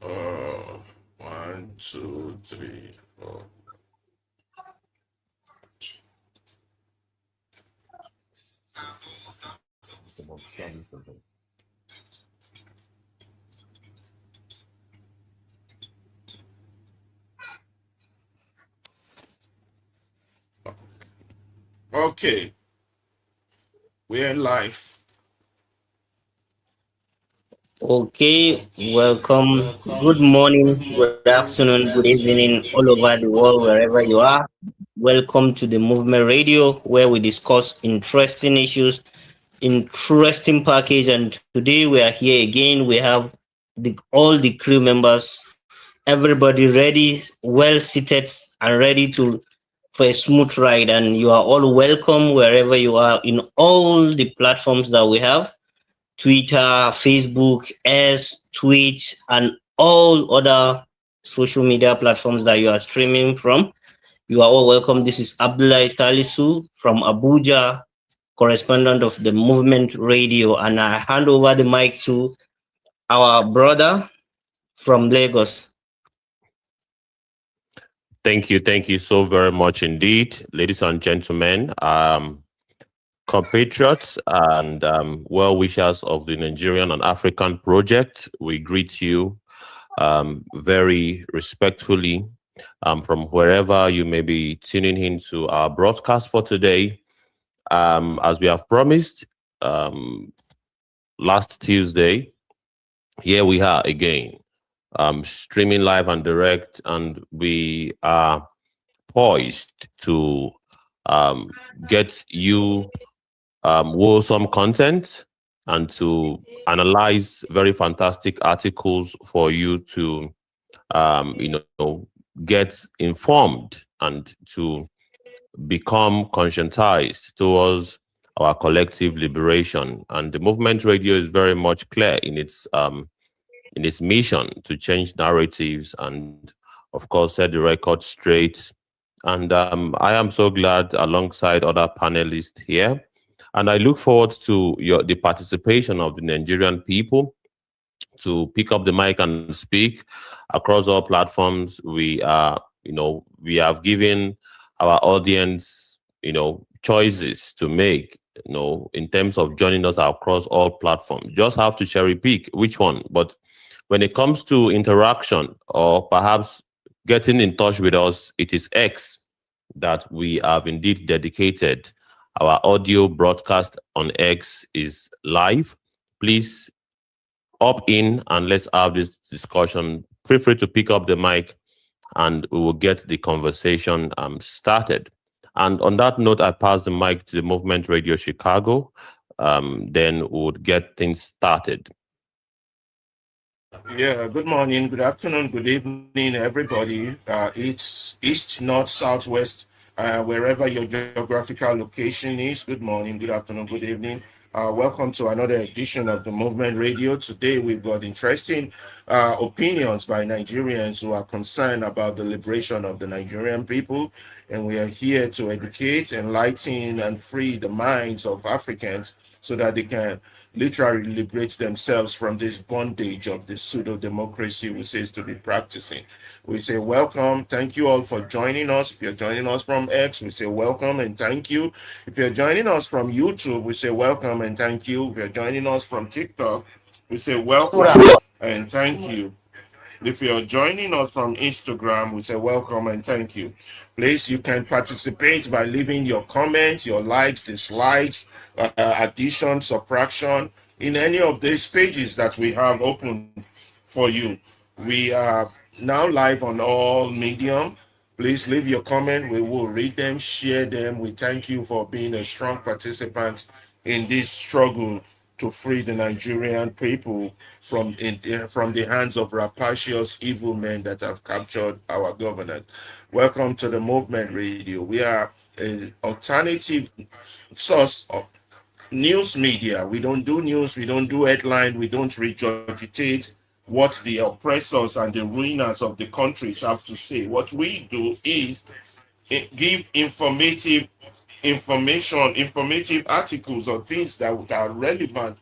One, two, three, four. Okay, we're live. Okay, welcome. Good morning, good afternoon, good evening, all over the world, wherever you are. Welcome to the Movement Radio, where we discuss interesting issues, interesting package. And today we are here again. We have all the crew members, everybody ready, well seated, and ready to for a smooth ride. And you are all welcome wherever you are in all the platforms that we have. Twitter, Facebook, X, Twitch, and all other social media platforms that you are streaming from. You are all welcome. This is Abdullah Talisu from Abuja, correspondent of the Movement Radio, and I hand over the mic to our brother from Lagos. Thank you so very much indeed, ladies and gentlemen, compatriots and well wishers of the Nigerian and African project. We greet you very respectfully from wherever you may be tuning in to our broadcast for today. As we have promised last Tuesday, here we are again, streaming live and direct, and we are poised to get you wholesome content and to analyze very fantastic articles for you to get informed and to become conscientized towards our collective liberation. And the Movement Radio is very much clear in its mission to change narratives and, of course, set the record straight. And I am so glad, alongside other panelists here, and I look forward to the participation of the Nigerian people to pick up the mic and speak across all platforms. We are, we have given our audience, choices to make, in terms of joining us across all platforms. Just have to cherry pick which one. But when it comes to interaction or perhaps getting in touch with us, it is X that we have indeed dedicated. Our audio broadcast on X is live. Please opt in and let's have this discussion. Feel free to pick up the mic and we will get the conversation started. And on that note, I pass the mic to the Movement Radio Chicago. Then we would get things started. Yeah, good morning, good afternoon, good evening, everybody. It's east, north, southwest, wherever your geographical location is. Good morning, good afternoon, good evening. Welcome to another edition of the Movement Radio. Today we've got interesting opinions by Nigerians who are concerned about the liberation of the Nigerian people. And we are here to educate, enlighten, and free the minds of Africans so that they can literally liberate themselves from this bondage of the pseudo-democracy we say to be practicing. We say welcome. Thank you all for joining us. If you're joining us from X, we say welcome and thank you. If you're joining us from YouTube, we say welcome and thank you. If you're joining us from TikTok, we say welcome and thank you. If you're joining us from Instagram, we say welcome and thank you. Please, you can participate by leaving your comments, your likes, dislikes, addition, subtraction in any of these pages that we have open for you. We are now live on all medium. Please leave your comment. We will read them, share them. We thank you for being a strong participant in this struggle to free the Nigerian people from the hands of rapacious evil men that have captured our government. Welcome to the Movement Radio. We are an alternative source of news media. We don't do news, we don't do headline, we don't regurgitate what the oppressors and the ruiners of the countries have to say. What we do is give informative articles or things that are relevant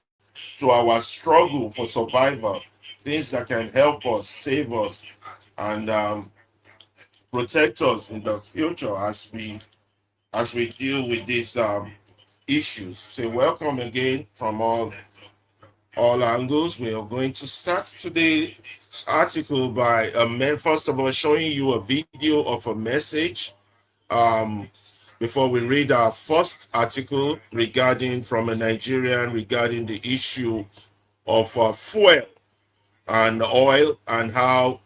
to our struggle for survival things that can help us, save us, and protect us in the future as we deal with these issues. So welcome again from all angles. We are going to start today's article by first of all showing you a video of a message before we read our first article regarding from a Nigerian regarding the issue of fuel and oil and how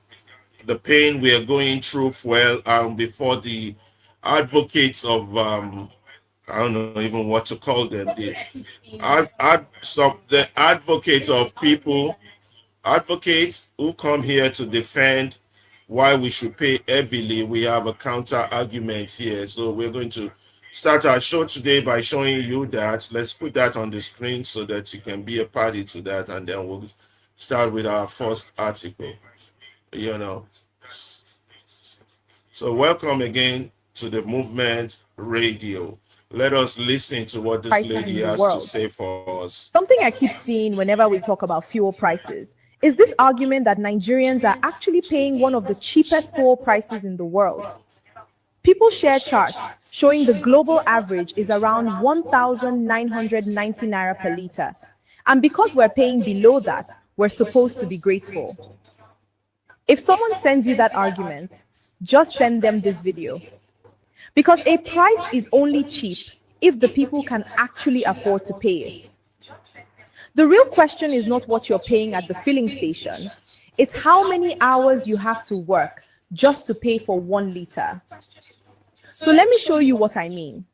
the pain we are going through fuel before the advocates of I don't know even what to call them, the advocates of people, advocates who come here to defend why we should pay heavily. We have a counter argument here. So we're going to start our show today by showing you that. Let's put that on the screen so that you can be a party to that, and then we'll start with our first article. So welcome again to the Movement Radio. Let us listen to what this lady has to say for us. Something I keep seeing whenever we talk about fuel prices is this argument that Nigerians are actually paying one of the cheapest fuel prices in the world. People share charts showing the global average is around 1,990 naira per liter. And because we're paying below that, we're supposed to be grateful. If someone sends you that argument, just send them this video. Because a price is only cheap if the people can actually afford to pay it. The real question is not what you're paying at the filling station. It's how many hours you have to work just to pay for 1 liter. So let me show you what I mean.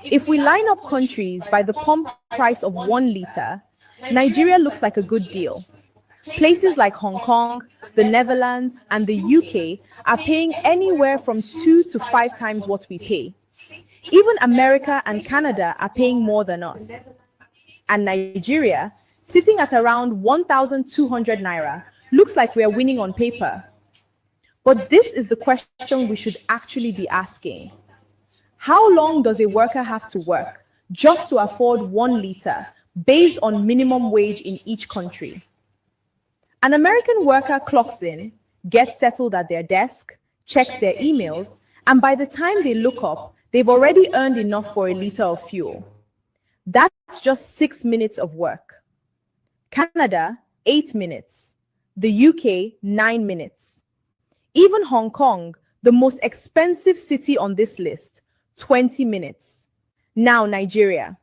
If we line up countries by the pump price of 1 liter, Nigeria looks like a good deal. Places like Hong Kong, the Netherlands, and the UK are paying anywhere from 2 to 5 times what we pay. Even America and Canada are paying more than us. And Nigeria, sitting at around 1,200 naira, looks like we are winning on paper. But this is the question we should actually be asking. How long does a worker have to work just to afford 1 liter based on minimum wage in each country? An American worker clocks in, gets settled at their desk, checks their emails, and by the time they look up, they've already earned enough for a liter of fuel. That's just 6 minutes of work. Canada, 8 minutes. The UK, 9 minutes. Even Hong Kong, the most expensive city on this list, 20 minutes. Now Nigeria.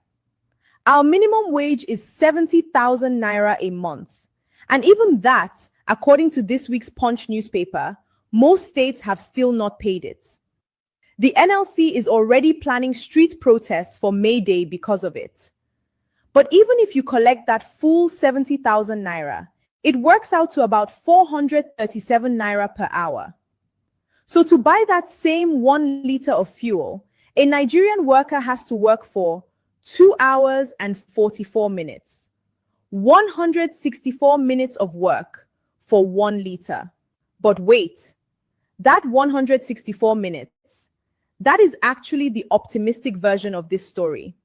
Our minimum wage is 70,000 naira a month. And even that, according to this week's Punch newspaper, most states have still not paid it. The NLC is already planning street protests for May Day because of it. But even if you collect that full 70,000 naira, it works out to about 437 naira per hour. So to buy that same 1 liter of fuel, a Nigerian worker has to work for 2 hours and 44 minutes. 164 minutes of work for 1 liter. But wait, that 164 minutes, that is actually the optimistic version of this story.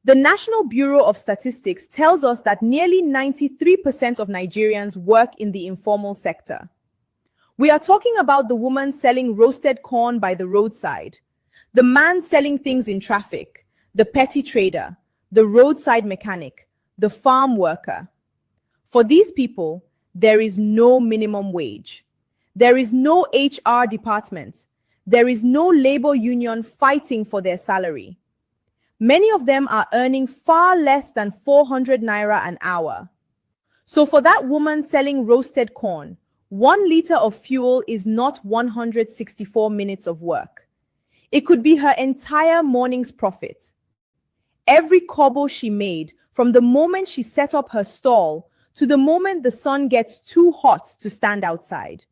The National Bureau of Statistics tells us that nearly 93% of Nigerians work in the informal sector. We are talking about the woman selling roasted corn by the roadside, the man selling things in traffic, the petty trader, the roadside mechanic, the farm worker. For these people, there is no minimum wage. There is no HR department. There is no labor union fighting for their salary. Many of them are earning far less than 400 naira an hour. So for that woman selling roasted corn, 1 liter of fuel is not 164 minutes of work. It could be her entire morning's profit. Every kobo she made from the moment she set up her stall to the moment the sun gets too hot to stand outside.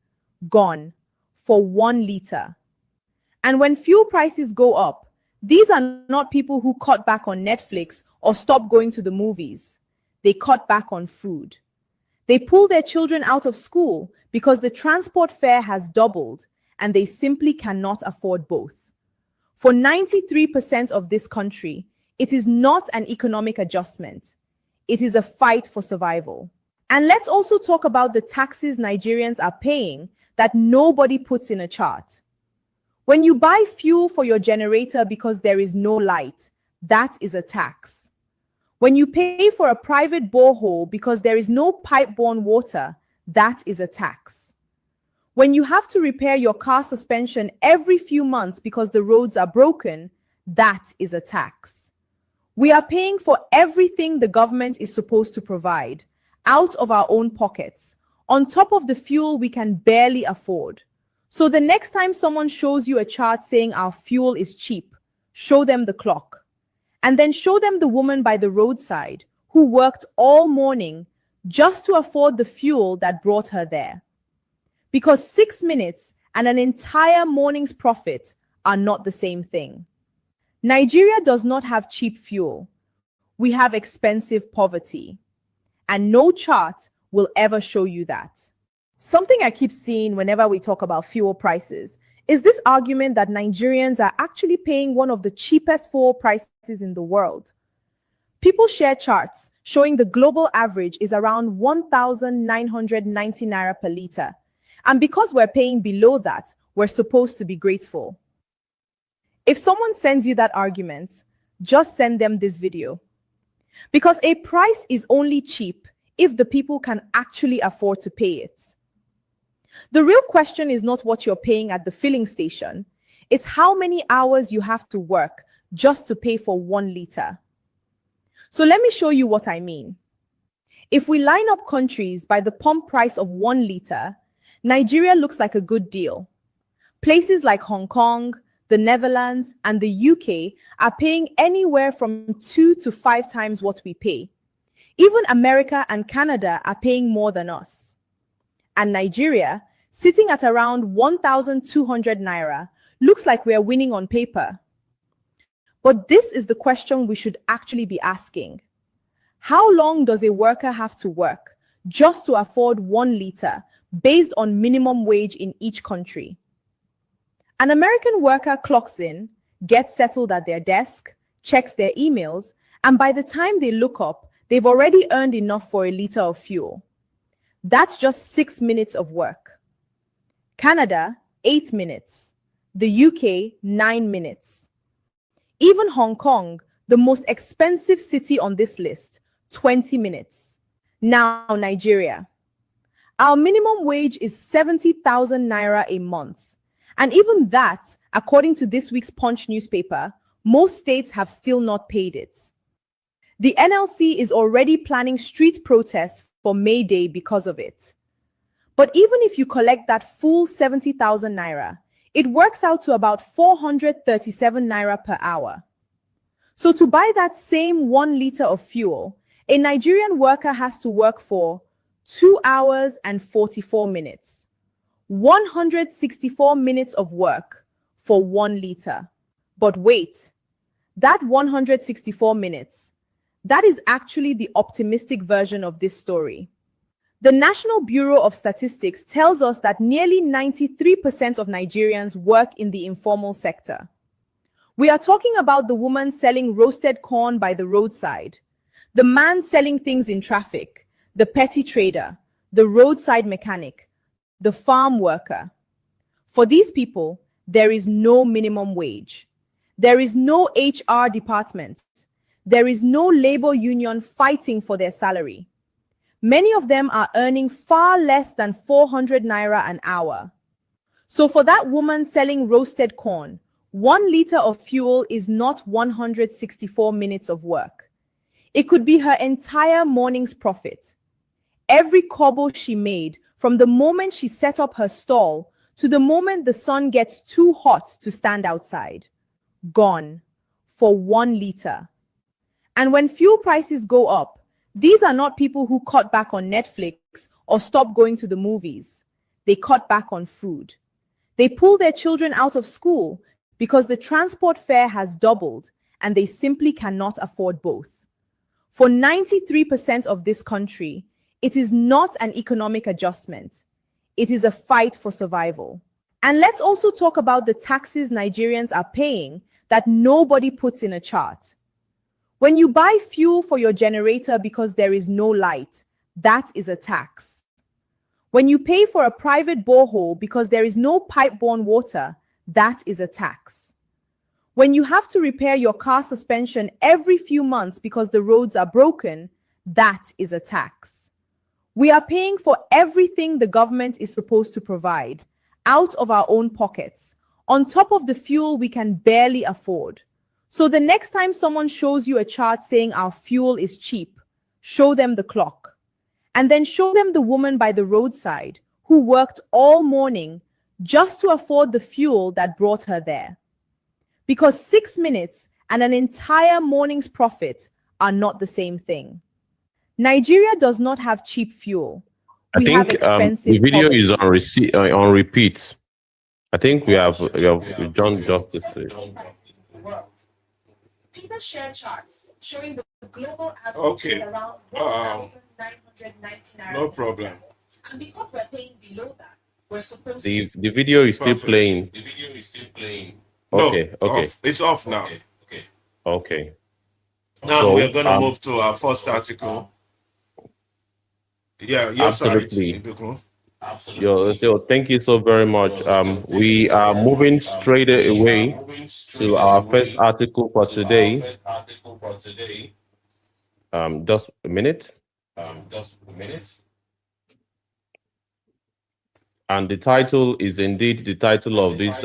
Gone for 1 liter. And when fuel prices go up, these are not people who cut back on Netflix or stop going to the movies. They cut back on food. They pull their children out of school because the transport fare has doubled and they simply cannot afford both. For 93% of this country, it is not an economic adjustment. It is a fight for survival. And let's also talk about the taxes Nigerians are paying that nobody puts in a chart. When you buy fuel for your generator because there is no light, that is a tax. When you pay for a private borehole because there is no pipe-borne water, that is a tax. When you have to repair your car suspension every few months because the roads are broken, that is a tax. We are paying for everything the government is supposed to provide, out of our own pockets, on top of the fuel we can barely afford. So the next time someone shows you a chart saying our fuel is cheap, show them the clock. And then show them the woman by the roadside who worked all morning just to afford the fuel that brought her there. Because 6 minutes and an entire morning's profit are not the same thing. Nigeria does not have cheap fuel. We have expensive poverty. And no chart will ever show you that. Something I keep seeing whenever we talk about fuel prices is this argument that Nigerians are actually paying one of the cheapest fuel prices in the world. People share charts showing the global average is around 1,990 naira per liter. And because we're paying below that, we're supposed to be grateful. If someone sends you that argument, just send them this video. Because a price is only cheap if the people can actually afford to pay it. The real question is not what you're paying at the filling station. It's how many hours you have to work just to pay for 1 liter. So let me show you what I mean. If we line up countries by the pump price of 1 liter, Nigeria looks like a good deal. Places like Hong Kong, the Netherlands, and the UK are paying anywhere from 2 to 5 times what we pay. Even America and Canada are paying more than us. And Nigeria, sitting at around 1,200 naira, looks like we are winning on paper. But this is the question we should actually be asking. How long does a worker have to work just to afford 1 liter based on minimum wage in each country? An American worker clocks in, gets settled at their desk, checks their emails, and by the time they look up, they've already earned enough for a liter of fuel. That's just 6 minutes of work. Canada, 8 minutes. The UK, 9 minutes. Even Hong Kong, the most expensive city on this list, 20 minutes. Now, Nigeria. Our minimum wage is 70,000 naira a month. And even that, according to this week's Punch newspaper, most states have still not paid it. The NLC is already planning street protests for May Day because of it. But even if you collect that full 70,000 naira, it works out to about 437 naira per hour. So to buy that same 1 liter of fuel, a Nigerian worker has to work for 2 hours and 44 minutes. 164 minutes of work for 1 liter. But wait, that 164 minutes, that is actually the optimistic version of this story. The National Bureau of Statistics tells us that nearly 93% of Nigerians work in the informal sector. We are talking about the woman selling roasted corn by the roadside, the man selling things in traffic, the petty trader, the roadside mechanic, the farm worker. For these people, there is no minimum wage. There is no HR department. There is no labor union fighting for their salary. Many of them are earning far less than 400 naira an hour. So for that woman selling roasted corn, 1 liter of fuel is not 164 minutes of work. It could be her entire morning's profit. Every kobo she made from the moment she set up her stall to the moment the sun gets too hot to stand outside. Gone for 1 liter. And when fuel prices go up, these are not people who cut back on Netflix or stop going to the movies. They cut back on food. They pull their children out of school because the transport fare has doubled and they simply cannot afford both. For 93% of this country, it is not an economic adjustment. It is a fight for survival. And let's also talk about the taxes Nigerians are paying that nobody puts in a chart. When you buy fuel for your generator because there is no light, that is a tax. When you pay for a private borehole because there is no pipe-borne water, that is a tax. When you have to repair your car suspension every few months because the roads are broken, that is a tax. We are paying for everything the government is supposed to provide out of our own pockets, on top of the fuel we can barely afford. So the next time someone shows you a chart saying our fuel is cheap, show them the clock. And then show them the woman by the roadside who worked all morning just to afford the fuel that brought her there. Because 6 minutes and an entire morning's profit are not the same thing. Nigeria does not have cheap fuel. I think the video is on repeat. I think we've done justice to it. People share charts showing the global average Okay. around 1,990 naira. No problem. And because we're paying below that, we're supposed The video is still Perfect. playing. No, Okay, okay. It's off now. Okay. Now So, we're going to move to our first article. Yeah, your Absolutely. side. Ibukun. Yo, thank you so very much. We are moving straight away to our first article for today. Just a minute. And the title is indeed the title of this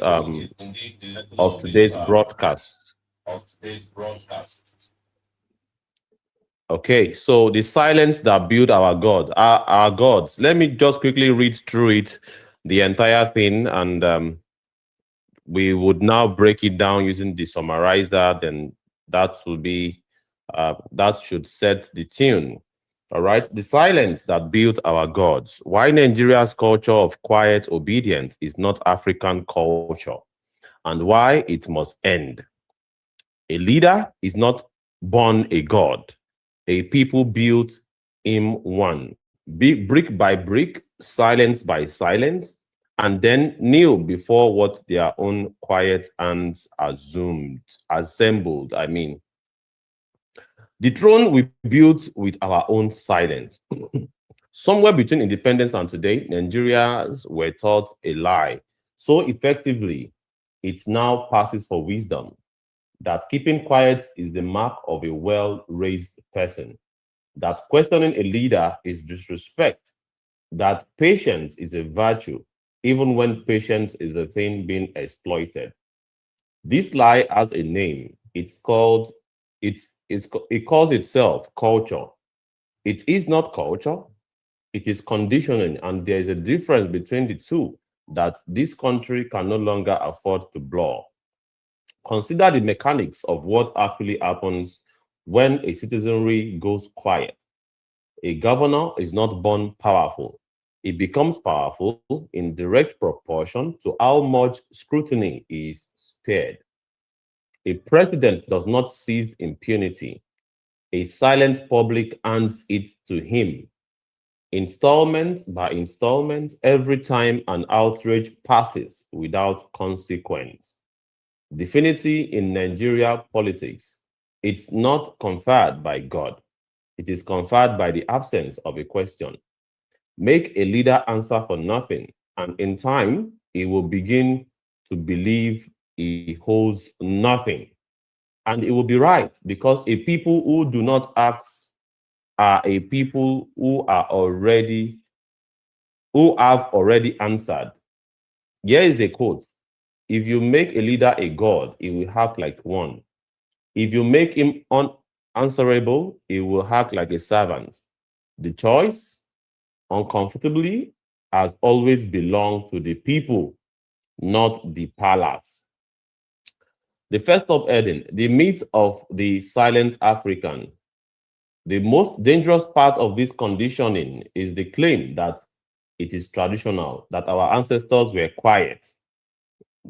of today's broadcast. Okay, so the silence that built our God, our gods. Let me just quickly read through it, the entire thing, and we would now break it down using the summarizer. Then that will be that should set the tune. All right, the silence that built our gods. Why Nigeria's culture of quiet obedience is not African culture, and why it must end. A leader is not born a god. A people built him one, brick by brick, silence by silence, and then kneel before what their own quiet hands assembled. I mean, the throne we built with our own silence. Somewhere between independence and today, Nigerians were taught a lie so effectively, it now passes for wisdom. That keeping quiet is the mark of a well-raised person, that questioning a leader is disrespect, that patience is a virtue, even when patience is a thing being exploited. This lie has a name. It calls itself culture. It is not culture. It is conditioning, and there is a difference between the two that this country can no longer afford to blur. Consider the mechanics of what actually happens when a citizenry goes quiet. A governor is not born powerful. He becomes powerful in direct proportion to how much scrutiny is spared. A president does not seize impunity. A silent public hands it to him. Installment by installment, every time an outrage passes without consequence. Divinity in Nigeria politics, it's not conferred by God. It is conferred by the absence of a question. Make a leader answer for nothing, and in time, he will begin to believe he holds nothing. And it will be right, because a people who do not act are a people who have already answered. Here is a quote. If you make a leader a god, he will act like one. If you make him unanswerable, he will act like a servant. The choice, uncomfortably, has always belonged to the people, not the palace. The first subheading, the myth of the silent African. The most dangerous part of this conditioning is the claim that it is traditional, that our ancestors were quiet,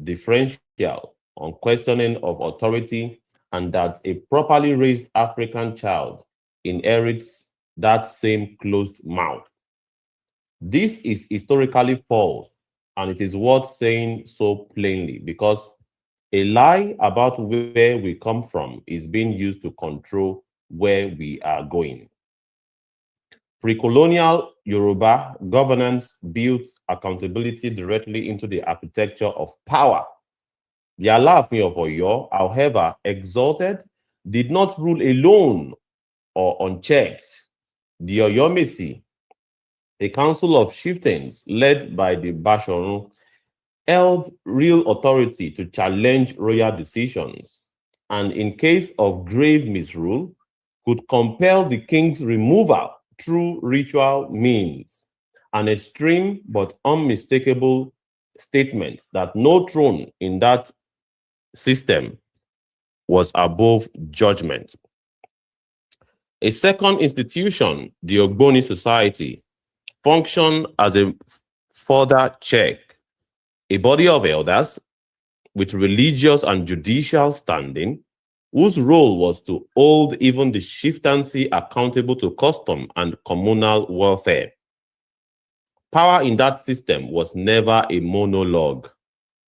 differential, unquestioning of authority, and that a properly raised African child inherits that same closed mouth. This is historically false, and it is worth saying so plainly, because a lie about where we come from is being used to control where we are going. Pre-colonial Yoruba governance built accountability directly into the architecture of power. The Alaafin of Oyo, however, exalted, did not rule alone or unchecked. The Oyomesi, a council of chieftains led by the Bashorun, held real authority to challenge royal decisions, and in case of grave misrule, could compel the king's removal through ritual means. An extreme but unmistakable statement that no throne in that system was above judgment. A second institution, the Ogboni Society, functioned as a further check, a body of elders with religious and judicial standing, whose role was to hold even the chieftaincy accountable to custom and communal welfare. Power in that system was never a monologue.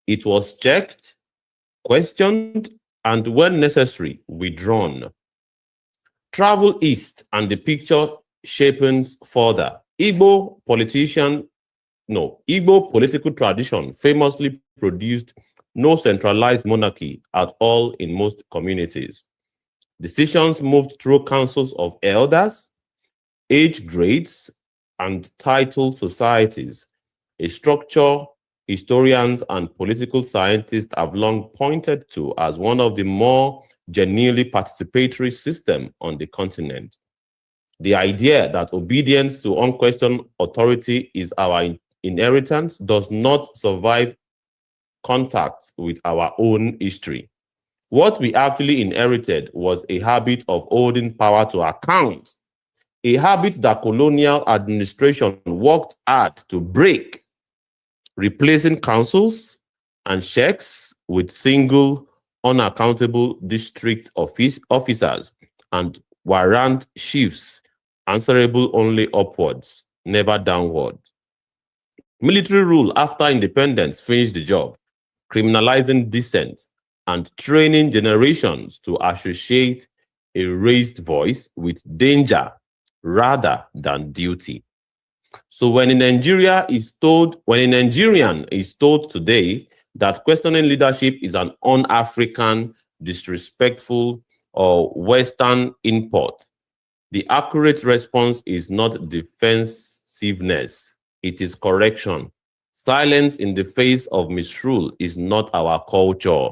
It was checked, questioned, and when necessary, withdrawn. Travel east and the picture sharpens further. Igbo political tradition famously produced no centralized monarchy at all in most communities. Decisions moved through councils of elders, age grades, and title societies, a structure historians and political scientists have long pointed to as one of the more genuinely participatory systems on the continent. The idea that obedience to unquestioned authority is our inheritance does not survive contact with our own history. What we actually inherited was a habit of holding power to account, a habit that colonial administration worked hard to break, replacing councils and sheikhs with single, unaccountable district officers and warrant chiefs answerable only upwards, never downwards. Military rule after independence finished the job, criminalizing dissent and training generations to associate a raised voice with danger rather than duty. So when a Nigerian is told today that questioning leadership is an un-African, disrespectful, or Western import, the accurate response is not defensiveness, it is correction. Silence in the face of misrule is not our culture.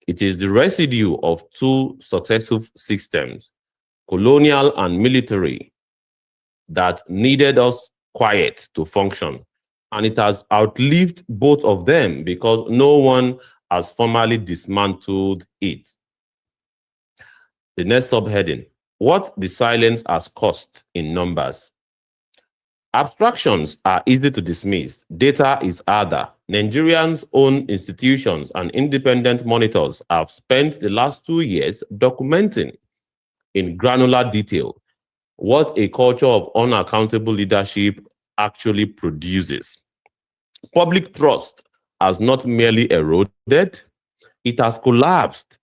It is the residue of two successive systems, colonial and military, that needed us quiet to function. And it has outlived both of them because no one has formally dismantled it. The next subheading, what the silence has cost in numbers. Abstractions are easy to dismiss. Data is harder. Nigerians' own institutions and independent monitors have spent the last 2 years documenting in granular detail what a culture of unaccountable leadership actually produces. Public trust has not merely eroded, it has collapsed.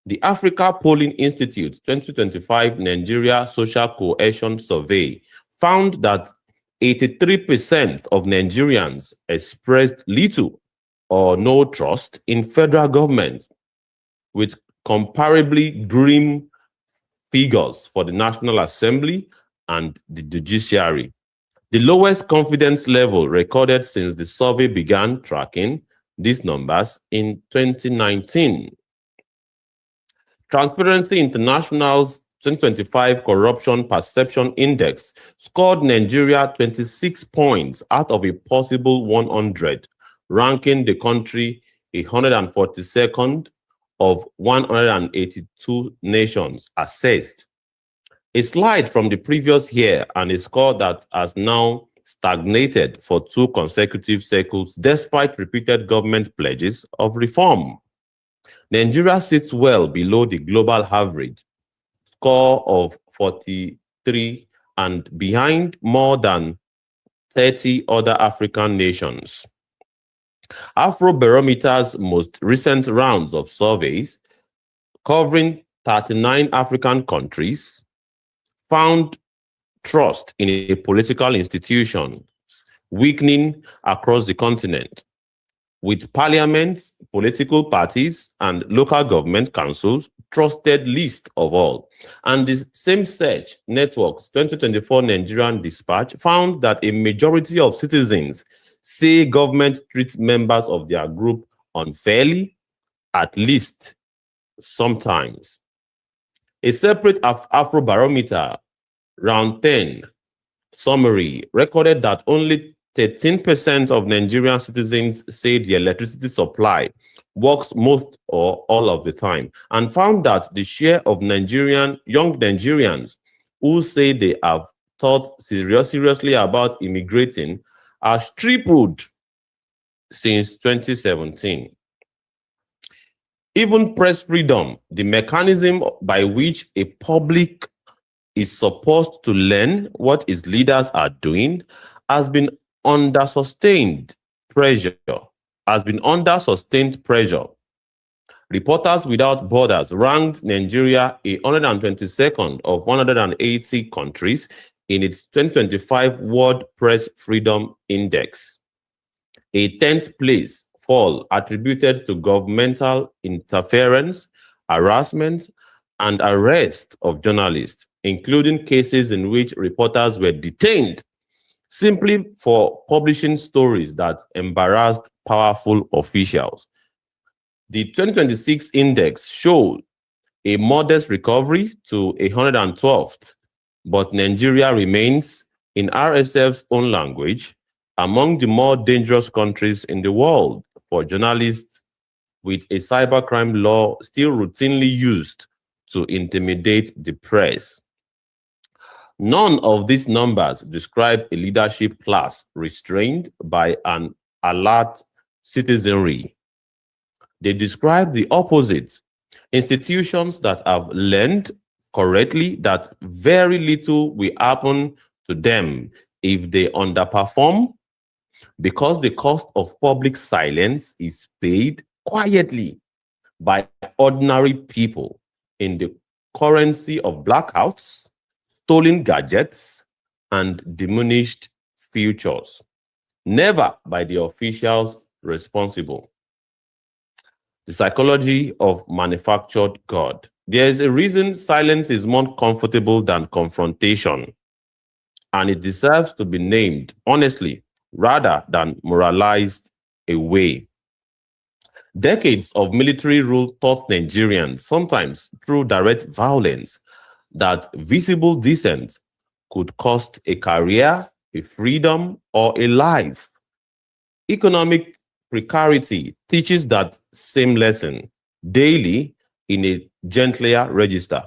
The Africa Polling Institute 2025 Nigeria Social Cohesion Survey found that 83% of Nigerians expressed little or no trust in federal government, with comparably grim figures for the National Assembly and the judiciary. The lowest confidence level recorded since the survey began tracking these numbers in 2019. Transparency International's 2025 Corruption Perception Index scored Nigeria 26 points out of a possible 100, ranking the country 142nd of 182 nations assessed. A slide from the previous year and a score that has now stagnated for 2 consecutive cycles despite repeated government pledges of reform. Nigeria sits well below the global average score of 43 and behind more than 30 other African nations. Afrobarometer's most recent rounds of surveys, covering 39 African countries, found trust in a political institution weakening across the continent, with parliaments, political parties, and local government councils trusted least of all. And the same Search Network's 2024 Nigerian Dispatch found that a majority of citizens say government treats members of their group unfairly, at least sometimes. A separate Afrobarometer Round 10 summary recorded that only 13% of Nigerian citizens say the electricity supply works most or all of the time, and found that the share of young Nigerians who say they have thought seriously about immigrating has tripled since 2017. Even press freedom, the mechanism by which a public is supposed to learn what its leaders are doing, has been under sustained pressure. Reporters Without Borders ranked Nigeria 122nd of 180 countries in its 2025 World Press Freedom Index. A 10th place fall attributed to governmental interference, harassment, and arrest of journalists, including cases in which reporters were detained simply for publishing stories that embarrassed powerful officials. The 2026 index showed a modest recovery to 112th, but Nigeria remains, in RSF's own language, among the more dangerous countries in the world for journalists, with a cybercrime law still routinely used to intimidate the press. None of these numbers describe a leadership class restrained by an alert citizenry. They describe the opposite: institutions that have learned correctly that very little will happen to them if they underperform, because the cost of public silence is paid quietly by ordinary people in the currency of blackouts, stolen gadgets, and diminished futures, never by the officials responsible. The psychology of manufactured God. There is a reason silence is more comfortable than confrontation, and it deserves to be named honestly rather than moralized away. Decades of military rule taught Nigerians, sometimes through direct violence, that visible dissent could cost a career, a freedom, or a life. Economic precarity teaches that same lesson daily in a gentler register.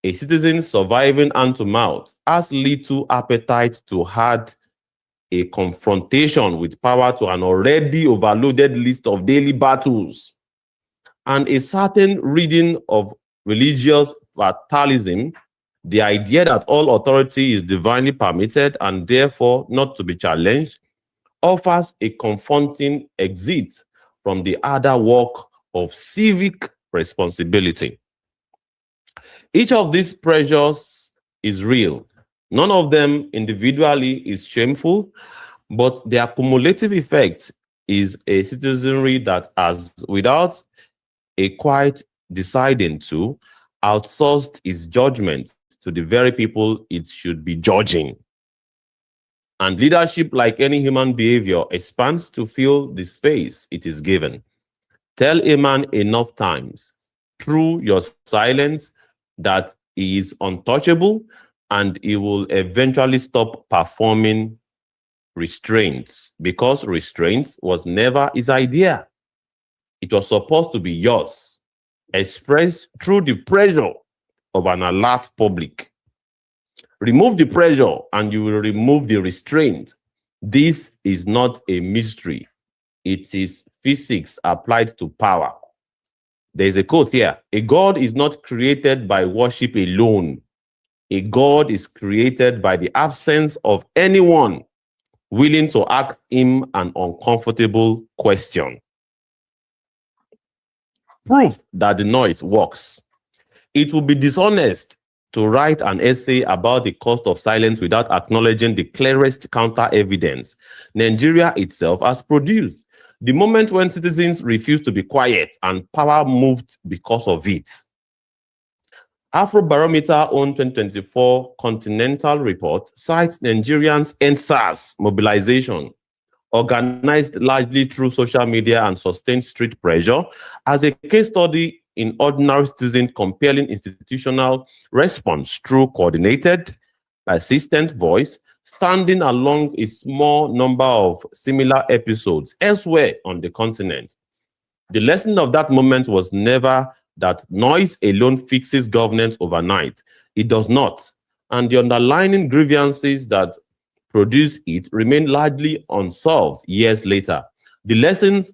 A citizen surviving hand to mouth has little appetite to add a confrontation with power to an already overloaded list of daily battles. And a certain reading of religious fatalism, the idea that all authority is divinely permitted and therefore not to be challenged, offers a confronting exit from the other work of civic responsibility. Each of these pressures is real. None of them individually is shameful, but the accumulative effect is a citizenry that has, without a quiet deciding to, outsourced its judgment to the very people it should be judging. And leadership, like any human behavior, expands to fill the space it is given. Tell a man enough times through your silence that he is untouchable, and he will eventually stop performing restraints, because restraint was never his idea. It was supposed to be yours, expressed through the pressure of an alert public. Remove the pressure and you will remove the restraint. This is not a mystery. It is physics applied to power. There's a quote here: a God is not created by worship alone. A God is created by the absence of anyone willing to ask him an uncomfortable question. Proof that the noise works. It would be dishonest to write an essay about the cost of silence without acknowledging the clearest counter evidence Nigeria itself has produced. The moment when citizens refused to be quiet and power moved because of it. Afrobarometer own 2024 Continental Report cites Nigerians' EndSARS mobilization, organized largely through social media and sustained street pressure, as a case study in ordinary citizens compelling institutional response through coordinated, persistent voice, standing along a small number of similar episodes elsewhere on the continent. The lesson of that moment was never that noise alone fixes governance overnight. It does not. And the underlying grievances that produce it remain largely unsolved years later. The lessons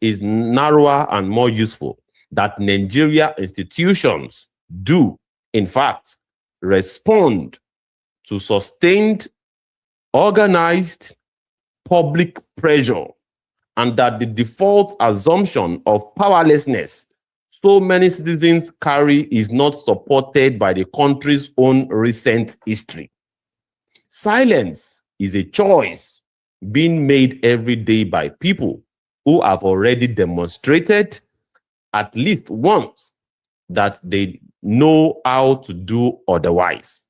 is narrower and more useful, that Nigeria institutions do, in fact, respond to sustained, organized public pressure, and that the default assumption of powerlessness so many citizens carry is not supported by the country's own recent history. Silence is a choice being made every day by people who have already demonstrated at least once that they know how to do otherwise.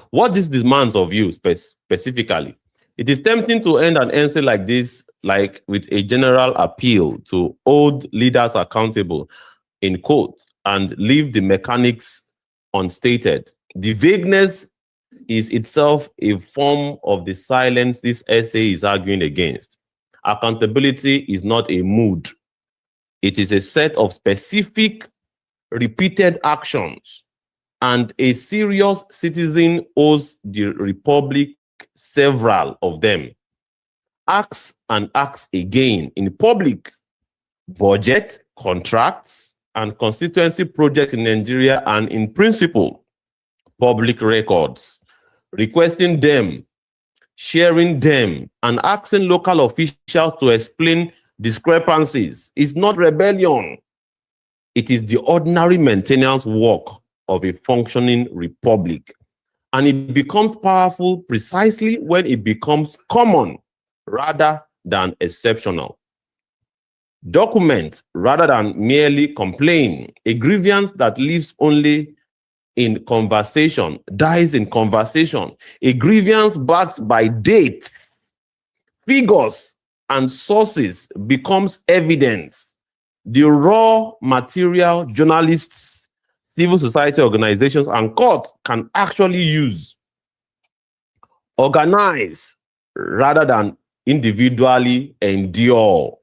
What this demands of you specifically, it is tempting to end an essay like this, like with a general appeal to hold leaders accountable, in quote, and leave the mechanics unstated. The vagueness is itself a form of the silence this essay is arguing against. Accountability is not a mood. It is a set of specific, repeated actions, and a serious citizen owes the Republic several of them. Acts and acts again in public, budget, contracts, and constituency projects in Nigeria, and in principle, public records, requesting them, sharing them, and asking local officials to explain discrepancies is not rebellion. It is the ordinary maintenance work of a functioning republic. And it becomes powerful precisely when it becomes common rather than exceptional. Document rather than merely complain. A grievance that lives only in conversation dies in conversation. A grievance backed by dates, figures, and sources becomes evidence. The raw material journalists, civil society organizations, and court can actually use. Organize rather than individually endure.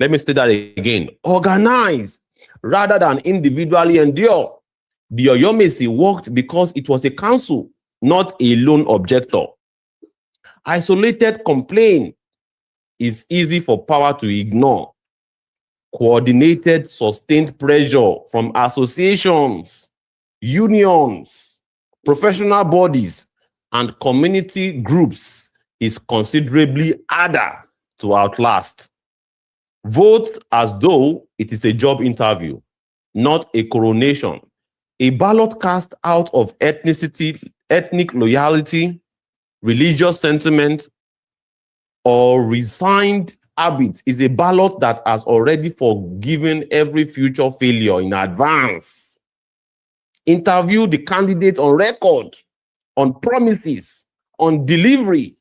Let me state that again. Organize rather than individually endure. The Oyomesi worked because it was a council, not a lone objector. Isolated complaint is easy for power to ignore. Coordinated, sustained pressure from associations, unions, professional bodies, and community groups is considerably harder to outlast. Vote as though it is a job interview, not a coronation. A ballot cast out of ethnicity, ethnic loyalty, religious sentiment, or resigned habit is a ballot that has already forgiven every future failure in advance. Interview the candidate on record, on promises, on delivery,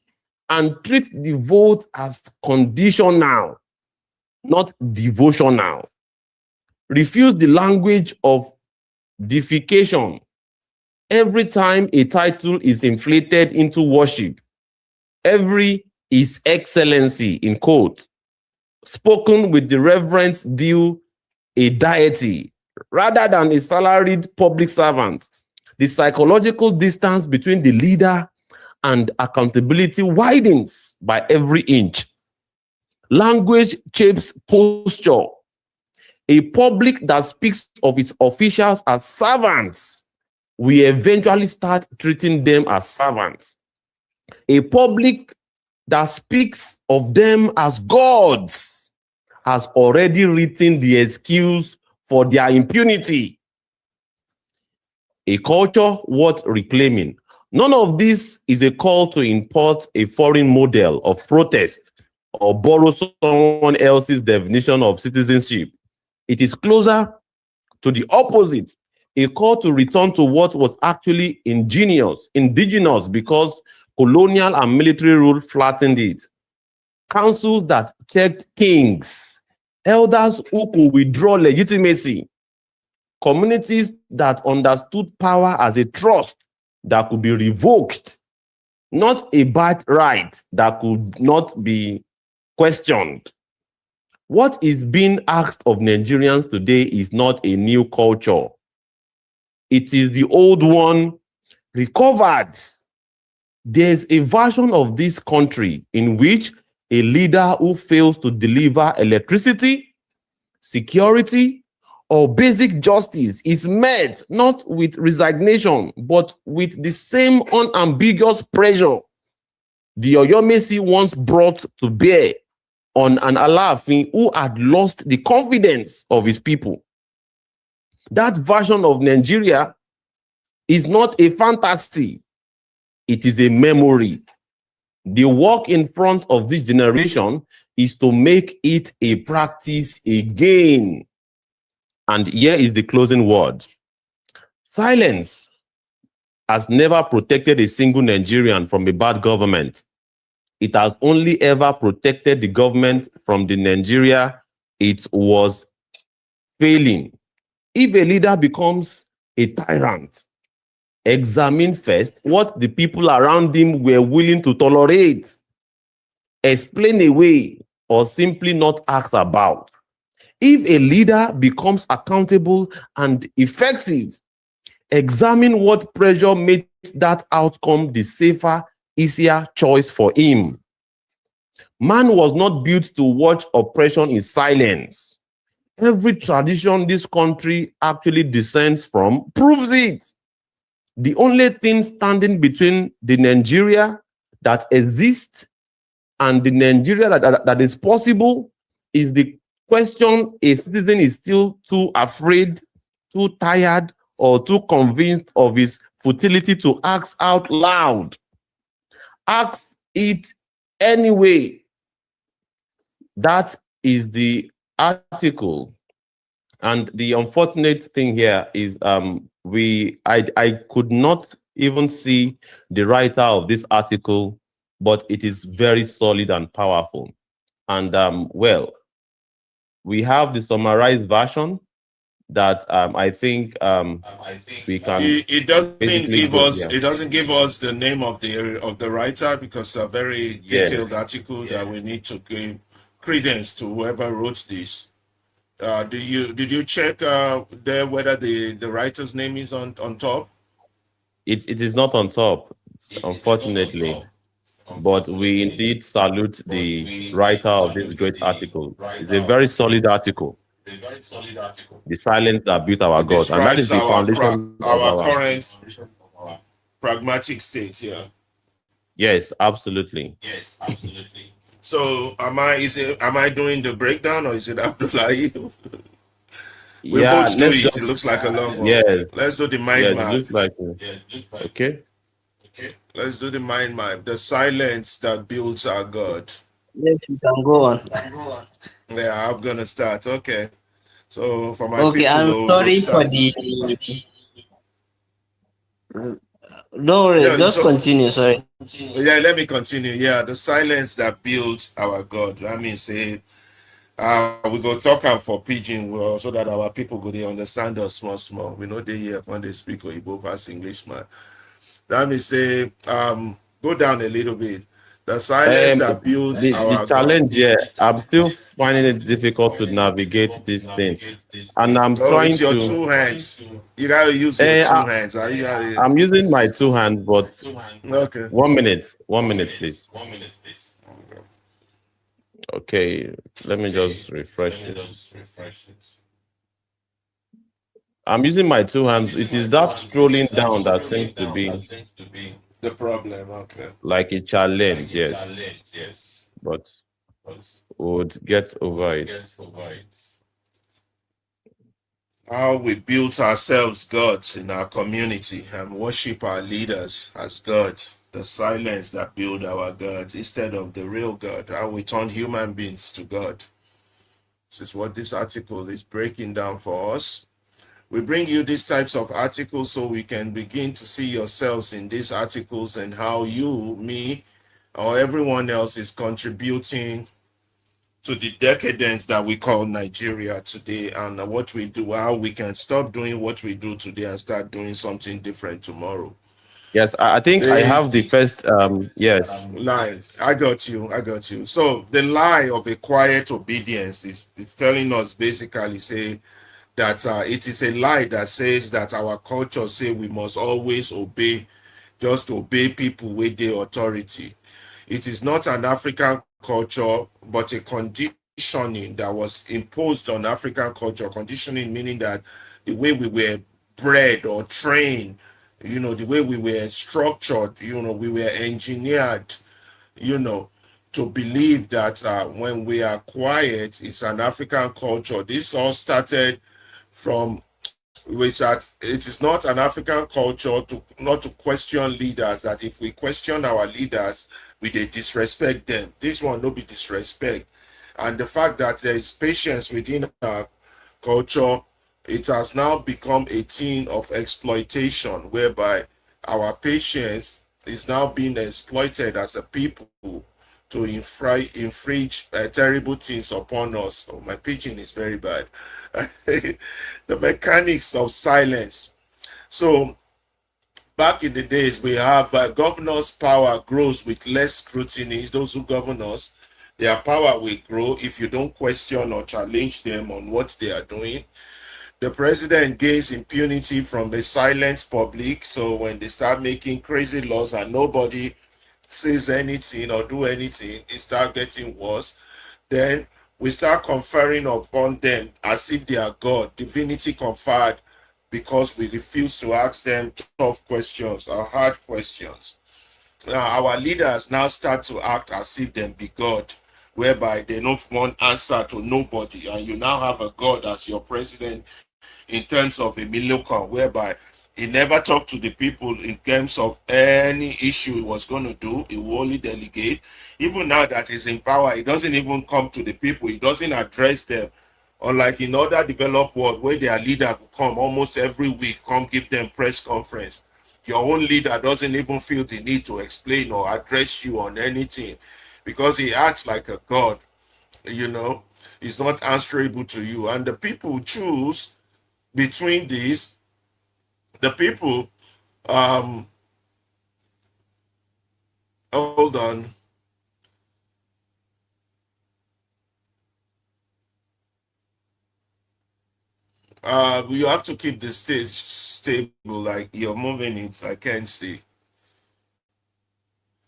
and treat the vote as conditional, not devotional. Refuse the language of deification. Every time a title is inflated into worship, every His Excellency, in quote, spoken with the reverence due a deity rather than a salaried public servant, the psychological distance between the leader and accountability widens by every inch. Language shapes posture. A public that speaks of its officials as servants will eventually start treating them as servants. A public that speaks of them as gods has already written the excuse for their impunity. a culture worth reclaiming. None of this is a call to import a foreign model of protest or borrow someone else's definition of citizenship. It is closer to the opposite, a call to return to what was actually indigenous, because colonial and military rule flattened it. Councils that checked kings, elders who could withdraw legitimacy, communities that understood power as a trust that could be revoked, not a birthright that could not be questioned. What is being asked of Nigerians today is not a new culture. It is the old one recovered. There's a version of this country in which a leader who fails to deliver electricity, security, or basic justice is met not with resignation, but with the same unambiguous pressure the Oyomesi once brought to bear on an Alaafin who had lost the confidence of his people. That version of Nigeria is not a fantasy. It is a memory. The work in front of this generation is to make it a practice again. And here is the closing word. Silence has never protected a single Nigerian from a bad government. It has only ever protected the government from the Nigeria it was failing. If a leader becomes a tyrant, examine first what the people around him were willing to tolerate, explain away, or simply not ask about. If a leader becomes accountable and effective, examine what pressure made that outcome the safer, easier choice for him. Man was not built to watch oppression in silence. Every tradition this country actually descends from proves it. The only thing standing between the Nigeria that exists and the Nigeria that is possible is the question a citizen is still too afraid, too tired, or too convinced of his futility to ask out loud. Ask it anyway. That is the article. And the unfortunate thing here is I could not even see the writer of this article, but it is very solid and powerful. And well, we have the summarized version that I think we can. It doesn't give us the name of the writer, because a very detailed article that we need to give credence to whoever wrote this. Did you check there whether the writer's name is on top? It is not on top, unfortunately. But we indeed salute the writer of this great article. It's a very solid article. The silence that built our God, and that is the foundation of our current pragmatic state. Yeah. Yes, absolutely. So am I doing the breakdown, or is it Abdullahi? We Yeah, both do it. It looks like a long one. Yes. Let's do the mind map. It looks like okay. Let's do the mind map. The silence that builds our God. Yes, you can go on. Yeah, I'm gonna start. Okay. So for my Okay, people, I'm sorry for the. No, just continue. Sorry. Yeah, let me continue. Yeah, the silence that builds our God. That means say, we go talk for pidgin well, so that our people go they understand us small. We know they hear when they speak Igbo versus English, man. That means say, go down a little bit. The silence that builds our the challenge. Yeah, I'm still finding it difficult to navigate this thing, and I'm trying with your to. 2 hands. You gotta use your 2 hands. I'm using my 2 hands, but okay. 1 minute, please. Okay, let me just refresh it. I'm using my 2 hands. It is that scrolling down that seems to be the problem. Okay. Like a challenge, yes. But would get over it. how we built ourselves gods in our community and worship our leaders as God. The silence that build our God instead of the real God. How we turn human beings to God. This is what this article is breaking down for us. We bring you these types of articles so we can begin to see yourselves in these articles and how you, me, or everyone else is contributing to the decadence that we call Nigeria today, and what we do, how we can stop doing what we do today and start doing something different tomorrow. Yes, I think I The have the first. Yes. lie, I got you. So the lie of a quiet obedience is it's telling us basically say that it is a lie that says that our culture say we must always obey, just obey people with the authority. It is not an African culture, but a conditioning that was imposed on African culture. Conditioning meaning that the way we were bred or trained, the way we were structured, we were engineered, you know, to believe that when we are quiet, it's an African culture. This all started from which that it is not an African culture to not to question leaders, that if we question our leaders, we they disrespect them. This one no be disrespect. And the fact that there is patience within our culture, it has now become a thing of exploitation, whereby our patience is now being exploited as a people to infringe terrible things upon us. Oh, my pitching is very bad. The mechanics of silence. So back in the days, we have governors' power grows with less scrutiny. Those who govern us, their power will grow if you don't question or challenge them on what they are doing. The president gains impunity from the silent public. So when they start making crazy laws and nobody says anything or do anything, it start getting worse. Then we start conferring upon them as if they are God, divinity conferred, because we refuse to ask them tough questions or hard questions. Now our leaders now start to act as if them be God, whereby they don't want answer to nobody, and you now have a God as your president in terms of a milocon, whereby he never talked to the people in terms of any issue he was going to do. He will only delegate. Even now that he's in power, he doesn't even come to the people. He doesn't address them. Unlike in other developed world where their leader will come almost every week, come give them press conference. Your own leader doesn't even feel the need to explain or address you on anything because he acts like a god, he's not answerable to you. And the people choose between these. The people, hold on. You have to keep the stage stable, like you're moving it. I can't see.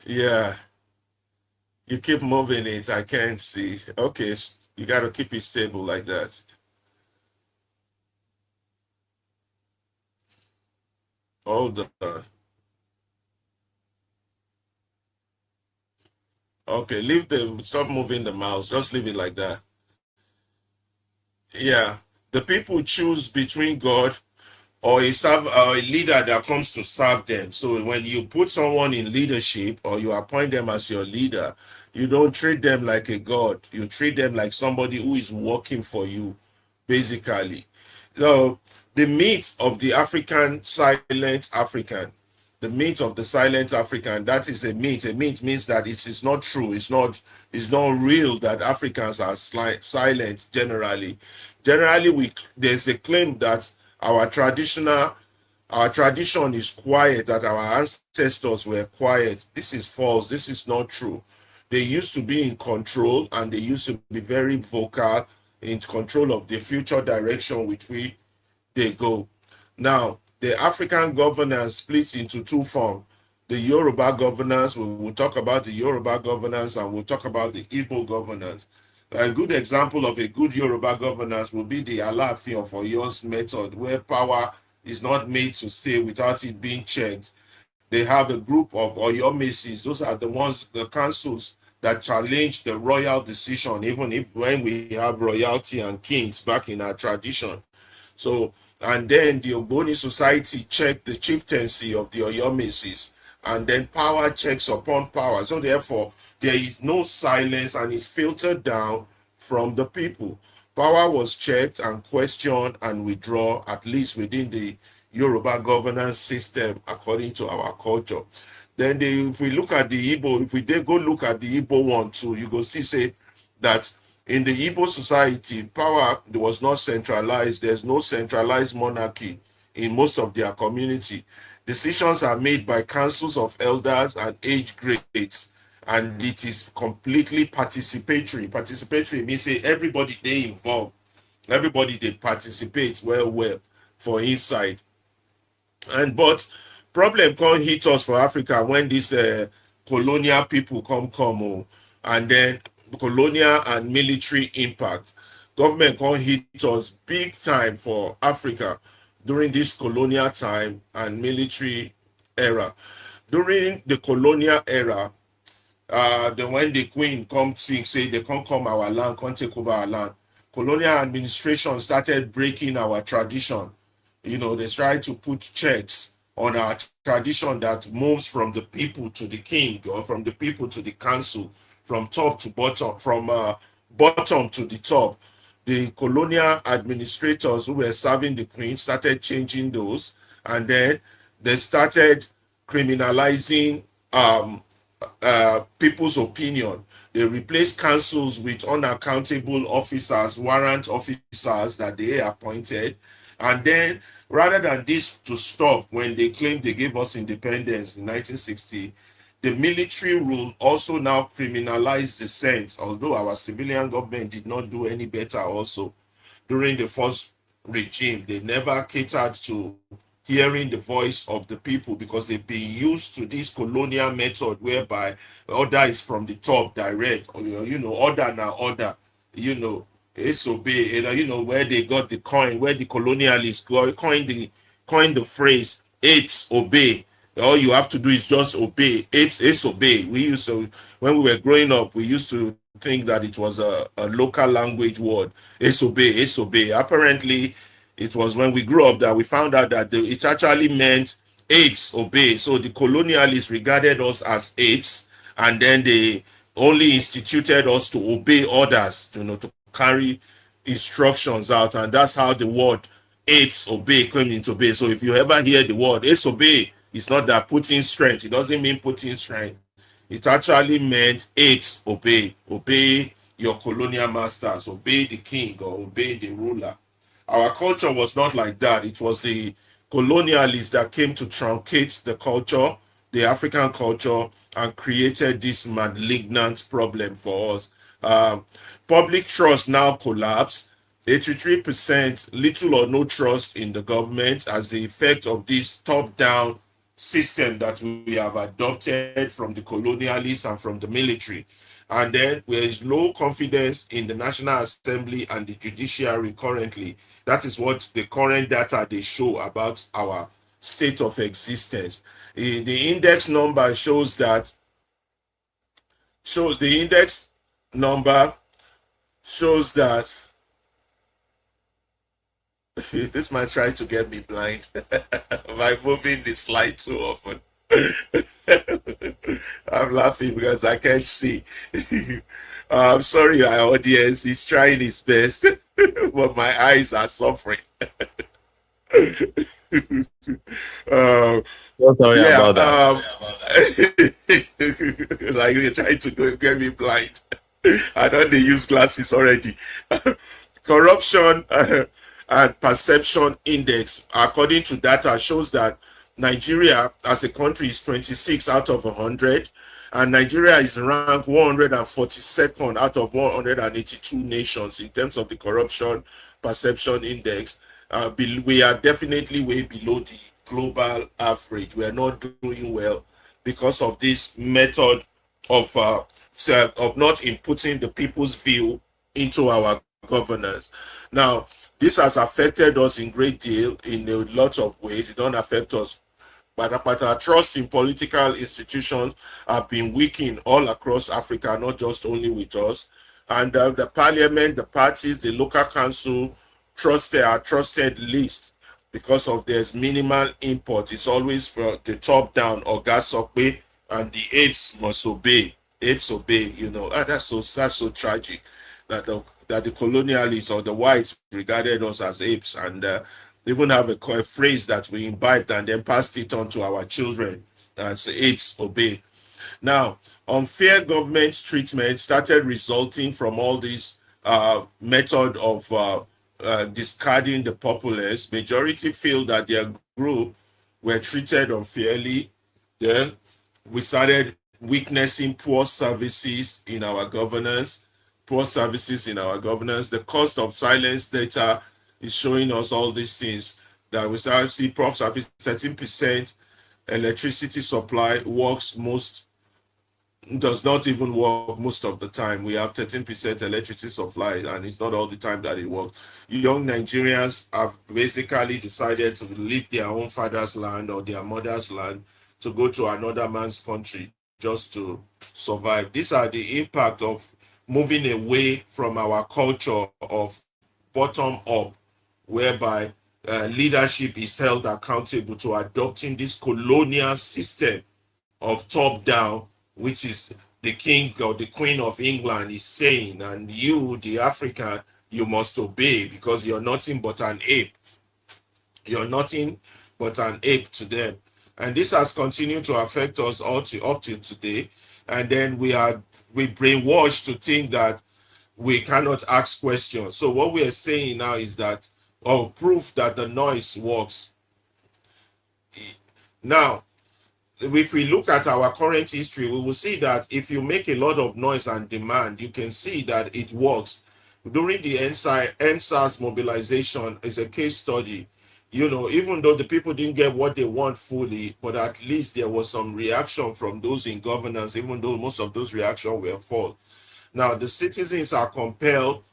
Yeah, you keep moving it. I can't see. Okay, you got to keep it stable like that. Hold on. Okay, leave the stop moving the mouse. Just leave it like that. Yeah, the people choose between God or a leader that comes to serve them. So when you put someone in leadership or you appoint them as your leader, you don't treat them like a god. You treat them like somebody who is working for you, basically. So the myth of the African silent African, the myth of the silent African, that is a myth. A myth means that it is not true. It's not real that Africans are silent generally. Generally, there's a claim that our traditional our tradition is quiet, that our ancestors were quiet. This is false. This is not true. They used to be in control and they used to be very vocal in control of the future direction which they go. Now, the African governance splits into two forms. The Yoruba governance, we will talk about the Yoruba governance and we'll talk about the Igbo governance. A good example of a good Yoruba governance will be the Alaafin of Oyo's method, where power is not made to stay without it being checked. They have a group of Oyomesis. Those are the ones, the councils that challenge the royal decision, even if when we have royalty and kings back in our tradition. So, and then the Ogboni society checked the chieftaincy of the Oyomesis, and then power checks upon power. So therefore, there is no silence, and it's filtered down from the people. Power was checked and questioned and withdrawn, at least within the Yoruba governance system, according to our culture. Then if we look at the Igbo, if we did go look at the Igbo one too, you go see say that in the Igbo society, power was not centralized. There's no centralized monarchy in most of their community. Decisions are made by councils of elders and age grades, and it is completely participatory. Participatory means say everybody they involved, everybody they participate well for inside. And but problem can't hit us for Africa when these colonial people come and then colonial and military impact. Government can't hit us big time for Africa during this colonial time and military era. During the colonial era, when the queen come think say they can't come our land, can't take over our land. Colonial administration started breaking our tradition. They try to put checks on our tradition that moves from the people to the king, or from the people to the council, from top to bottom, from bottom to the top. The colonial administrators who were serving the queen started changing those, and then they started criminalizing people's opinion. They replaced councils with unaccountable officers, warrant officers that they appointed. And then, rather than this to stop when they claimed they gave us independence in 1960, the military rule also now criminalized dissent, although our civilian government did not do any better also. During the first regime, they never catered to hearing the voice of the people, because they've been used to this colonial method whereby order is from the top direct, or order now order, it's obey, where they got the coin, where the colonialists coined the phrase apes obey. All you have to do is just obey. Apes obey. We used to, when we were growing up, we used to think that it was a local language word. Apes obey. Apparently, it was when we grew up that we found out that it actually meant apes obey. So the colonialists regarded us as apes, and then they only instituted us to obey orders, to carry instructions out, and that's how the word apes obey came into being. So if you ever hear the word apes obey, it's not that putting strength. It doesn't mean putting strength. It actually meant apes obey. Obey your colonial masters, obey the king, or obey the ruler. Our culture was not like that. It was the colonialists that came to truncate the culture, the African culture, and created this malignant problem for us. Public trust now collapsed. 83%, little or no trust in the government as the effect of this top-down system that we have adopted from the colonialists and from the military. And then there is low confidence in the National Assembly and the judiciary currently. That is what the current data they show about our state of existence. The index number shows that this might try to get me blind by moving the slide too often. I'm laughing because I can't see. I'm sorry, our audience. He's trying his best, but my eyes are suffering. Sorry about that. Like you're trying to get me blind. I don't use glasses already. Corruption and perception index, according to data, shows that Nigeria as a country is 26 out of 100, and Nigeria is ranked 142nd out of 182 nations in terms of the corruption perception index. We are definitely way below the global average. We are not doing well because of this method of not inputting the people's view into our governance. Now, this has affected us in great deal in a lot of ways. It don't affect us, but our trust in political institutions have been weakened all across Africa, not just only with us. And the parliament, the parties, the local council trusted list because of there's minimal import. It's always the top down or gas obey, and the apes must obey. Apes obey, that's so tragic that the colonialists or the whites regarded us as apes, and even have a phrase that we imbibed and then passed it on to our children as apes obey. Now, unfair government treatment started resulting from all this method of discarding the populace. Majority feel that their group were treated unfairly. Then we started witnessing poor services in our governance. The cost of silence data is showing us all these things that we start to see. Prof service 13% electricity supply does not even work most of the time. We have 13% electricity supply, and it's not all the time that it works. Young Nigerians have basically decided to leave their own father's land or their mother's land to go to another man's country just to survive. These are the impact of moving away from our culture of bottom up, whereby leadership is held accountable to adopting this colonial system of top down, which is the king or the queen of England is saying, and you, the African, you must obey because you're nothing but an ape. You're nothing but an ape to them. And this has continued to affect us up to today. And then we brainwashed to think that we cannot ask questions. So what we are saying now is that, proof that the noise works. Now, if we look at our current history, we will see that if you make a lot of noise and demand, you can see that it works. During the NSAS mobilization is a case study. Even though the people didn't get what they want fully, but at least there was some reaction from those in governance, even though most of those reactions were false. Now, the citizens are compelled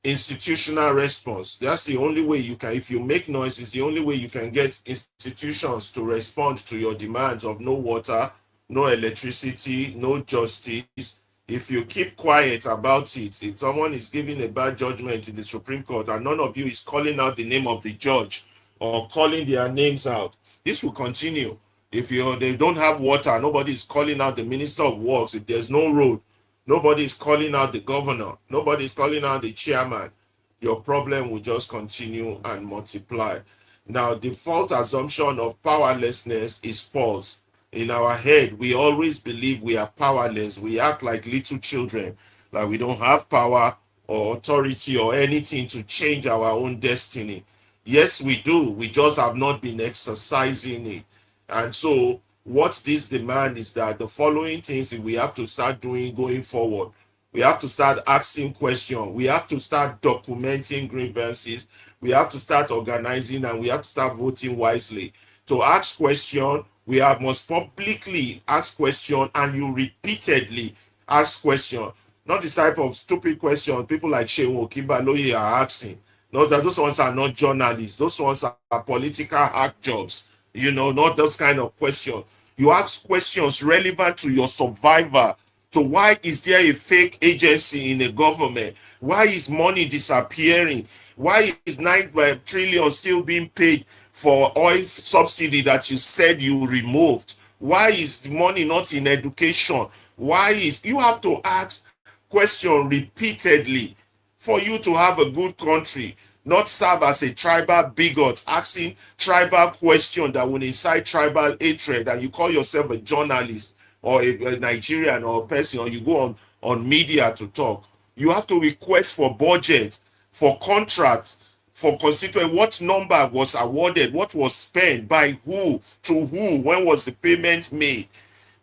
institutional response. That's the only way you can, if you make noise, it's the only way you can get institutions to respond to your demands of no water, no electricity, no justice. If you keep quiet about it, if someone is giving a bad judgment in the Supreme Court and none of you is calling out the name of the judge or calling their names out, this will continue. If they don't have water, nobody is calling out the Minister of Works. If there's no road, nobody is calling out the governor. Nobody is calling out the chairman. Your problem will just continue and multiply. Now, the false assumption of powerlessness is false. In our head, we always believe we are powerless. We act like little children, like we don't have power or authority or anything to change our own destiny. Yes, we do. We just have not been exercising it. And so what this demand is that the following things we have to start doing going forward. We have to start asking questions. We have to start documenting grievances. We have to start organizing, and we have to start voting wisely. To ask questions, we must publicly ask questions, and you repeatedly ask questions. Not the type of stupid questions people like Shehu Okibaloye are asking. No, that those ones are not journalists. Those ones are political hack jobs. Not those kind of questions. You ask questions relevant to your survivor. So why is there a fake agency in a government? Why is money disappearing? Why is 9 trillion still being paid for oil subsidy that you said you removed? Why is the money not in education? You have to ask questions repeatedly for you to have a good country, not serve as a tribal bigot, asking tribal questions that will incite tribal hatred, and you call yourself a journalist or a Nigerian or a person, or you go on media to talk. You have to request for budget, for contracts, for constituent, what number was awarded, what was spent, by who, to who, when was the payment made.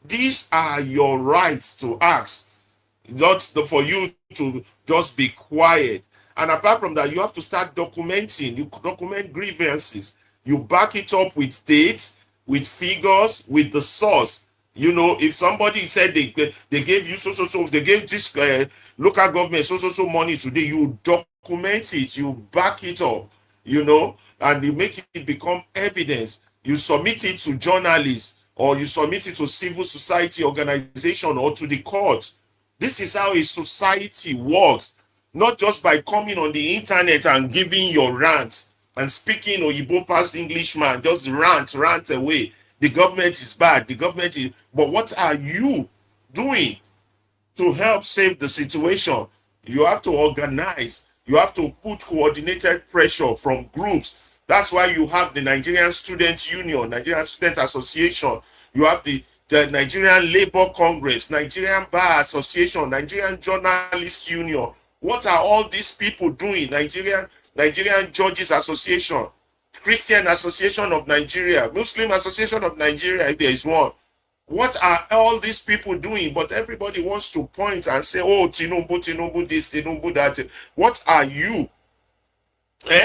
These are your rights to ask, not for you to just be quiet. And apart from that, you have to start documenting. You document grievances. You back it up with dates, with figures, with the source. If somebody said they gave you so, they gave this local government so money today, you document it, you back it up, and you make it become evidence. You submit it to journalists, or you submit it to civil society organization or to the court. This is how a society works. not just by coming on the internet and giving your rants and speaking Oyibo past Englishman, just rant away. The government is bad. The government is. But what are you doing to help save the situation? You have to organize. You have to put coordinated pressure from groups. That's why you have the Nigerian Student Union, Nigerian Student Association. You have the Nigerian Labour Congress, Nigerian Bar Association, Nigerian Journalists Union. What are all these people doing? Nigerian Judges Association, Christian Association of Nigeria, Muslim Association of Nigeria, if there is one. What are all these people doing? But everybody wants to point and say, oh, Tinubu this, Tinubu that. What are you?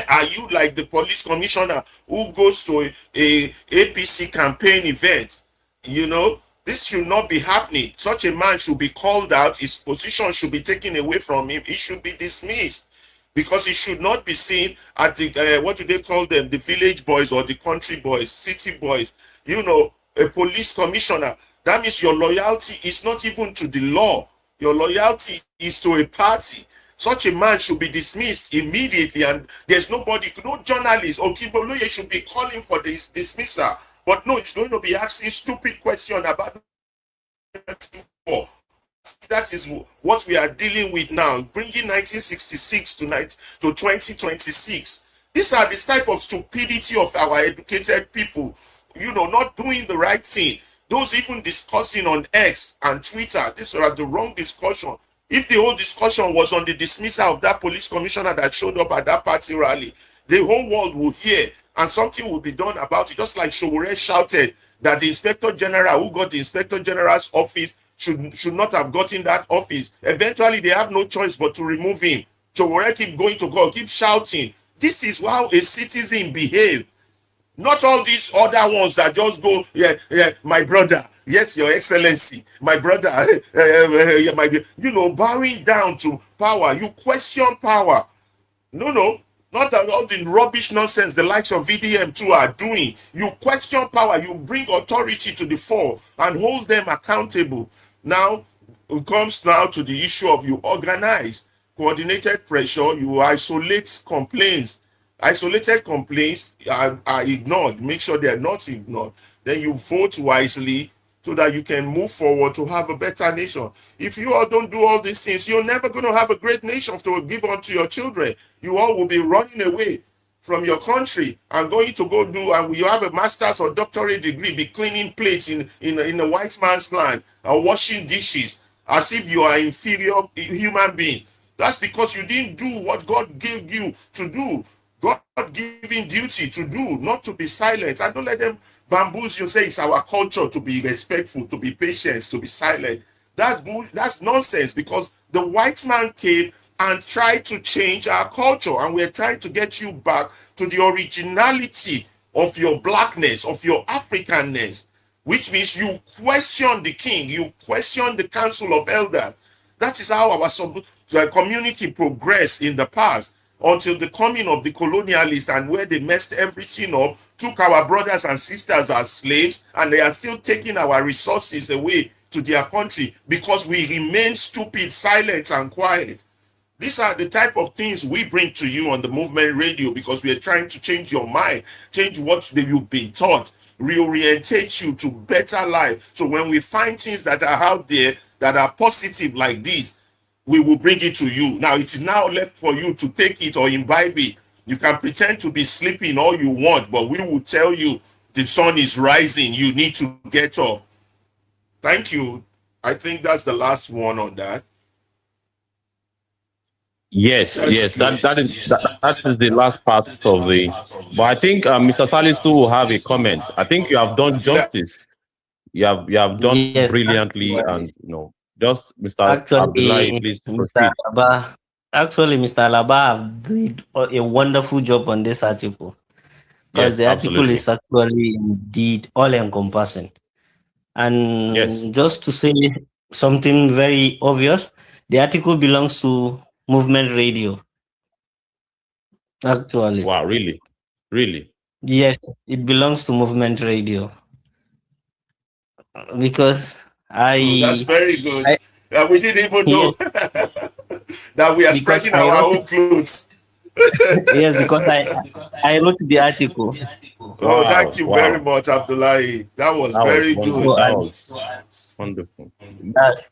Are you like the police commissioner who goes to a APC campaign event? You know, this should not be happening. Such a man should be called out. His position should be taken away from him. He should be dismissed, because he should not be seen at the, what do they call them? The village boys or the country boys, city boys. You know, a police commissioner. That means your loyalty is not even to the law. Your loyalty is to a party. Such a man should be dismissed immediately, and there's nobody, no journalist or Kiboloye should be calling for this dismissal. But no, it's going to be asking stupid questions about that is what we are dealing with now, bringing 1966 to 2026. These are the type of stupidity of our educated people, you know, not doing the right thing. Those even discussing on X and Twitter, these are the wrong discussion. If the whole discussion was on the dismissal of that police commissioner that showed up at that party rally, the whole world will hear and something will be done about it. Just like Sowore shouted that the inspector general who got the inspector general's office should not have gotten that office. Eventually, they have no choice but to remove him. Sowore keep going to God, keep shouting. This is how a citizen behave. Not all these other ones that just go, yeah, my brother, yes, your excellency, my brother, you know, bowing down to power. You question power. No, not that all the rubbish nonsense the likes of VDM too are doing. You question power, you bring authority to the fore and hold them accountable. Now, it comes now to the issue of you organize, coordinated pressure, you isolate complaints. Isolated complaints are ignored. Make sure they are not ignored. Then you vote wisely so that you can move forward to have a better nation. If you all don't do all these things, you're never going to have a great nation to give unto your children. You all will be running away from your country and going to go do, and you have a master's or doctorate degree, be cleaning plates in a white man's land and washing dishes as if you are inferior human being. That's because you didn't do what God gave you to do. God-given duty to do, not to be silent. And don't let them bamboozle you. Say it's our culture to be respectful, to be patient, to be silent. That's nonsense, because the white man came and tried to change our culture, and we're trying to get you back to the originality of your blackness, of your Africanness, which means you question the king, you question the council of elders. That is how our community progressed in the past, until the coming of the colonialists, and where they messed everything up, took our brothers and sisters as slaves, and they are still taking our resources away to their country because we remain stupid, silent, and quiet. These are the type of things we bring to you on the Movement Radio, because we are trying to change your mind, change what you've been taught, reorientate you to better life. So when we find things that are out there that are positive like this, we will bring it to you. Now, it is now left for you to take it or imbibe it. You can pretend to be sleeping all you want, but we will tell you the sun is rising. You need to get up. Thank you. I think that's the last one on that. Yes, that is the last part of the. But I think Mr. Salisu will have a comment. I think you have done justice. You have done brilliantly, and just Mr. Abdullahi, please proceed. Mr. Alaba did a wonderful job on this article, because the article is actually indeed all-encompassing. And just to say something very obvious, the article belongs to Movement Radio. Actually. Wow, really? Really? Yes, it belongs to Movement Radio. Because that's very good. We didn't even know. that we are because spreading I our wrote own clothes. yes, because I wrote the article. Oh, Wow, thank you very wow. much, Abdullahi. That was That was very wonderful. good. So That was wonderful.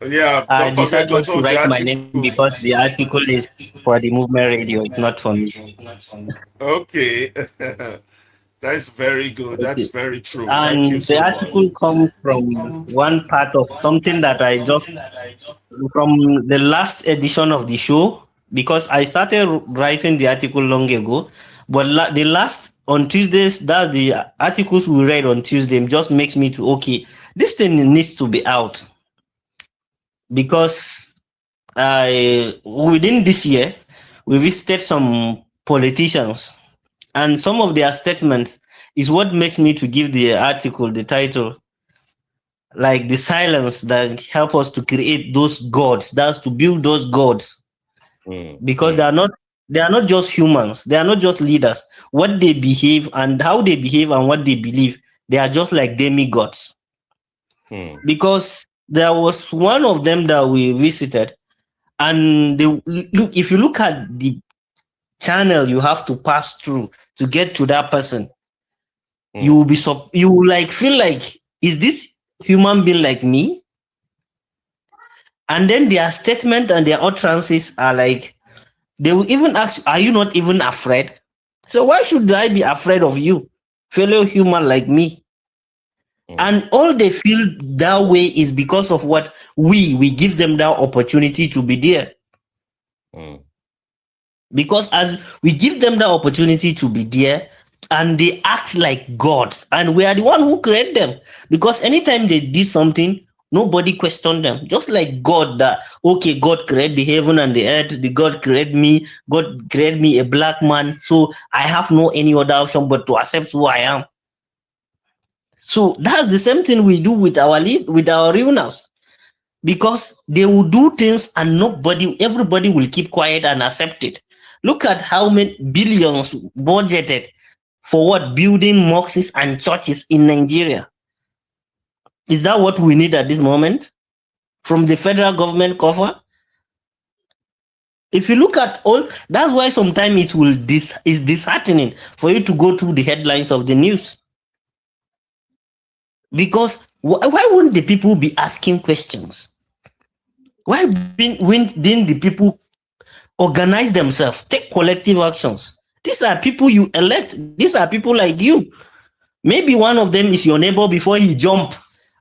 Yeah, I don't forget decided not also to the write my name article. because the article is for the movement radio. It's not for me. Okay. That's very good. That's Okay. very true. Thank you And the so much. article comes from one part of something that I just from the last edition of the show, because I started writing the article long ago, but the last on Tuesdays, that the articles we read on Tuesday just makes me to okay, this thing needs to be out because I within this year we visited some politicians and some of their statements is what makes me to give the article the title like the silence that help us to create those gods, that's to build those gods, Mm, because mm, they are not just humans, they are not just leaders. What they behave and how they behave and what they believe, they are just like demigods. mm, Because there was one of them that we visited, and they look, if you look at the channel you have to pass through to get to that person, you mm, will be you will like feel like, is this human being like me? And then their statement and their utterances are like, they will even ask, are you not even afraid? So why should I be afraid of you, fellow human like me? mm, And all they feel that way is because of what we give them that opportunity to be there. mm, Because as we give them the opportunity to be there, and they act like gods, and we are the one who create them. Because anytime they did something, nobody questioned them. Just like God, that okay, God created the heaven and the earth. The God created me. God created me a black man, so I have no any other option but to accept who I am. So that's the same thing we do with our with our rulers, because they will do things and everybody will keep quiet and accept it. Look at how many billions budgeted for what, building mosques and churches in Nigeria. Is that what we need at this moment from the federal government cover? If you look at all, that's why sometimes it will is disheartening for you to go through the headlines of the news. Because why wouldn't the people be asking questions? Why didn't the people organize themselves, take collective actions? These are people you elect. These are people like you. Maybe one of them is your neighbor before he jump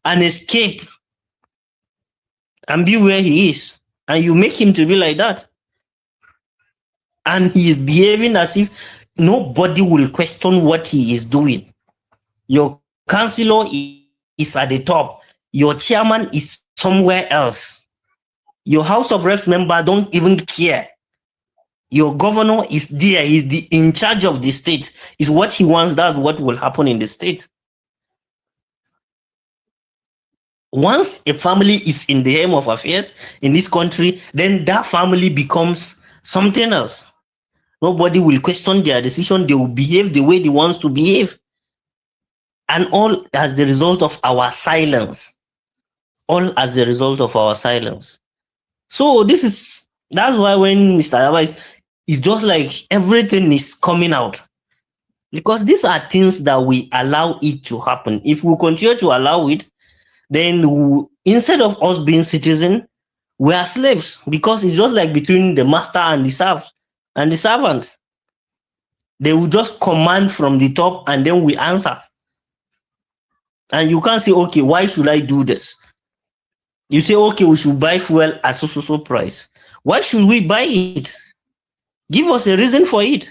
and escape and be where he is. And you make him to be like that. And he is behaving as if nobody will question what he is doing. Your councillor is at the top. Your chairman is somewhere else. Your House of Reps member don't even care. Your governor is there. He's in charge of the state. Is what he wants. That's what will happen in the state. Once a family is in the helm of affairs in this country, then that family becomes something else. Nobody will question their decision. They will behave the way they want to behave. And all as the result of our silence. All as a result of our silence. So that's why when Mr. Yaba is just like everything is coming out. Because these are things that we allow it to happen. If we continue to allow it, then instead of us being citizens, we are slaves. Because it's just like between the master and the servants. They will just command from the top and then we answer. And you can't say, okay, why should I do this? You say, okay, we should buy fuel at so price. Why should we buy it? Give us a reason for it.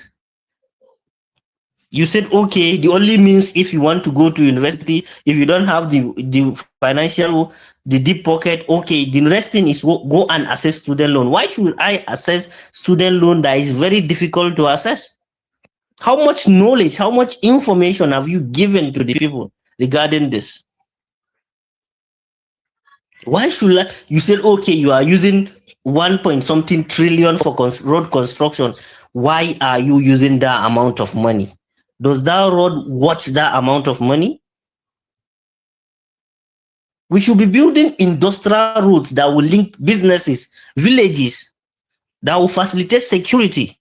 You said, okay, the only means if you want to go to university, if you don't have the financial, the deep pocket, okay, the rest thing is go and access student loan. Why should I access student loan that is very difficult to access? How much knowledge, how much information have you given to the people regarding this? Why should you said, okay, you are using 1 point something trillion for road construction. Why are you using that amount of money? Does that road watch that amount of money? We should be building industrial roads that will link businesses, villages, that will facilitate security.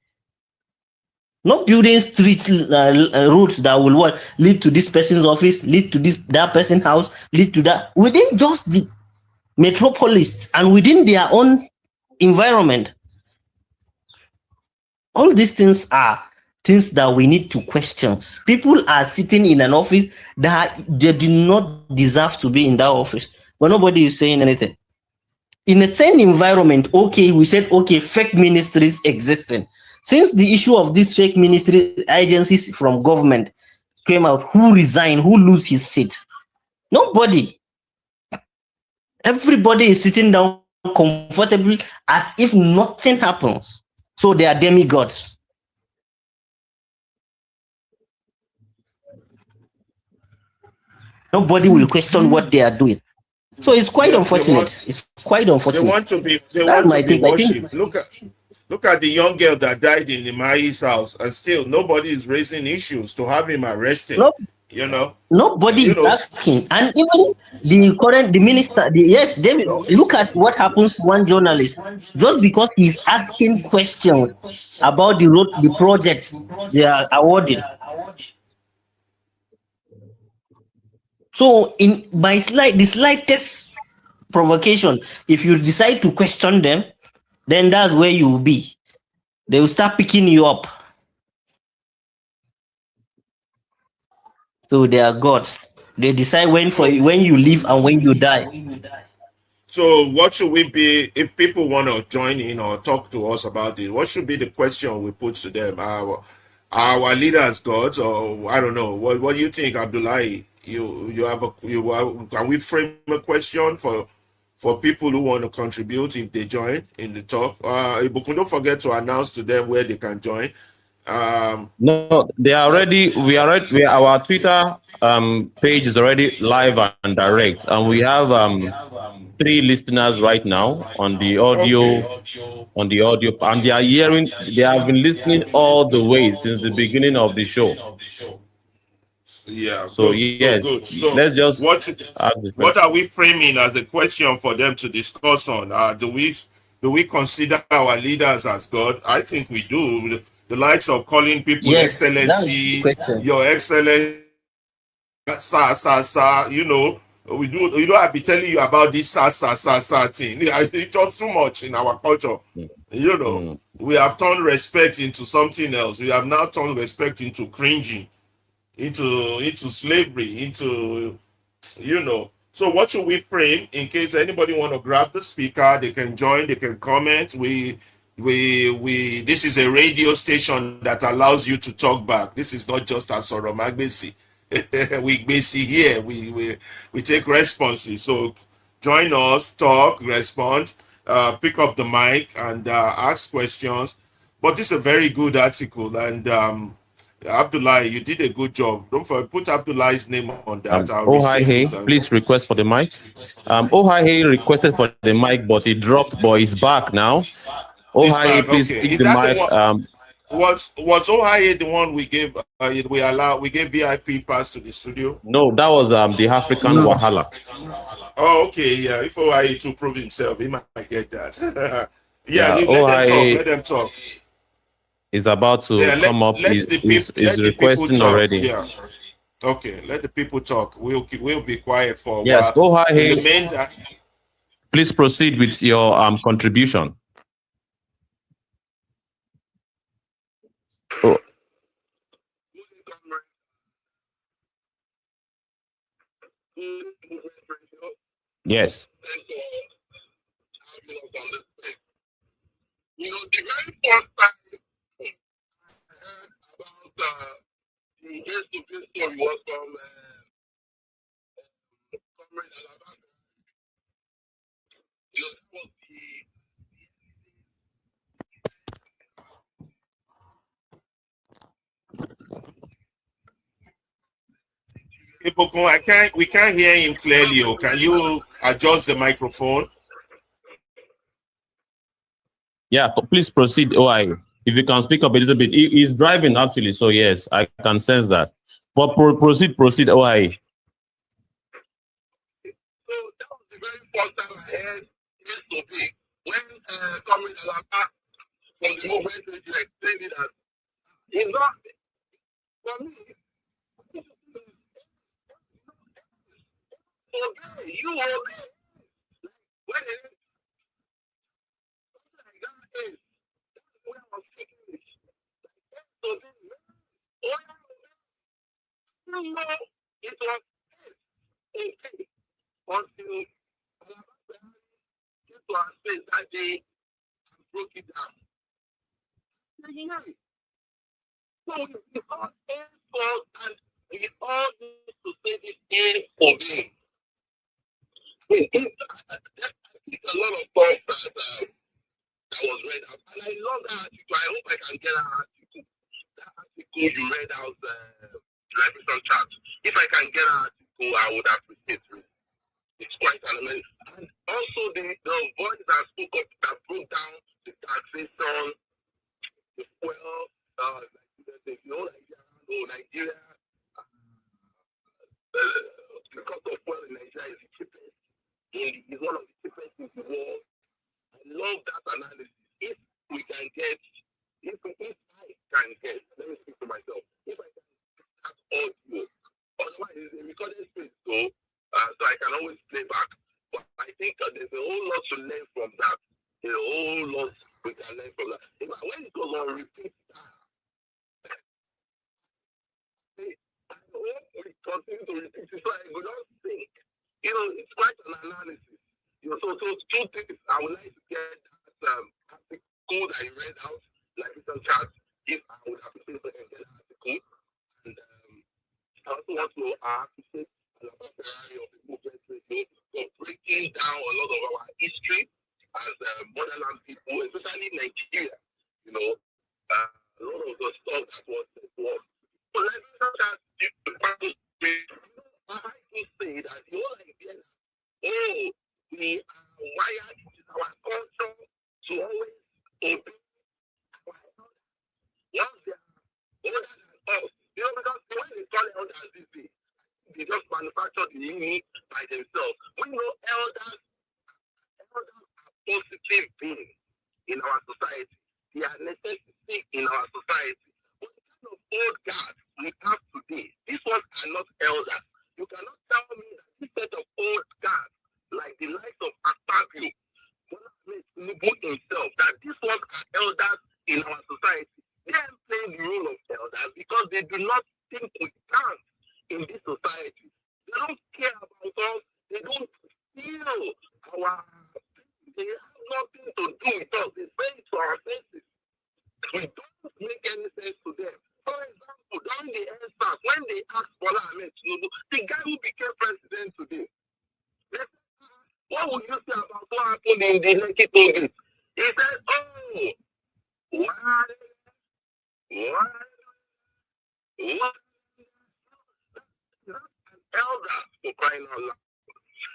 Not building street roads that will what lead to this person's office, lead to that person's house, lead to that within just the metropolis and within their own environment. All these things are things that we need to question. People are sitting in an office that they do not deserve to be in that office, but nobody is saying anything. In the same environment, okay, we said, okay, fake ministries existing. Since the issue of these fake ministry agencies from government came out, who resigned, who lose his seat? Nobody. Everybody is sitting down comfortably as if nothing happens. So they are demigods. Nobody will question what they are doing. So it's quite unfortunate. It's quite unfortunate. They want to be worshipped. Look at the young girl that died in the Mai's house, and still nobody is raising issues to have him arrested. Nobody is asking. And even the minister, yes, David, look at what happens to one journalist. Just because he's asking questions about the projects they are awarded. So by the slightest provocation, if you decide to question them, then that's where you will be. They will start picking you up. So they are gods. They decide when you live and when you die. So what should we be, if people want to join in or talk to us about it, what should be the question we put to them? Our leaders gods, or I don't know. What do you think, Abdullahi? Can we frame a question for people who want to contribute if they join in the talk? Don't forget to announce to them where they can join. No, they are already. Our Twitter page is already live and direct, and we have 3 listeners right now on the audio. Okay. On the audio, and they are hearing. They have been listening all the way since the beginning of the show. Yeah. So good. So let's just. What are we framing as the question for them to discuss on? Do we consider our leaders as God? I think we do. The likes of calling people excellency, your excellency, sir, we do. You know, I've been telling you about this sir thing. It's just too much in our culture. We have turned respect into something else. We have now turned respect into cringing, into slavery, into. So what should we frame in case anybody want to grab the speaker? They can join. They can comment. This is a radio station that allows you to talk back. This is not just a Soro Magbesi. We basically here we take responses. So join us, talk, respond, pick up the mic and ask questions. But this is a very good article, and Abdullahi, you did a good job. Don't forget, put Abdullahi's name on that. Please request for the mic. Requested for the mic, but he dropped, but he's back now. Please pick the mic. Was Ohaye the one we gave? We gave VIP pass to the studio. No, that was the African Wahala. Oh, okay, yeah. If Ohaye to prove himself, he might get that. Let them talk. He's about to come up. He's requesting already. Yeah. Okay, let the people talk. We'll be quiet for a while. Yes, Ohaye. Please proceed with your contribution. Oh. Yes. The very first time about the investigation was from Comrade Alabama. We can't hear him clearly. Can you adjust the microphone? Yeah, please proceed, OI. If you can speak up a little bit. He's driving actually, so yes, I can sense that. But proceed, OI. So that was the very first time I heard when Comrade Alaba from the movement radio explained it as it's not for me. Obey, you obey. When it is like that is when I was taking it. So then, oh, no, it was okay until get to our space that day and broke it down. Yeah. So we all aim for and we all need to say this aim for being. I think a lot of thoughts that was read out, and I love that article. I hope I can get that article. That article you read out, Liberation Chat. If I can get that article, I would appreciate it. It's quite an amazing. And also the voice that spoke up, that broke down the taxation, the fuel, Nigeria, the cost of fuel in Nigeria is the cheapest. Is one of the cheapest in the world. I love that analysis. If I can get, let me speak to myself. If I can get that audio, otherwise it's a recorded space, so I can always play back. But I think there's a whole lot to learn from that. There's a whole lot we can learn from that. When it goes on repeat, I hope we continue to repeat it so I will not think. It's quite an analysis. So two things. I would like to get that article that you read out, like it's on chat. If I would appreciate if I can get that article. And I also want to appreciate Ferrari of the movement radio for breaking down a lot of our history as motherland people, especially Nigeria. A lot of the stuff that was said was. But let's not that the Bible says, I can say that the whole idea is, we are wired, it is our culture to always obey our elders. Once they are older than us, because when they call elders these days, they just manufacture the meaning by themselves. We know elders are positive beings in our society. They are necessity in our society. But the kind of old guards we have today, these ones are not elders. You cannot tell me that this set of old guards, like the likes of Akpabio, Tinubu himself, that these ones are elders in our society. They are playing the role of elders because they do not think we can in this society. They don't care about us. They don't feel our. They have nothing to do with us. They say it to our faces. We don't make any sense to them. For example, during the EndSARS, when they asked Bola Ahmed Tinubu, the guy who became president today, they said, what will you say about what happened in the Lekki toll gate? He said, why? That's an elder for crying out loud.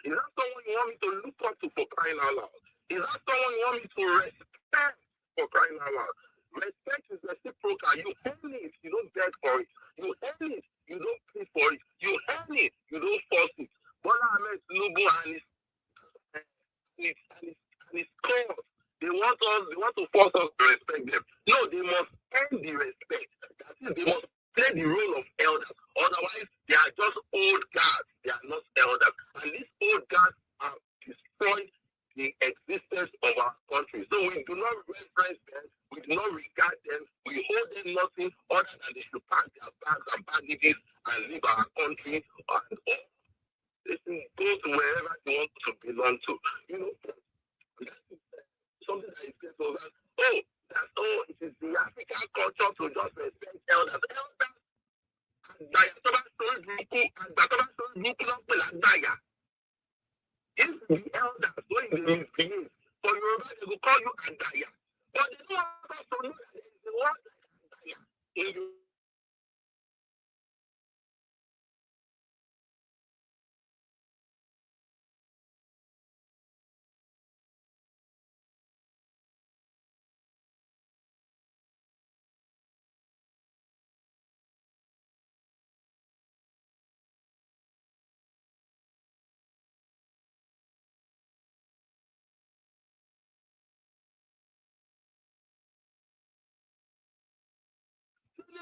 Is that someone you want me to look up to for crying out loud? Is that someone you want me to respect for crying out loud? Respect is reciprocal. You earn it, you don't beg for it. You earn it, you don't pay for it. You earn it, you don't force it. Bola Ahmed Tinubu and his cause. They want to force us to respect them. No, they must earn the respect. That is, they must play the role of elders. Otherwise, they are just old guards. They are not elders. And these old guards have destroyed the existence of our country. So we do not reverence them. We do not regard them. We hold them nothing other than they should pack their bags and baggages and leave our country. And they should go to wherever they want to belong to. Something that is get over. It is the African culture to just respect elders. Elders, if the elders, when they misbehave, for Yoruba, they will call you Andaya. But they don't want us to know that there is a word like Andaya in you.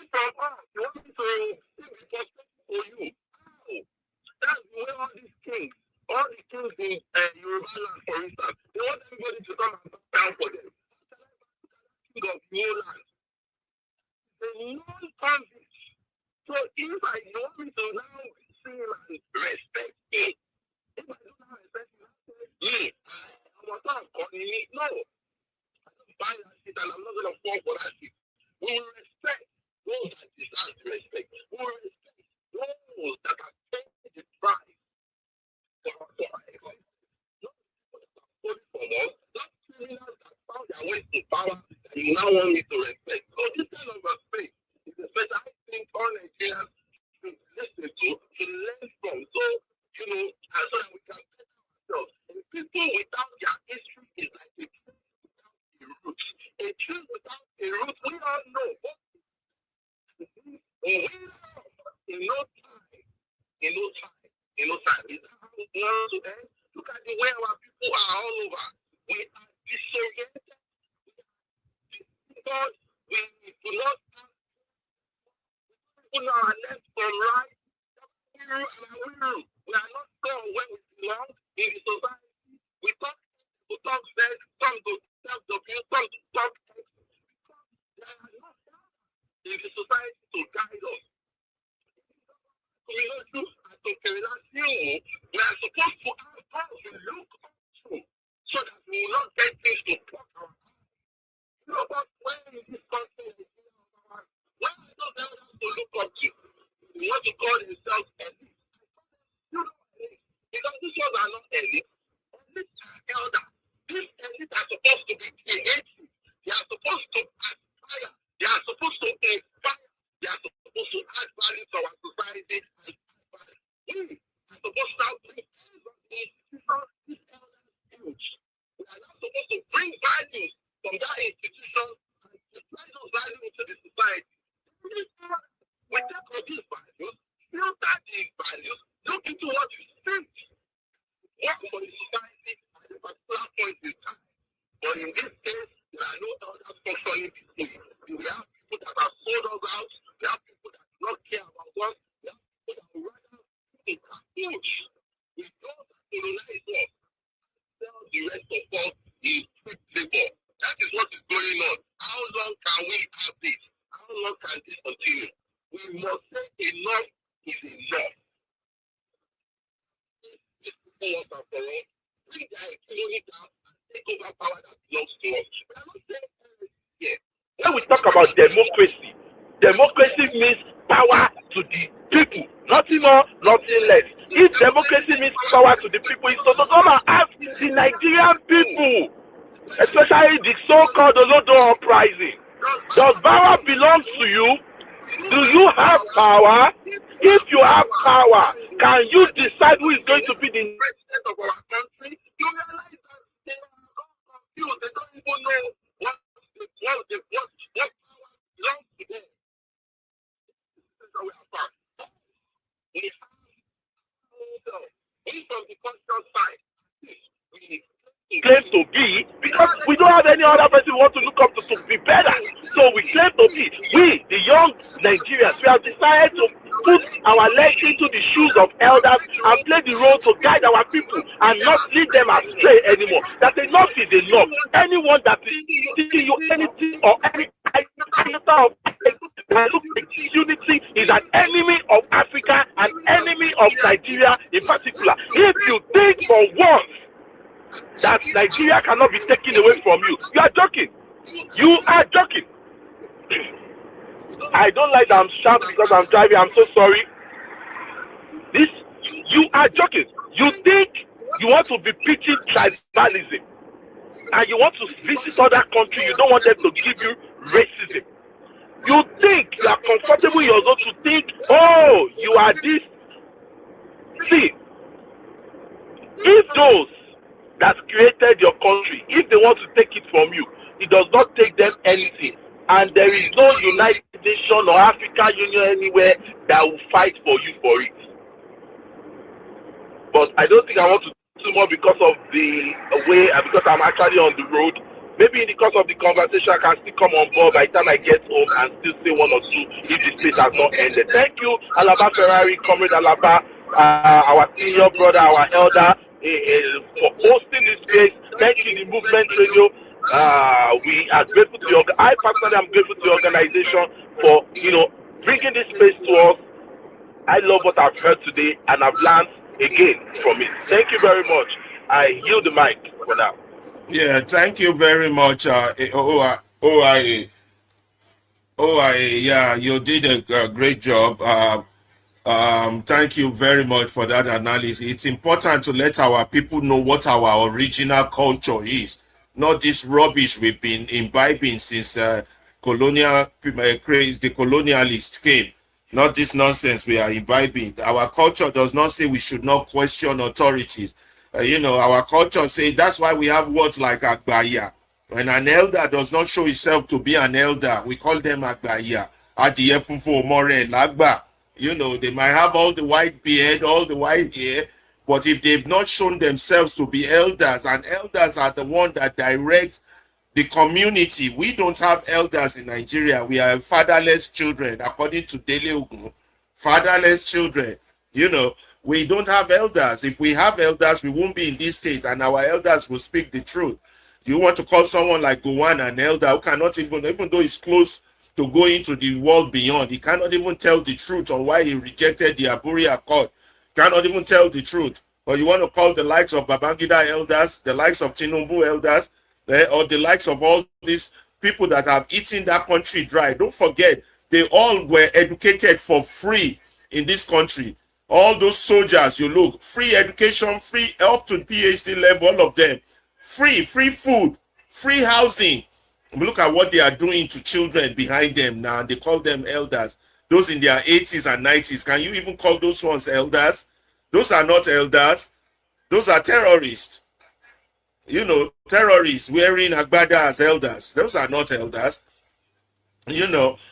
it from us. You want me to take the perspective for you? No. That's the way all these kings in Yoruba land, for instance, they want everybody to come and bow down for them. King of New land. The non-convict. So if you want me to now see him and respect him, if I don't have respect him, I'm not calling me. No. I don't buy that shit and I'm not going to fall for that shit. We will respect those that deserve respect. We will respect those that have paid the price for our life. Not for us, not criminals that found their way to power and you now want me to respect. So this kind of respect is the best I think all Nigerians should listen to learn from. So, so that we can better ourselves. And people without their history is like a tree without a root. A tree without a root, we all know. In no time. Is that how we want to end? Look at the way our people are all over. We are disoriented because we do not have people our left from right. We are not sure where we belong in the society. We talk bad, some to self-defense, some to talk because they are not in the society to guide us. We are supposed to have things we look up to so that we will not get things to put our eyes. But when in this country, when I don't have to look up to, they want to call themselves elite. Because these ones are not elite. Elite are elder. These elites are supposed to be creative. They are supposed to aspire. They are supposed to inspire. They are supposed to add value to our society. We are supposed to now bring these elders huge. We are now supposed to bring value from that institution and apply those values into the society. We take all these values, filter these values, look into what you think. Work for the society at a particular point in time. But in this case, there are no elders functioning people. We have people that have sold us out. We have people that do not care about us. We have people that would rather take a huge. We don't colonize us. Tell the rest of us the truth labor. That is what is going on. How long can we have this? How long can this continue? We must say enough is enough. Once and for all, bring their economy down and take over power that belongs to us. We are not saying here. When we talk about democracy means power to the people, nothing more, nothing less. If democracy means power to the people, it's to come and ask the Nigerian people, especially the so-called Olodo uprising. Does power belong to you? Do you have power? If you have power, can you decide who is going to be the president of our country? You realize that they are confused. They don't even know what power belongs to them. We from the conscious side, we claim to be, because we don't have any other person we want to look up to be better. So we claim to be. We, the young Nigerians, we have decided to put our legs into the shoes of elders and play the role to guide our people and not lead them astray anymore. That enough is enough. Anyone that is teaching you anything or any iota of unity is an enemy of Africa, an enemy of Nigeria in particular. If you think for once that Nigeria cannot be taken away from you, you are joking. You are joking. I don't like that I'm sharp because I'm driving. I'm so sorry. You are joking. You think you want to be preaching tribalism and you want to visit other countries, you don't want them to give you racism. You think you are comfortable in your zone to think, oh, you are this. See, if those that created your country, if they want to take it from you, it does not take them anything. And there is no United Nations or African Union anywhere that will fight for you for it. But I don't think I want to do more because of the way, because I'm actually on the road. Maybe in the course of the conversation, I can still come on board by the time I get home and still say one or two if the space has not ended. Thank you, Alaba Ferrari, Comrade Alaba, our senior brother, our elder, for hosting this space. Thank you, the Movement Radio. We are grateful to I personally am grateful to the organization for, bringing this space to us. I love what I've heard today, and I've learned again from it. Thank you very much. I yield the mic for now. Yeah, thank you very much, OIA. Yeah, you did a great job. Thank you very much for that analysis. It's important to let our people know what our original culture is, not this rubbish we've been imbibing since the colonialists came. Not this nonsense we are imbibing. Our culture does not say we should not question authorities. Our culture say that's why we have words like Agbaya. When an elder does not show himself to be an elder, we call them Agbaya. Adiyefufu More Lagba. They might have all the white beard, all the white hair, but if they've not shown themselves to be elders, and elders are the one that direct the community. We don't have elders in Nigeria. We are fatherless children, according to Dele Ogun. Fatherless children. We don't have elders. If we have elders, we won't be in this state, and our elders will speak the truth. Do you want to call someone like Gowon an elder who cannot even though he's close to going to the world beyond, he cannot even tell the truth on why he rejected the Aburi Accord? Cannot even tell the truth. Or you want to call the likes of Babangida elders, the likes of Tinubu elders, or the likes of all these people that have eaten that country dry. Don't forget, they all were educated for free in this country. All those soldiers, you look, free education, free up to PhD level, all of them. Free food, free housing. Look at what they are doing to children behind them now. They call them elders. Those in their 80s and 90s. Can you even call those ones elders? Those are not elders. Those are terrorists. Terrorists wearing agbada as elders. Those are not elders.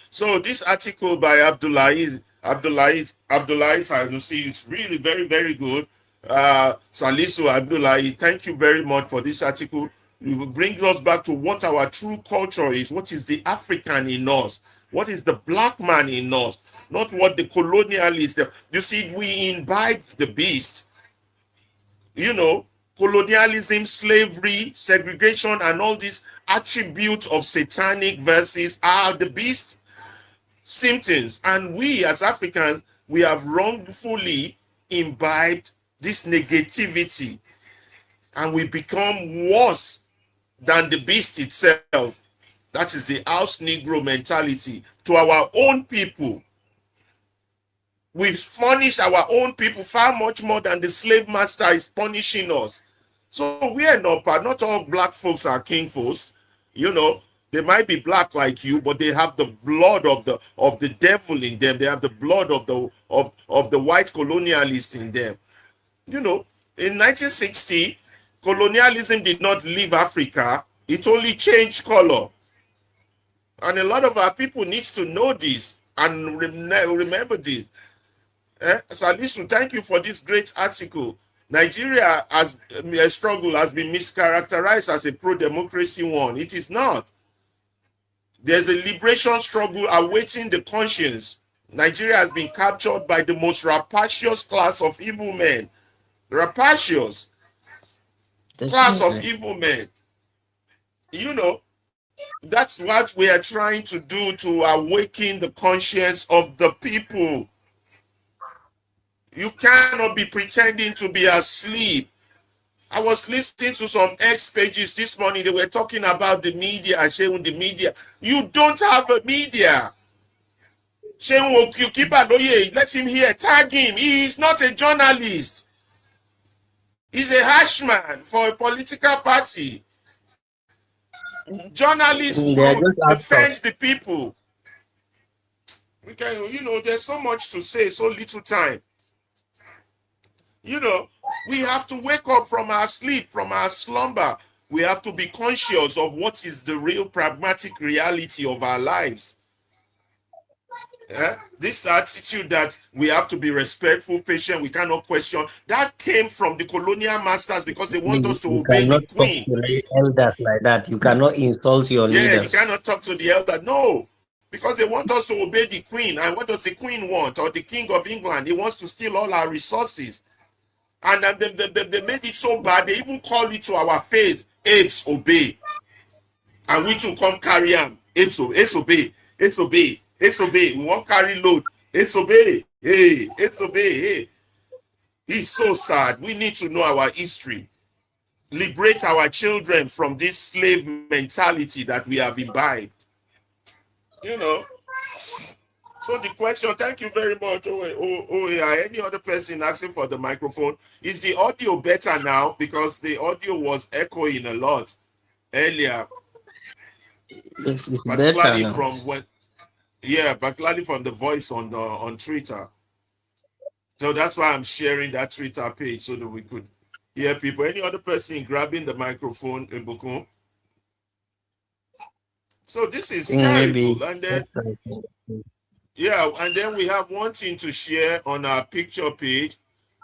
So this article by Abdullahi Sanusi is really very, very good. Salisu Abdullahi, thank you very much for this article. It will bring us back to what our true culture is. What is the African in us? What is the black man in us? Not what the colonialists. You see, we imbibe the beast. Colonialism, slavery, segregation, and all these attributes of satanic verses are the beast symptoms. And we as Africans, we have wrongfully imbibed this negativity, and we become worse than the beast itself. That is the house Negro mentality to our own people. We punish our own people far much more than the slave master is punishing us. So we are not all black folks are king folks. They might be black like you, but they have the blood of the devil in them. They have the blood of the white colonialists in them. In 1960, colonialism did not leave Africa. It only changed color. And a lot of our people need to know this and remember this. Salisu, thank you for this great article. Nigeria has a struggle has been mischaracterized as a pro-democracy one. It is not. There's a liberation struggle awaiting the conscience. Nigeria has been captured by the most rapacious class of evil men. Rapacious class of evil men. That's what we are trying to do to awaken the conscience of the people. You cannot be pretending to be asleep. I was listening to some X pages this morning. They were talking about the media, sharing the media. You don't have a media. Let him hear. Tag him. He is not a journalist. He's a hashman for a political party. Journalists will defend the people. We can, there's so much to say, so little time. We have to wake up from our sleep, from our slumber. We have to be conscious of what is the real pragmatic reality of our lives. This attitude that we have to be respectful, patient, we cannot question, that came from the colonial masters because they want us to You obey the cannot talk queen. to the elders like that. You cannot insult your Yeah, you leaders. cannot talk to the elder. No, because they want us to obey the queen. And what does the queen want? Or the king of England? He wants to steal all our resources. And they made it so bad, they even called it to our face, apes obey. And we too come carry them. Apes obey. Apes obey. Apes obey. We won't carry load. Apes obey. Hey, apes obey. Hey. It's so sad. We need to know our history. Liberate our children from this slave mentality that we have imbibed. You know. So the question, thank you very much. Any other person asking for the microphone? Is the audio better now? Because the audio was echoing a lot earlier. It's better Particularly now. from when, yeah, particularly from the voice on Twitter. So that's why I'm sharing that Twitter page so that we could hear people. Any other person grabbing the microphone, Ibukun? So this is Maybe. terrible. And then, yeah, and then we have one thing to share on our picture page.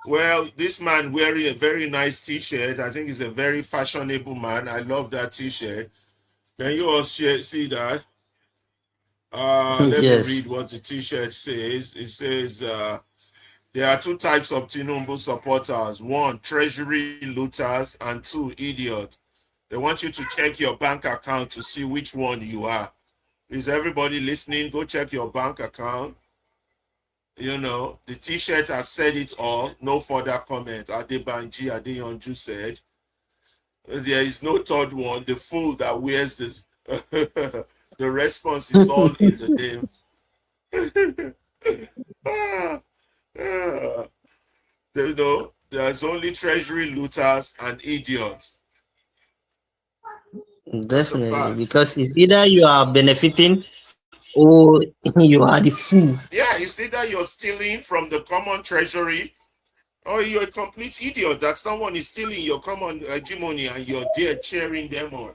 Well, this man wearing a very nice t-shirt. I think he's a very fashionable man. I love that t-shirt. Can you all see that? Let Yes. me read what the t-shirt says. It says there are two types of Tinubu supporters. One, treasury looters, and two, idiots. They want you to check your bank account to see which one you are. Is everybody listening? Go check your bank account. You know, the t-shirt has said it all. No further comment. Adebanji Adeyonju said. There is no third one. The fool that wears this. The response is all in the name. You know, there's only treasury looters and idiots. Definitely, because it's either you are benefiting or you are the fool. Yeah, it's either you're stealing from the common treasury or you're a complete idiot that someone is stealing your common hegemony and you're there cheering them on.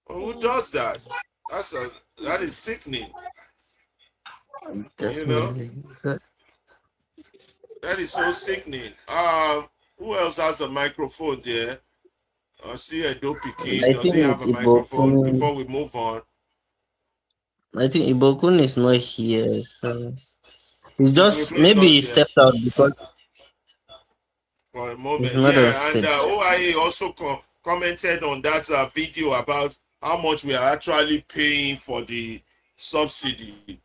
Well, who does that? That is sickening. Definitely. You know? That is so sickening. Who else has a microphone there? I see a dopey kid. Does he have a microphone? Before we move on. I think Ibokun is not here. So he's just maybe he stepped out because for a moment. Yeah, and OIA also commented on that video about how much we are actually paying for the subsidy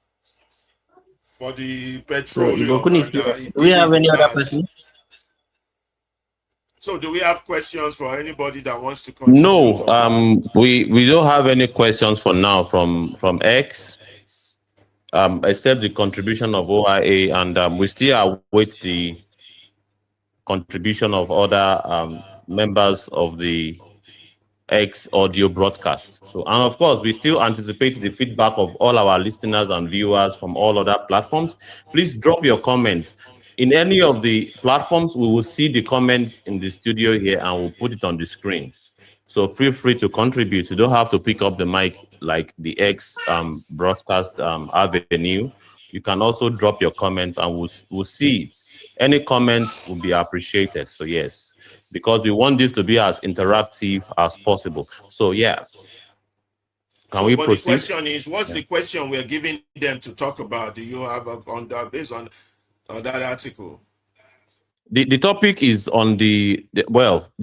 for the petroleum. So do we have any other person? So do we have questions for anybody that wants to contribute? No, we don't have any questions for now from X, except the contribution of OIA, and we still await the contribution of other members of the X audio broadcast. So, and of course, we still anticipate the feedback of all our listeners and viewers from all other platforms. Please drop your comments. In any of the platforms, we will see the comments in the studio here and we'll put it on the screen. So feel free to contribute. You don't have to pick up the mic like the X broadcast avenue. You can also drop your comments and we'll see. Any comments will be appreciated. So yes, because we want this to be as interactive as possible. So yeah. Can we proceed? The question is, what's the question we're giving them to talk about? Do you have based on that article? The topic is on the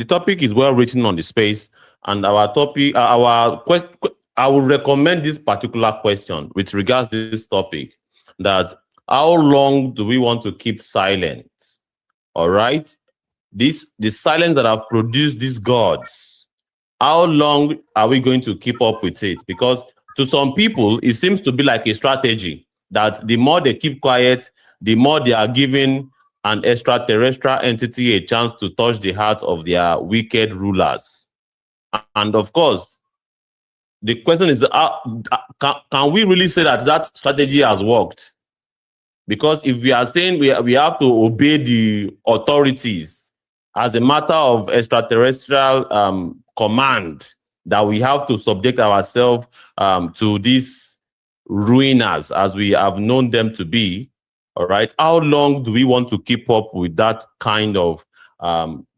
topic is well written on the space, and our topic, I would recommend this particular question with regards to this topic, that how long do we want to keep silent? All right, the silence that have produced these gods, how long are we going to keep up with it? Because to some people, it seems to be like a strategy that the more they keep quiet, the more they are giving an extraterrestrial entity a chance to touch the hearts of their wicked rulers. And of course, the question is, can we really say that strategy has worked? Because if we are saying we have to obey the authorities as a matter of extraterrestrial command, that we have to subject ourselves to this ruiners as we have known them to be, all right, how long do we want to keep up with that kind of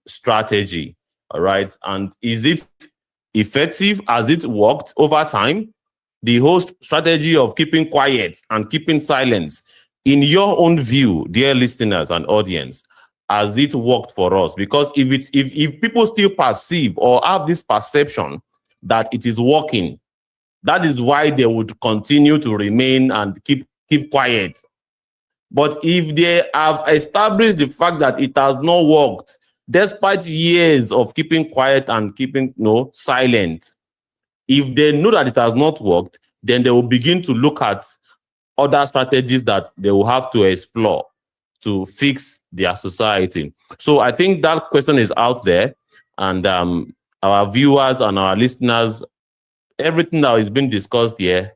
strategy? All right. And is it effective? Has it worked over time? The whole strategy of keeping quiet and keeping silence, in your own view, dear listeners and audience, has it worked for us? Because if people still perceive or have this perception that it is working, that is why they would continue to remain and keep quiet. But if they have established the fact that it has not worked, despite years of keeping quiet and keeping silent, if they know that it has not worked, then they will begin to look at other strategies that they will have to explore to fix their society. So I think that question is out there, and our viewers and our listeners, everything that is being discussed here,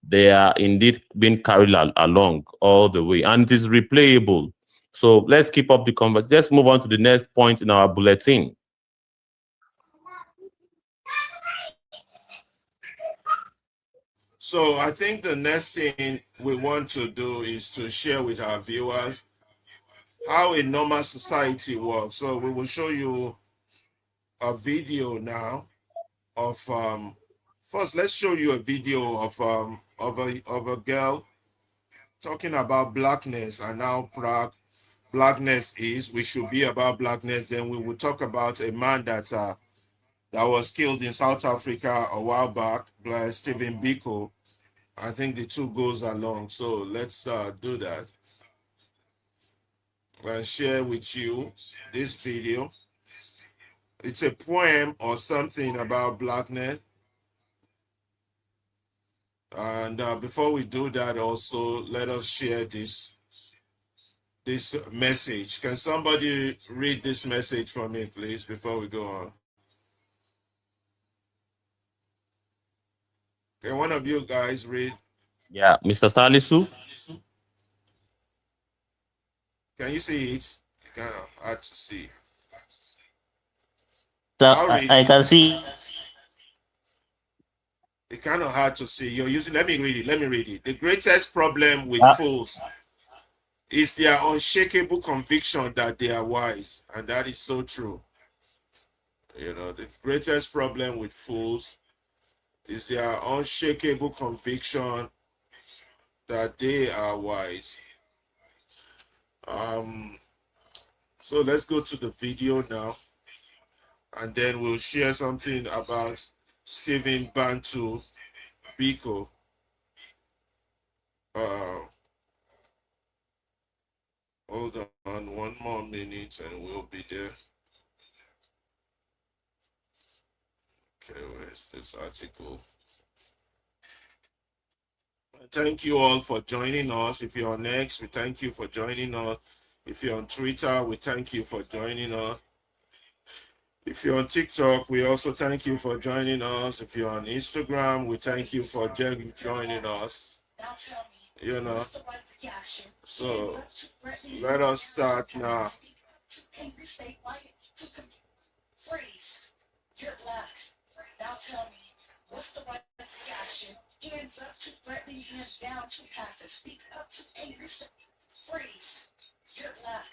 they are indeed being carried along all the way, and it is replayable. So let's keep up the conversation. Let's move on to the next point in our bulletin. So I think the next thing we want to do is to share with our viewers how a normal society works. So we will show you a video now of first let's show you a video of a girl talking about blackness and how proud blackness is. We should be about blackness. Then we will talk about a man that was killed in South Africa a while back by Stephen Biko. I think the two goes along. So let's do that. I'll share with you this video. It's a poem or something about blackness. And before we do that, also let us share this message. Can somebody read this message for me, please, before we go on? Can one of you guys read? Yeah, Mr. Salisu. Can you see it? Kind of hard to see. So I can see. It's kind of hard to see. You're using. Let me read it. The greatest problem with fools is their unshakable conviction that they are wise, and that is so true. You know, the greatest problem with fools is their unshakable conviction that they are wise. So let's go to the video now, and then we'll share something about Stephen Bantu Biko. Hold on 1 more minute and we'll be there. Okay, where's this article? Thank you all for joining us. If you're on X, we thank you for joining us. If you're on Twitter, we thank you for joining us. If you're on TikTok, we also thank you for joining us. If you're on Instagram, we thank you for joining us. You know, so let us start now. Now tell me, what's the right reaction? Hands up to threatening, hands down to passive. Speak up to angry, freeze. You're black.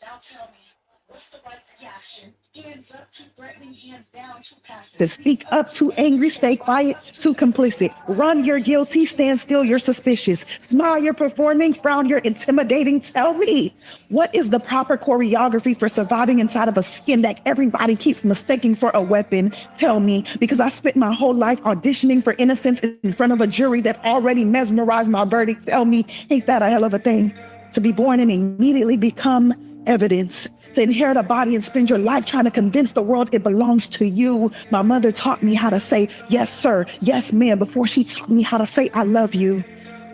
Now tell me, what's the right reaction? Hands up to threatening, hands down to passive. To speak up, too angry, stay quiet, too complicit. Run, you're guilty, stand still, you're suspicious. Smile, you're performing, frown, you're intimidating. Tell me, what is the proper choreography for surviving inside of a skin that everybody keeps mistaking for a weapon? Tell me, because I spent my whole life auditioning for innocence in front of a jury that already mesmerized my verdict. Tell me, ain't that a hell of a thing? To be born and immediately become evidence. To inherit a body and spend your life trying to convince the world it belongs to you. My mother taught me how to say, yes, sir, yes, ma'am, before she taught me how to say, I love you.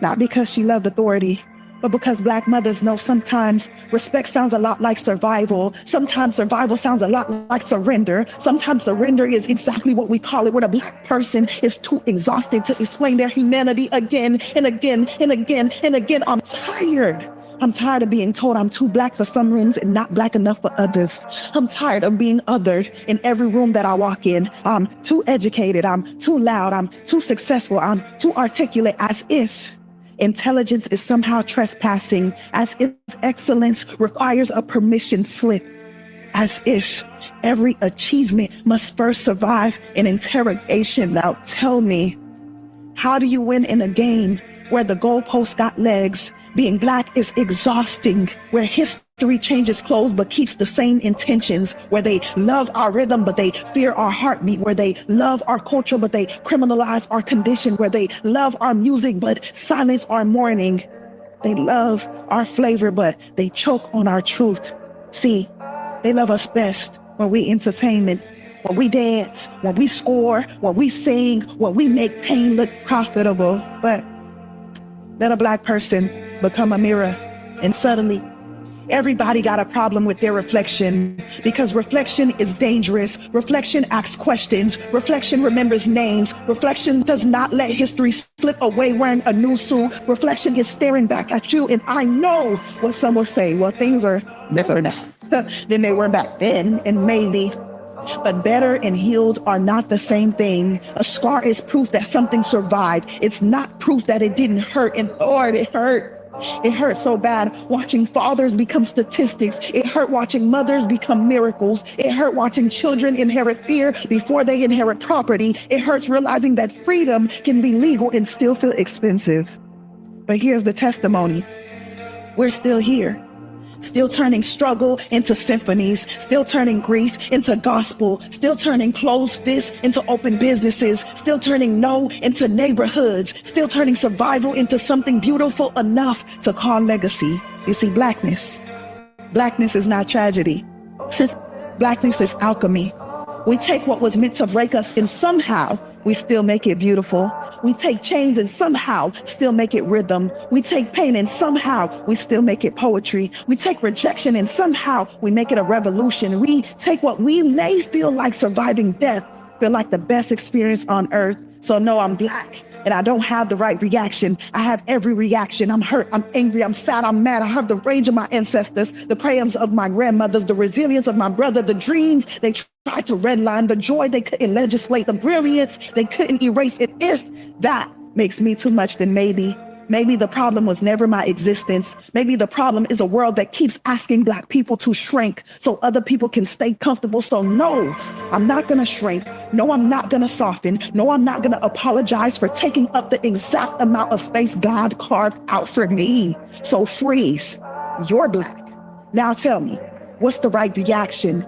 Not because she loved authority, but because Black mothers know sometimes respect sounds a lot like survival. Sometimes survival sounds a lot like surrender. Sometimes surrender is exactly what we call it when a Black person is too exhausted to explain their humanity again and again and again and again. I'm tired I'm tired of being told I'm too black for some rooms and not black enough for others. I'm tired of being othered in every room that I walk in. I'm too educated, I'm too loud, I'm too successful, I'm too articulate, as if intelligence is somehow trespassing, as if excellence requires a permission slip, as if every achievement must first survive an interrogation. Now tell me, how do you win in a game where the goalposts got legs? Being black is exhausting, where history changes clothes but keeps the same intentions, where they love our rhythm but they fear our heartbeat, where they love our culture but they criminalize our condition, where they love our music but silence our mourning. They love our flavor but they choke on our truth. See, they love us best when we entertainment, when we dance, when we score, when we sing, when we make pain look profitable. But let a black person become a mirror, and suddenly everybody got a problem with their reflection, because reflection is dangerous. Reflection asks questions. Reflection remembers names. Reflection does not let history slip away wearing a new suit. Reflection is staring back at you, and I know what some will say. Well, things are better now than they were back then, and maybe. But better and healed are not the same thing. A scar is proof that something survived. It's not proof that it didn't hurt. And Lord, it hurt. It hurt so bad watching fathers become statistics. It hurt watching mothers become miracles. It hurt watching children inherit fear before they inherit property. It hurts realizing that freedom can be legal and still feel expensive. But here's the testimony. We're still here. Still turning struggle into symphonies, still turning grief into gospel, still turning closed fists into open businesses, still turning no into neighborhoods, still turning survival into something beautiful enough to call legacy. You see, blackness is not tragedy. Blackness is alchemy. We take what was meant to break us and somehow we still make it beautiful. We take chains and somehow still make it rhythm. We take pain and somehow we still make it poetry. We take rejection and somehow we make it a revolution. We take what we may feel like surviving death, feel like the best experience on earth. So no, I'm black and I don't have the right reaction. I have every reaction. I'm hurt, I'm angry, I'm sad, I'm mad. I have the rage of my ancestors, the prayers of my grandmothers, the resilience of my brother, the dreams they tried to redline, the joy they couldn't legislate, the brilliance they couldn't erase it. If that makes me too much, then maybe the problem was never my existence. Maybe the problem is a world that keeps asking black people to shrink so other people can stay comfortable. So no, I'm not gonna shrink. No, I'm not gonna soften. No, I'm not gonna apologize for taking up the exact amount of space God carved out for me. So freeze, you're black. Now tell me, what's the right reaction?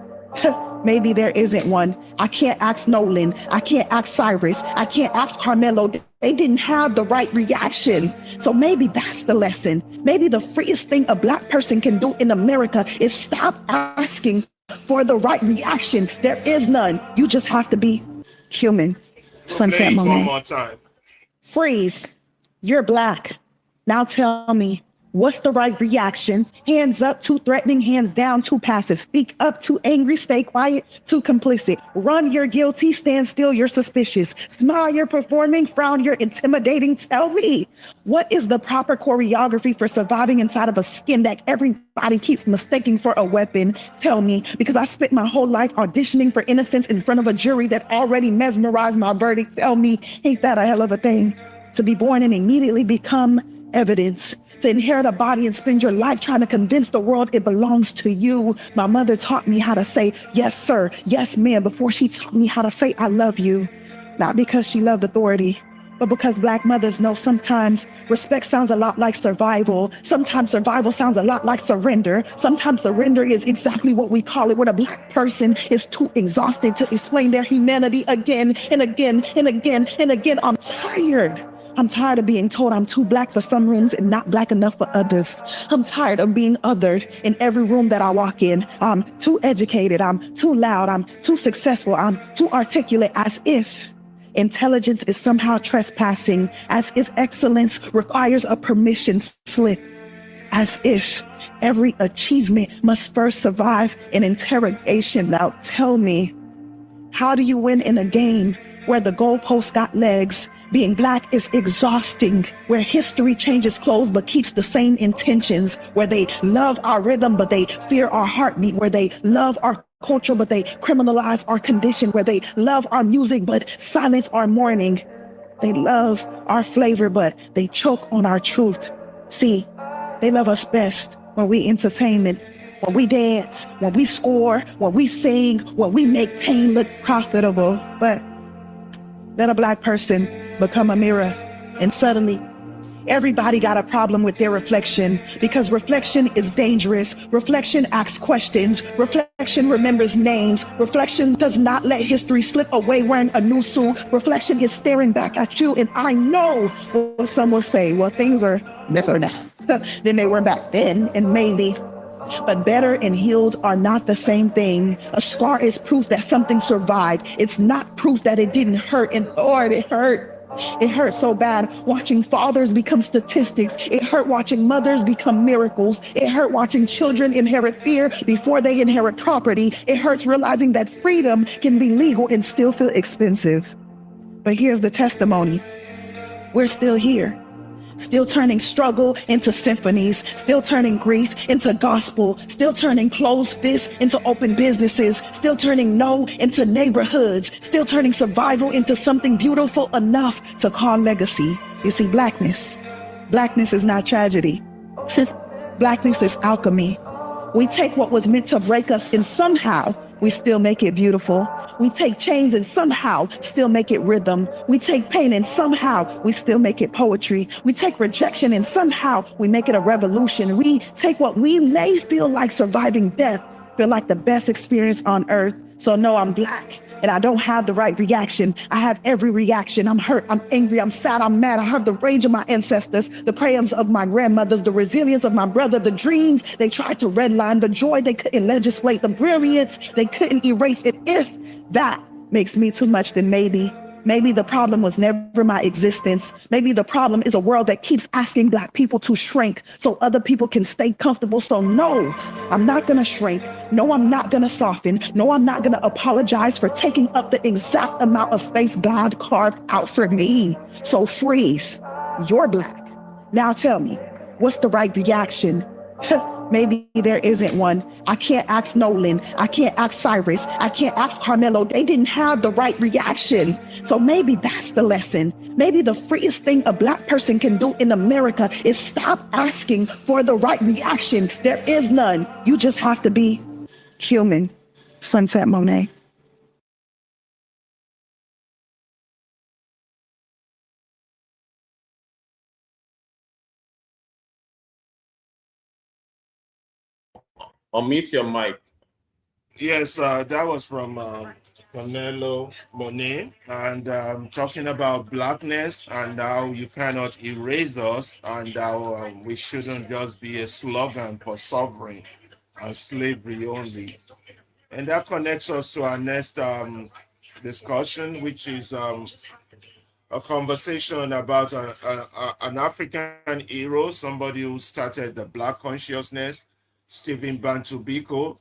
Maybe there isn't one. I can't ask Nolan. I can't ask Cyrus. I can't ask Carmelo. They didn't have the right reaction. So maybe that's the lesson. Maybe the freest thing a black person can do in America is stop asking for the right reaction. There is none. You just have to be human. Sunset Play it one moment. more time. Freeze. You're black. Now tell me, what's the right reaction? Hands up, too threatening. Hands down, too passive. Speak up, too angry. Stay quiet, too complicit. Run, you're guilty. Stand still, you're suspicious. Smile, you're performing. Frown, you're intimidating. Tell me, what is the proper choreography for surviving inside of a skin that everybody keeps mistaking for a weapon? Tell me, because I spent my whole life auditioning for innocence in front of a jury that already mesmerized my verdict. Tell me, ain't that a hell of a thing? To be born and immediately become evidence. To inherit a body and spend your life trying to convince the world it belongs to you. My mother taught me how to say, yes, sir, yes, ma'am, before she taught me how to say, I love you. Not because she loved authority, but because black mothers know sometimes respect sounds a lot like survival. Sometimes survival sounds a lot like surrender. Sometimes surrender is exactly what we call it when a black person is too exhausted to explain their humanity again and again and again and again. I'm tired. I'm tired of being told I'm too black for some rooms and not black enough for others. I'm tired of being othered in every room that I walk in. I'm too educated. I'm too loud. I'm too successful. I'm too articulate, as if intelligence is somehow trespassing, as if excellence requires a permission slip, as if every achievement must first survive an interrogation. Now tell me, How do you win in a game where the goalposts got legs? Being black is exhausting, where history changes clothes but keeps the same intentions, where they love our rhythm but they fear our heartbeat, where they love our culture but they criminalize our condition, where they love our music but silence our mourning. They love our flavor but they choke on our truth. See, they love us best when we entertainment, when we dance, when we score, when we sing, when we make pain look profitable. But let a black person become a mirror, and suddenly everybody got a problem with their reflection, because reflection is dangerous. Reflection asks questions. Reflection remembers names. Reflection does not let history slip away wearing a new suit. Reflection is staring back at you, and I know what some will say. Well, things are better now than they were back then, and maybe. But better and healed are not the same thing. A scar is proof that something survived. It's not proof that it didn't hurt. And Lord, it hurt. It hurt so bad watching fathers become statistics. It hurt watching mothers become miracles. It hurt watching children inherit fear before they inherit property. It hurts realizing that freedom can be legal and still feel expensive. But here's the testimony. We're still here. Still turning struggle into symphonies, still turning grief into gospel, still turning closed fists into open businesses, still turning no into neighborhoods, still turning survival into something beautiful enough to call legacy. You see, blackness is not tragedy. Blackness is alchemy. We take what was meant to break us and somehow we still make it beautiful. We take chains and somehow still make it rhythm. We take pain and somehow we still make it poetry. We take rejection and somehow we make it a revolution. We take what we may feel like surviving death, feel like the best experience on earth. So no, I'm black and I don't have the right reaction. I have every reaction. I'm hurt, I'm angry, I'm sad, I'm mad. I have the rage of my ancestors, the prayers of my grandmothers, the resilience of my brother, the dreams they tried to redline, the joy they couldn't legislate, the brilliance they couldn't erase it. If that makes me too much, then maybe the problem was never my existence. Maybe the problem is a world that keeps asking black people to shrink so other people can stay comfortable. So no, I'm not gonna shrink. No, I'm not gonna soften. No, I'm not gonna apologize for taking up the exact amount of space God carved out for me. So freeze, you're black. Now tell me, what's the right reaction? Maybe there isn't one. I can't ask Nolan. I can't ask Cyrus. I can't ask Carmelo. They didn't have the right reaction. So maybe that's the lesson. Maybe the freest thing a black person can do in America is stop asking for the right reaction. There is none. You just have to be human. Sunset Monet. Unmute your mic. Yes, that was from Cornelio Monet, and talking about blackness and how you cannot erase us, and how we shouldn't just be a slogan for sovereign and slavery only. And that connects us to our next discussion, which is a conversation about an African hero, somebody who started the Black consciousness, Stephen Bantu Biko.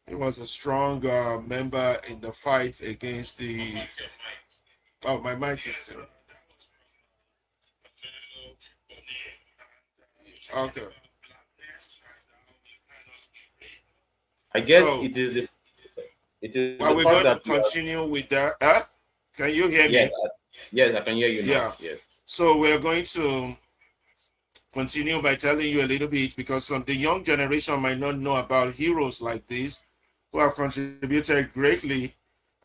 He was a strong member in the fight against the. Oh, my mind is still. Okay. I guess So, it is the Well, we're fact going to that you are- continue with that. Can you hear me? yes, I can hear you now. Yeah. Yes. So we're going to continue by telling you a little bit, because the young generation might not know about heroes like this who have contributed greatly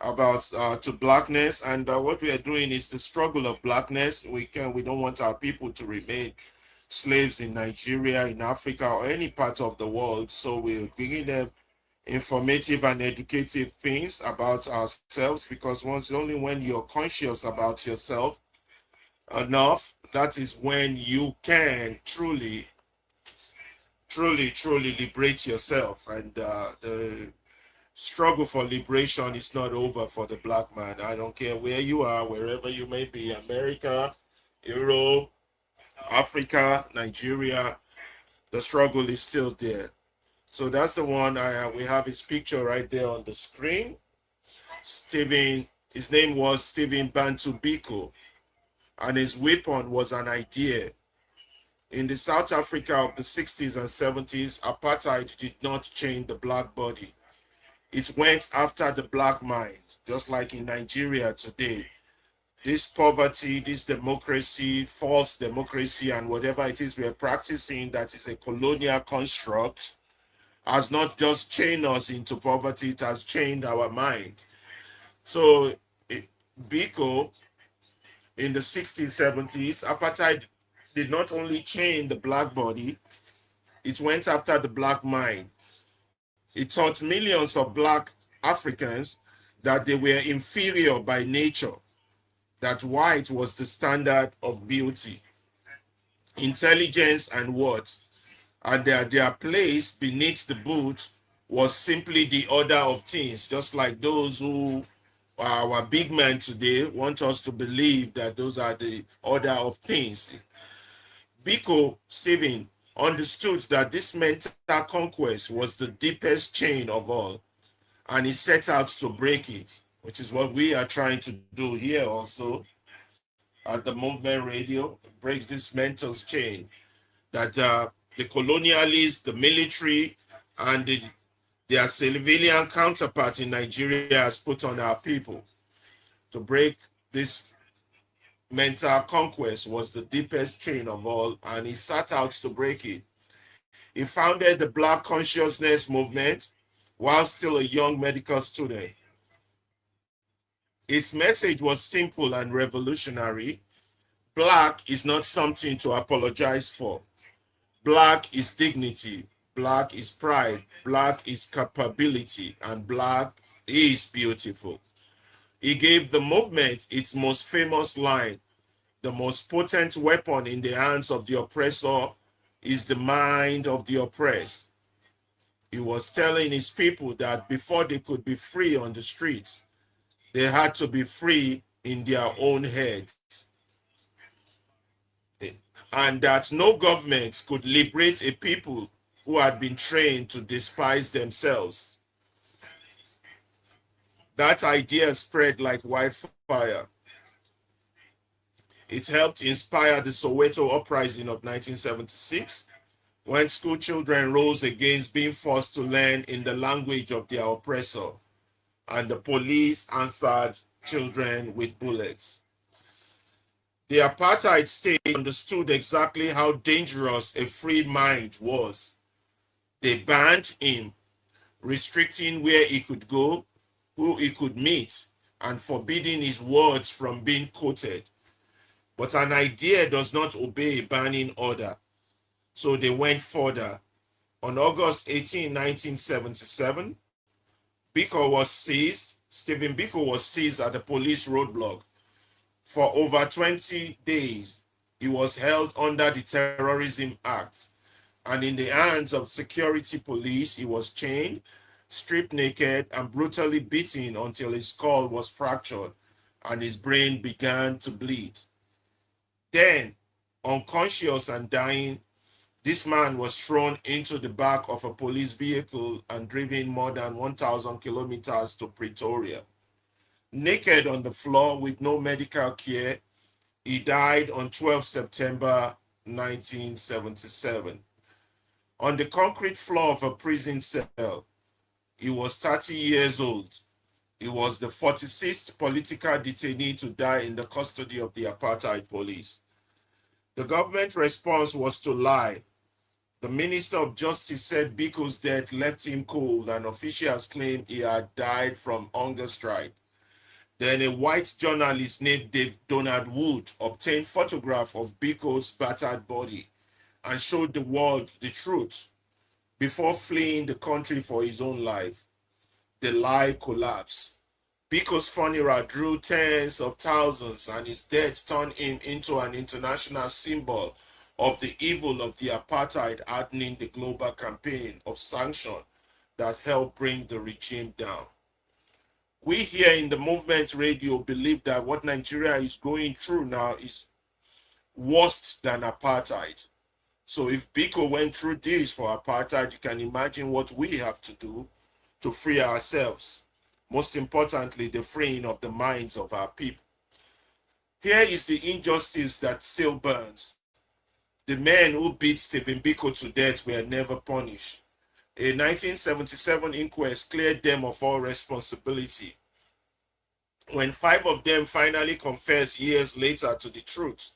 about to blackness. And what we are doing is the struggle of blackness. We don't want our people to remain slaves in Nigeria, in Africa, or any part of the world. So we're bringing them informative and educative things about ourselves, because only when you're conscious about yourself enough, that is when you can truly liberate yourself. And the struggle for liberation is not over for the black man. I don't care where you are, wherever you may be, America, Europe, Africa, Nigeria, the struggle is still there. So that's the one. We have his picture right there on the screen. His name was Stephen Bantu Biko, and his weapon was an idea. In the South Africa of the 60s and 70s, apartheid did not change the black body. It went after the black mind, just like in Nigeria today. This poverty, this democracy, false democracy, and whatever it is we're practicing that is a colonial construct has not just chained us into poverty, it has chained our mind. So Biko, in the 60s, 70s, apartheid did not only chain the black body, it went after the black mind. It taught millions of black Africans that they were inferior by nature, that white was the standard of beauty, intelligence, and worth, and that their place beneath the boot was simply the order of things, just like those who are our big men today want us to believe that those are the order of things. Biko Stephen understood that this mental conquest was the deepest chain of all, and he set out to break it, which is what we are trying to do here also at the Movement Radio. Breaks this mental chain that the colonialists, the military, and their civilian counterpart in Nigeria has put on our people. To break this mental conquest was the deepest chain of all, and he set out to break it. He founded the Black Consciousness Movement while still a young medical student. Its message was simple and revolutionary. Black is not something to apologize for. Black is dignity. Black is pride. Black is capability. And black is beautiful. He gave the movement its most famous line: the most potent weapon in the hands of the oppressor is the mind of the oppressed. He was telling his people that before they could be free on the streets, they had to be free in their own heads. And that no government could liberate a people who had been trained to despise themselves. That idea spread like wildfire. It helped inspire the Soweto uprising of 1976, when school children rose against being forced to learn in the language of their oppressor, and the police answered children with bullets. The apartheid state understood exactly how dangerous a free mind was. They banned him, restricting where he could go, who he could meet, and forbidding his words from being quoted. But an idea does not obey a banning order. So they went further. On August 18, 1977, Stephen Biko was seized at the police roadblock. For over 20 days, he was held under the Terrorism Act, and in the hands of security police, he was chained, stripped naked, and brutally beaten until his skull was fractured and his brain began to bleed. Then, unconscious and dying, this man was thrown into the back of a police vehicle and driven more than 1,000 kilometers to Pretoria. Naked on the floor with no medical care, he died on 12 September 1977. On the concrete floor of a prison cell, he was 30 years old. He was the 46th political detainee to die in the custody of the apartheid police. The government response was to lie. The Minister of Justice said Biko's death left him cold, and officials claimed he had died from hunger strike. Then a white journalist named Donald Wood obtained photographs of Biko's battered body and showed the world the truth before fleeing the country for his own life. The lie collapsed. Biko's funeral drew tens of thousands, and his death turned him into an international symbol of the evil of the apartheid, hardening the global campaign of sanction that helped bring the regime down. We here in the Movement Radio believe that what Nigeria is going through now is worse than apartheid. So if Biko went through this for apartheid, you can imagine what we have to do to free ourselves. Most importantly, the freeing of the minds of our people. Here is the injustice that still burns. The men who beat Stephen Biko to death were never punished. A 1977 inquest cleared them of all responsibility. When 5 of them finally confessed years later to the Truth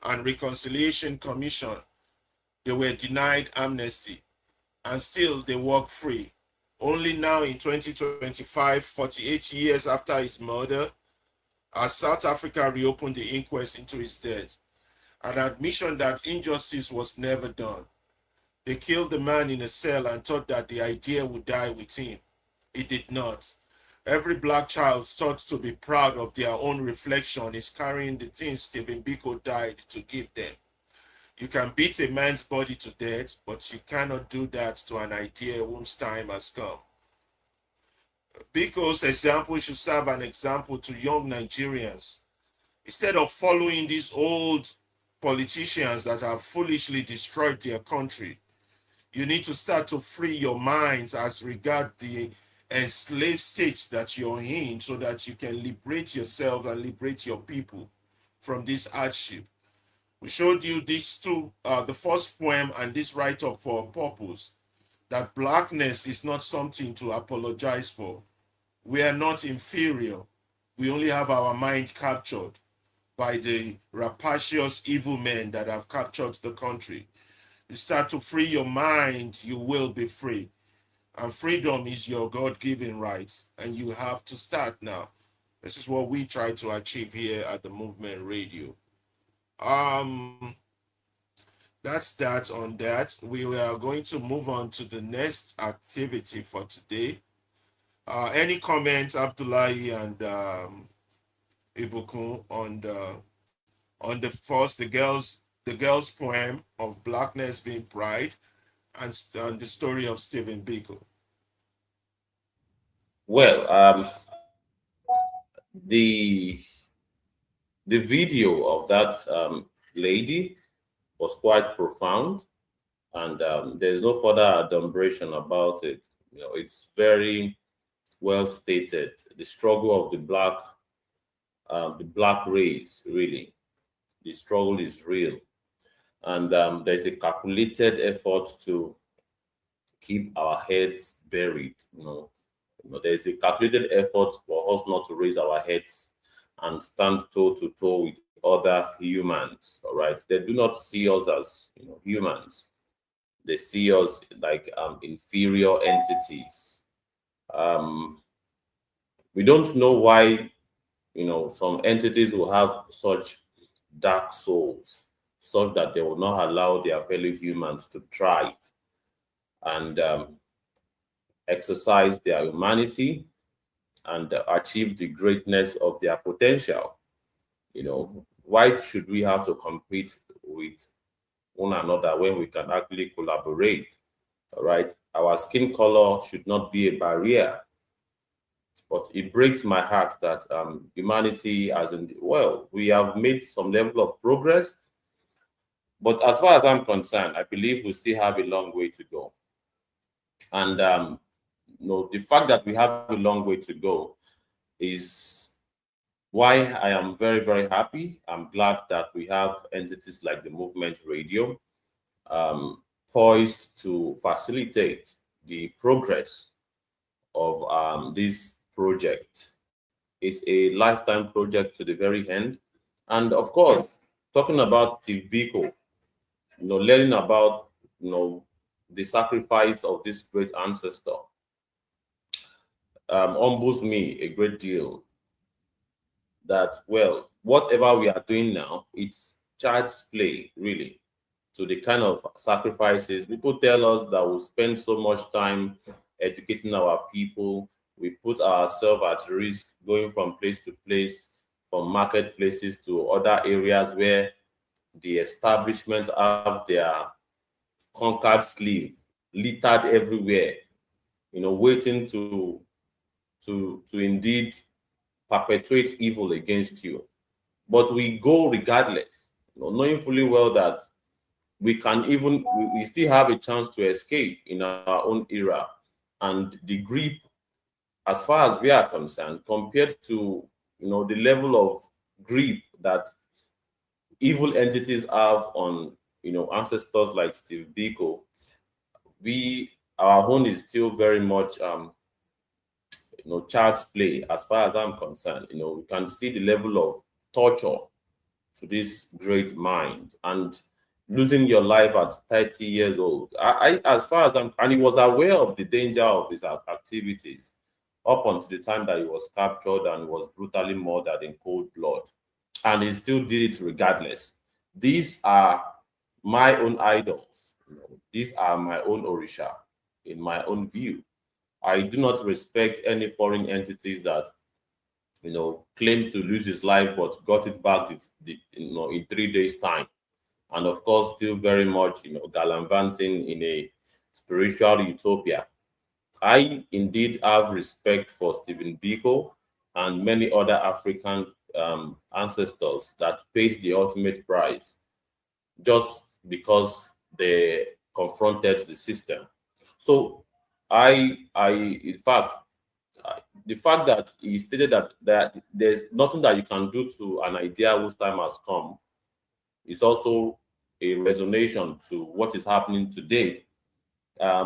and Reconciliation Commission, they were denied amnesty, and still they walk free. Only now in 2025, 48 years after his murder, as South Africa reopened the inquest into his death, an admission that injustice was never done. They killed the man in a cell and thought that the idea would die with him. It did not. Every black child thought to be proud of their own reflection is carrying the things Stephen Biko died to give them. You can beat a man's body to death, but you cannot do that to an idea whose time has come. Biko's example should serve an example to young Nigerians. Instead of following these old politicians that have foolishly destroyed their country, you need to start to free your minds as regard the enslaved states that you're in, so that you can liberate yourself and liberate your people from this hardship. We showed you these two, the first poem and this write-up for a purpose, that blackness is not something to apologize for. We are not inferior. We only have our mind captured by the rapacious evil men that have captured the country. You start to free your mind, you will be free. And freedom is your God-given rights, and you have to start now. This is what we try to achieve here at the Movement Radio. That's that on that. We are going to move on to the next activity for today. Any comments, Abdullahi and Ibukun, on the first, the girls' poem of Blackness Being Pride, and the story of Stephen Biko? Well, the video of that lady was quite profound, and there's no further adumbration about it. You know, it's very well stated. The struggle of the black race, really, the struggle is real, and there's a calculated effort to keep our heads buried. You know, there's a calculated effort for us not to raise our heads and stand toe to toe with other humans. All right, they do not see us as humans. They see us like inferior entities. We don't know why some entities will have such dark souls, such that they will not allow their fellow humans to thrive and exercise their humanity and achieve the greatness of their potential. Why should we have to compete with one another when we can actually collaborate? All right, our skin color should not be a barrier. But it breaks my heart that humanity, we have made some level of progress. But as far as I'm concerned, I believe we still have a long way to go. And the fact that we have a long way to go is why I am very, very happy. I'm glad that we have entities like the Movement Radio poised to facilitate the progress of this project. It's a lifetime project to the very end. And of course, talking about Steve Biko, learning about the sacrifice of this great ancestor humbles me a great deal. That, well, whatever we are doing now, it's child's play, really, to the kind of sacrifices. People tell us that we spend so much time educating our people. We put ourselves at risk going from place to place, from marketplaces to other areas where the establishments have their conquered slave littered everywhere, waiting to indeed perpetuate evil against you. But we go regardless, knowing fully well that we can even we still have a chance to escape in our own era. And the grip, as far as we are concerned, compared to the level of grip that evil entities have on ancestors like Steve Biko, our own is still very much child's play as far as I'm concerned. We can see the level of torture to this great mind, and losing your life at 30 years old. As far as and he was aware of the danger of his activities up until the time that he was captured and was brutally murdered in cold blood, and he still did it regardless. These are my own idols. These are my own Orisha, in my own view. I do not respect any foreign entities that claimed to lose his life but got it back in 3 days' time. And of course, still very much gallivanting in a spiritual utopia. I indeed have respect for Stephen Biko and many other African ancestors that paid the ultimate price just because they confronted the system. So in fact, the fact that he stated that there's nothing that you can do to an idea whose time has come is also a resonation to what is happening today.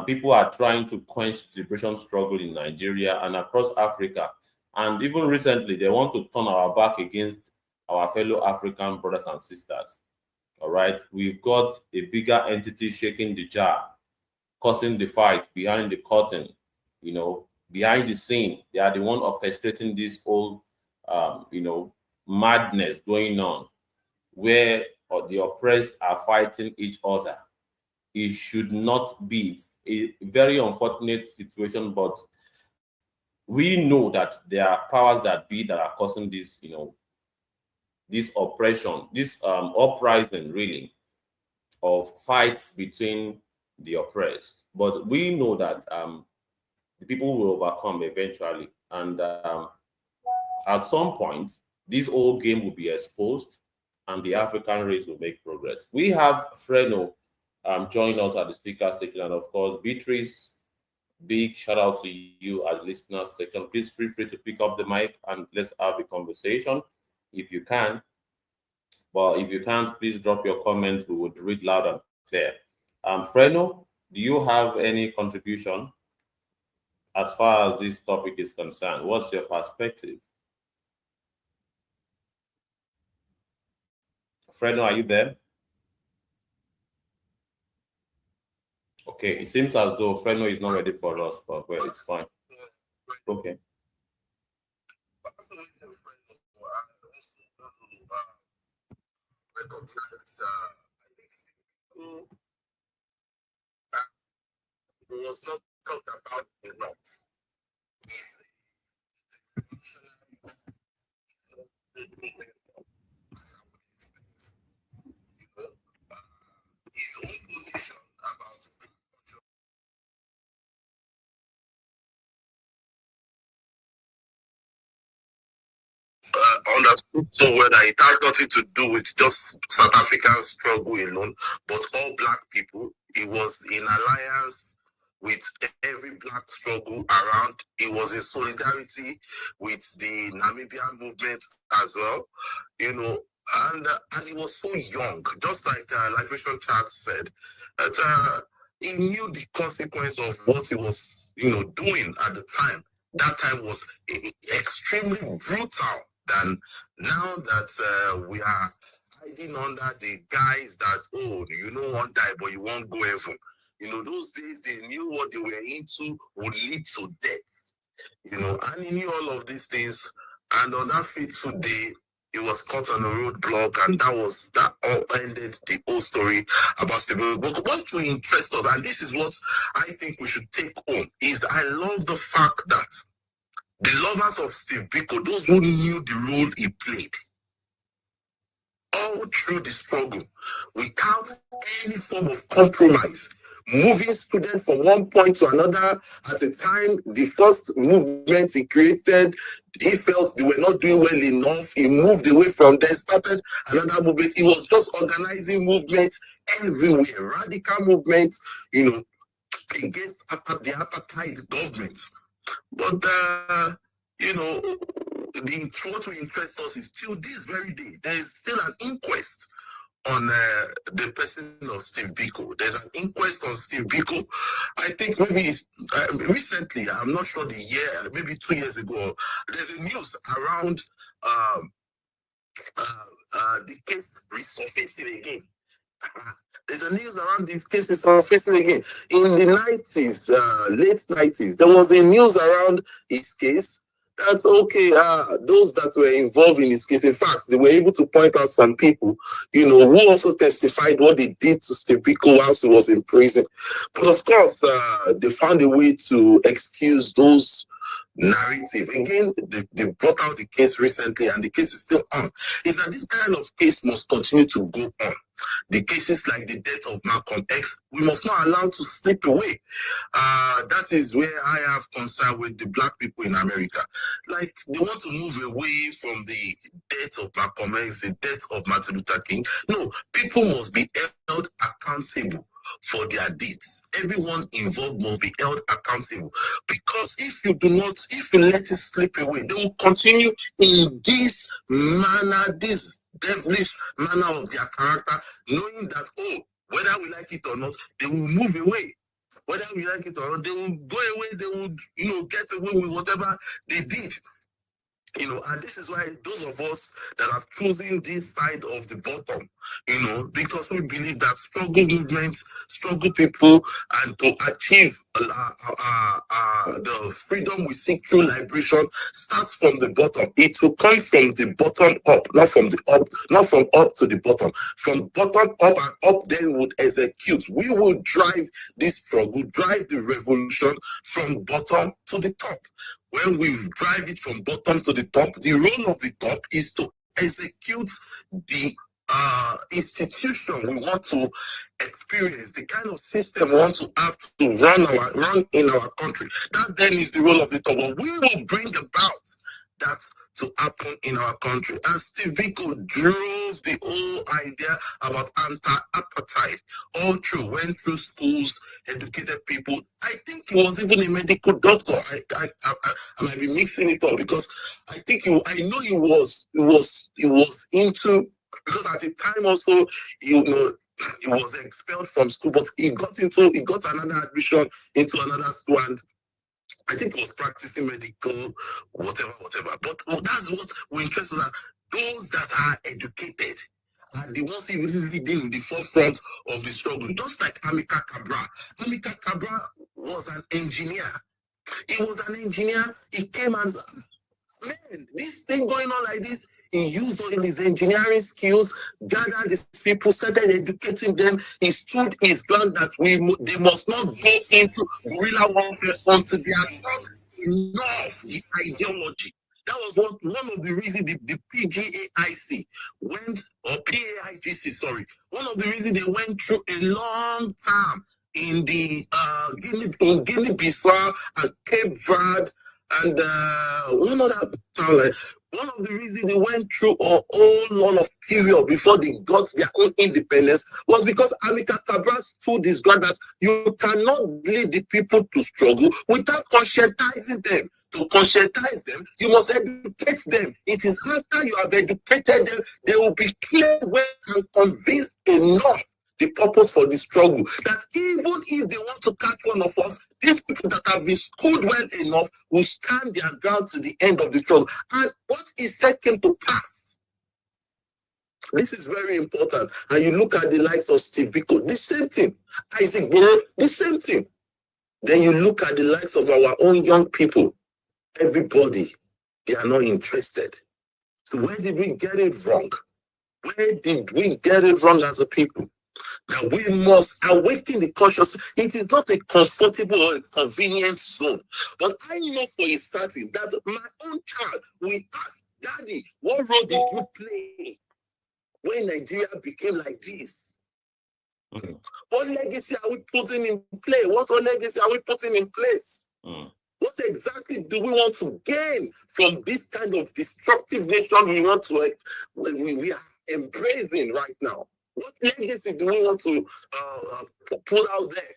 People are trying to quench the liberation struggle in Nigeria and across Africa. And even recently, they want to turn our back against our fellow African brothers and sisters. All right. We've got a bigger entity shaking the jar, causing the fight behind the curtain, behind the scene. They are the one orchestrating this whole, madness going on, where the oppressed are fighting each other. It should not be. It's a very unfortunate situation, but we know that there are powers that be that are causing this, this oppression, this uprising, really, of fights between the oppressed. But we know that the people will overcome eventually. And at some point, this whole game will be exposed and the African race will make progress. We have Freno join us at the speaker section. And of course, Beatrice, big shout out to you as listeners section. Please feel free to pick up the mic and let's have a conversation if you can. But if you can't, please drop your comments. We would read loud and clear. Freno, do you have any contribution as far as this topic is concerned? What's your perspective? Freno, are you there? Okay, it seems as though Freno is not ready for us, but well, it's fine. Okay. It was not talked about a lot. His own position about understood so well that it had nothing to do with just South African struggle alone, but all black people. It was in alliance with every black struggle around. It was in solidarity with the Namibian movement as well, and he was so young, just like Liberation Chat said, that he knew the consequence of what he was, doing at the time. That time was extremely brutal. Than now that we are hiding under the guise that, you don't want to die, but you won't go heaven. Those days they knew what they were into would lead to death. And he knew all of these things. And on that fateful day, he was caught on a roadblock, and that all ended the whole story about Steve. But what will interest us, and this is what I think we should take home, is I love the fact that the lovers of Steve Biko, those who knew the role he played, all through the struggle, without any form of compromise, moving students from one point to another. At a time, the first movement he created, he felt they were not doing well enough. He moved away from there, started another movement. He was just organizing movements everywhere, radical movements, against the apartheid government. But what will interest us is still this very day, there is still an inquest on the person of Steve Biko. There's an inquest on Steve Biko. I think maybe recently, I'm not sure the year, maybe 2 years ago, there's a news around the case resurfacing again. There's a news around this case resurfacing again. In the 90s, late 90s, there was a news around his case. That's okay. Those that were involved in his case, in fact, they were able to point out some people, who also testified what they did to Steve Biko whilst he was in prison. But of course, they found a way to excuse those narrative. Again, they brought out the case recently, and the case is still on. Is that this kind of case must continue to go on. The cases like the death of Malcolm X, we must not allow to slip away. That is where I have concern with the black people in America. Like, they want to move away from the death of Malcolm X, the death of Martin Luther King. No, people must be held accountable for their deeds. Everyone involved must be held accountable, because if you let it slip away, they will continue in this manner, this devilish manner of their character, knowing that, whether we like it or not, they will move away. Whether we like it or not, they will go away, they will, get away with whatever they did. And this is why those of us that have chosen this side of the bottom, because we believe that struggle movements, struggle people, and to achieve the freedom we seek through liberation starts from the bottom. It will come from the bottom up, not from up to the bottom. From bottom up, and up then would execute. We will drive this struggle, drive the revolution from bottom to the top. When we drive it from bottom to the top, the role of the top is to execute the institution we want to experience, the kind of system we want to have to run in our country. That then is the role of the top. But we will bring about that to happen in our country. And Steve Biko drove the whole idea about anti-apartheid all through, went through schools, educated people. I think he was even a medical doctor. I might be mixing it up, because I know he was into, because at the time also, he was expelled from school, but he got another admission into another school, and I think he was practicing medical, whatever. But that's what we're interested in. Those that are educated are the ones who really leading in the forefront of the struggle. Just like Amilcar Cabral. Amilcar Cabral was an engineer. He was an engineer. He came and said, man, this thing going on like this. He used all his engineering skills, gathered these people, started educating them. He stood his ground that they must not go into guerrilla warfare until they are not enough the ideology. That was one of the reasons the PGAIC went, or PAIGC, sorry. One of the reasons they went through a long time in the Guinea-Bissau and Cape Verde, and one other town. One of the reasons they went through a whole lot of period before they got their own independence was because Amilcar Cabral stood his ground that you cannot lead the people to struggle without conscientizing them. To conscientize them, you must educate them. It is after you have educated them, they will be clear, well, and convinced enough the purpose for the struggle, that even if they want to catch one of us, these people that have been schooled well enough will stand their ground to the end of the struggle. And what is said came to pass. This is very important. And you look at the likes of Steve Biko, the same thing. Isaac Burrow, the same thing. Then you look at the likes of our own young people. Everybody, they are not interested. So where did we get it wrong? Where did we get it wrong as a people? That we must awaken the consciousness. It is not a comfortable or a convenient zone. But I know for a certain that my own child will ask, Daddy, what role did you play when Nigeria became like this? What legacy are we putting in play? What legacy are we putting in place? What exactly do we want to gain from this kind of destructive nation we want to we are embracing right now? What legacy do we want to put out there?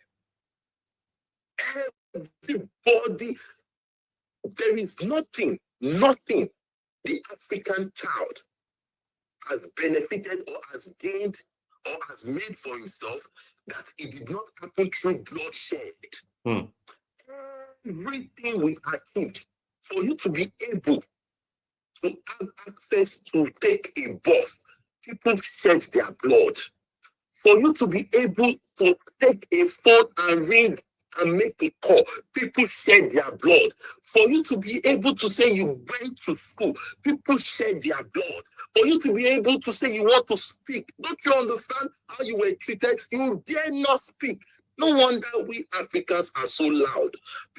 Everybody, there is nothing the African child has benefited or has gained or has made for himself that it did not happen through bloodshed. Everything we achieved for you to be able to have access to take a bus, people shed their blood. For you to be able to take a phone and ring and make a call, people shed their blood. For you to be able to say you went to school, people shed their blood. For you to be able to say you want to speak, don't you understand how you were treated? You dare not speak. No wonder we Africans are so loud.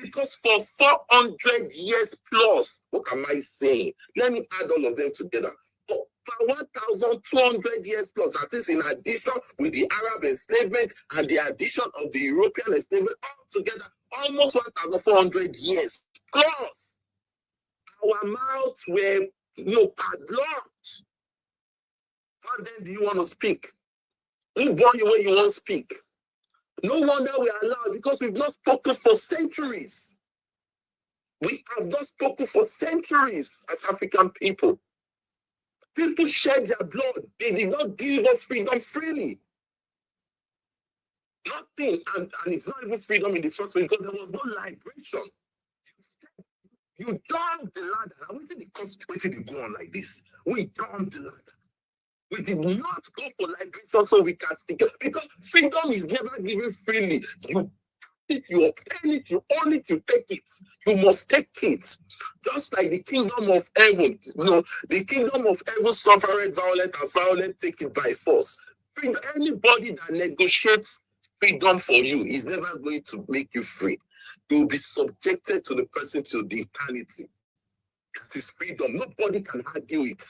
Because for 400 years plus, what am I saying? Let me add all of them together. For 1,200 years plus, that is in addition with the Arab enslavement and the addition of the European enslavement, all together, almost 1,400 years plus. Our mouths were padlocked. How then do you want to speak? Who born you when you want to speak? No wonder we are loud, because we've not spoken for centuries. We have not spoken for centuries as African people. People shed their blood. They did not give us freedom freely. Nothing. And it's not even freedom in the first place, because there was no liberation. You jumped the ladder. I wanted the constitution to go on like this. We jumped the ladder. We did not go for liberation so we can stick it, because freedom is never given freely. You obtain it, you own it, you take it. You must take it. Just like the kingdom of heaven, the kingdom of heaven suffered violence, and violence take it by force. Anybody that negotiates freedom for you is never going to make you free. You will be subjected to the person till the eternity. That is freedom. Nobody can argue it.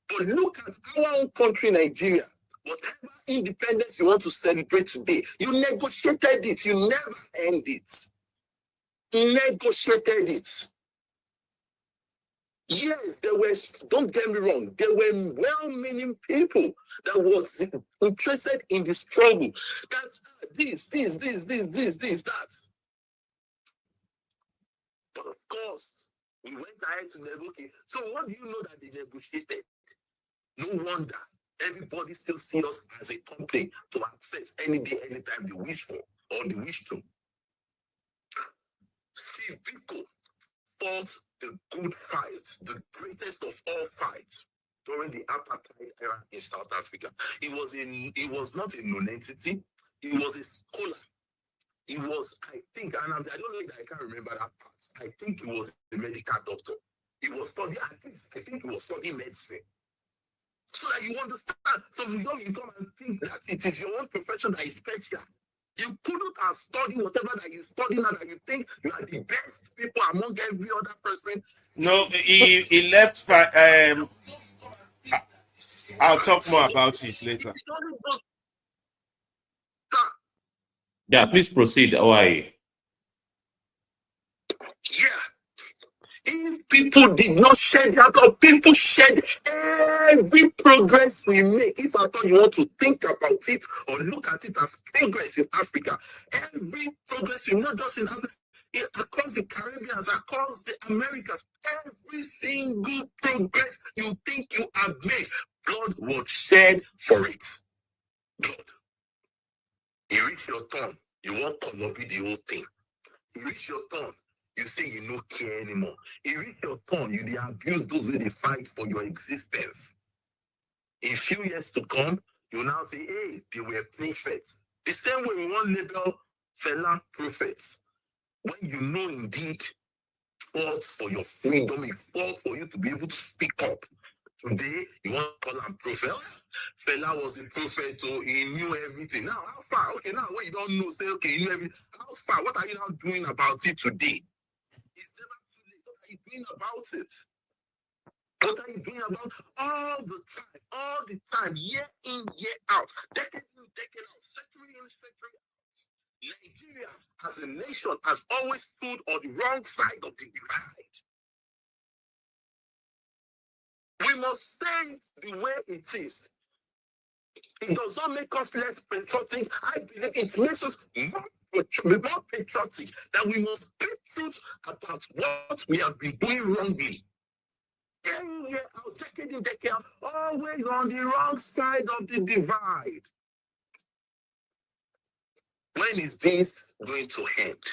But look at our own country, Nigeria. Whatever independence you want to celebrate today, you negotiated it. You never end it. You negotiated it. Yes, don't get me wrong, there were well-meaning people that was interested in the struggle. That's this, that. But of course, we went ahead to negotiate. So what do you know that they negotiated? No wonder everybody still sees us as a company to access any day, anytime they wish for or they wish to. Steve Biko fought the good fight, the greatest of all fights during the apartheid era in South Africa. He was not a non-entity. He was a scholar. He was, I think, and I don't know if I can remember that part. I think he was a medical doctor. He was studying, I think he was studying medicine. So that you understand. So you don't come and think that it is your own profession that is special. You couldn't have studied whatever that you study now, that you think you are the best people among every other person. No, he left. I'll talk more about it later. Yeah, please proceed, OIE. Yeah. If people did not shed their blood, people shed every progress we make. If I thought you want to think about it or look at it as progress in Africa, every progress we not just in Africa, across the Caribbean, across the Americas, every single progress you think you have made, blood was shed for it. Blood. You reach your turn, you want to copy the whole thing. You reach your turn, you say you don't care anymore. You reach your turn, you abuse those who they fight for your existence. In a few years to come, you now say, hey, they were prophets. The same way we want label Fela prophets. When you know indeed fought for your freedom, it fought for you to be able to speak up. Today, you want to call him prophet. Fela was a prophet, so he knew everything. Now, how far? Okay, now what you don't know, say, okay, you knew everything. How far? What are you now doing about it today? It's never too late. What are you doing about it? What are you doing about all the time, year in, year out, decade in, decade out, century in, century out? Nigeria, as a nation, has always stood on the wrong side of the divide. We must stay the way it is. It does not make us less patriotic. I believe it makes us more patriotic, that we must speak truth about what we have been doing wrongly. Year out, decade in, decade out, always on the wrong side of the divide. When is this going to end?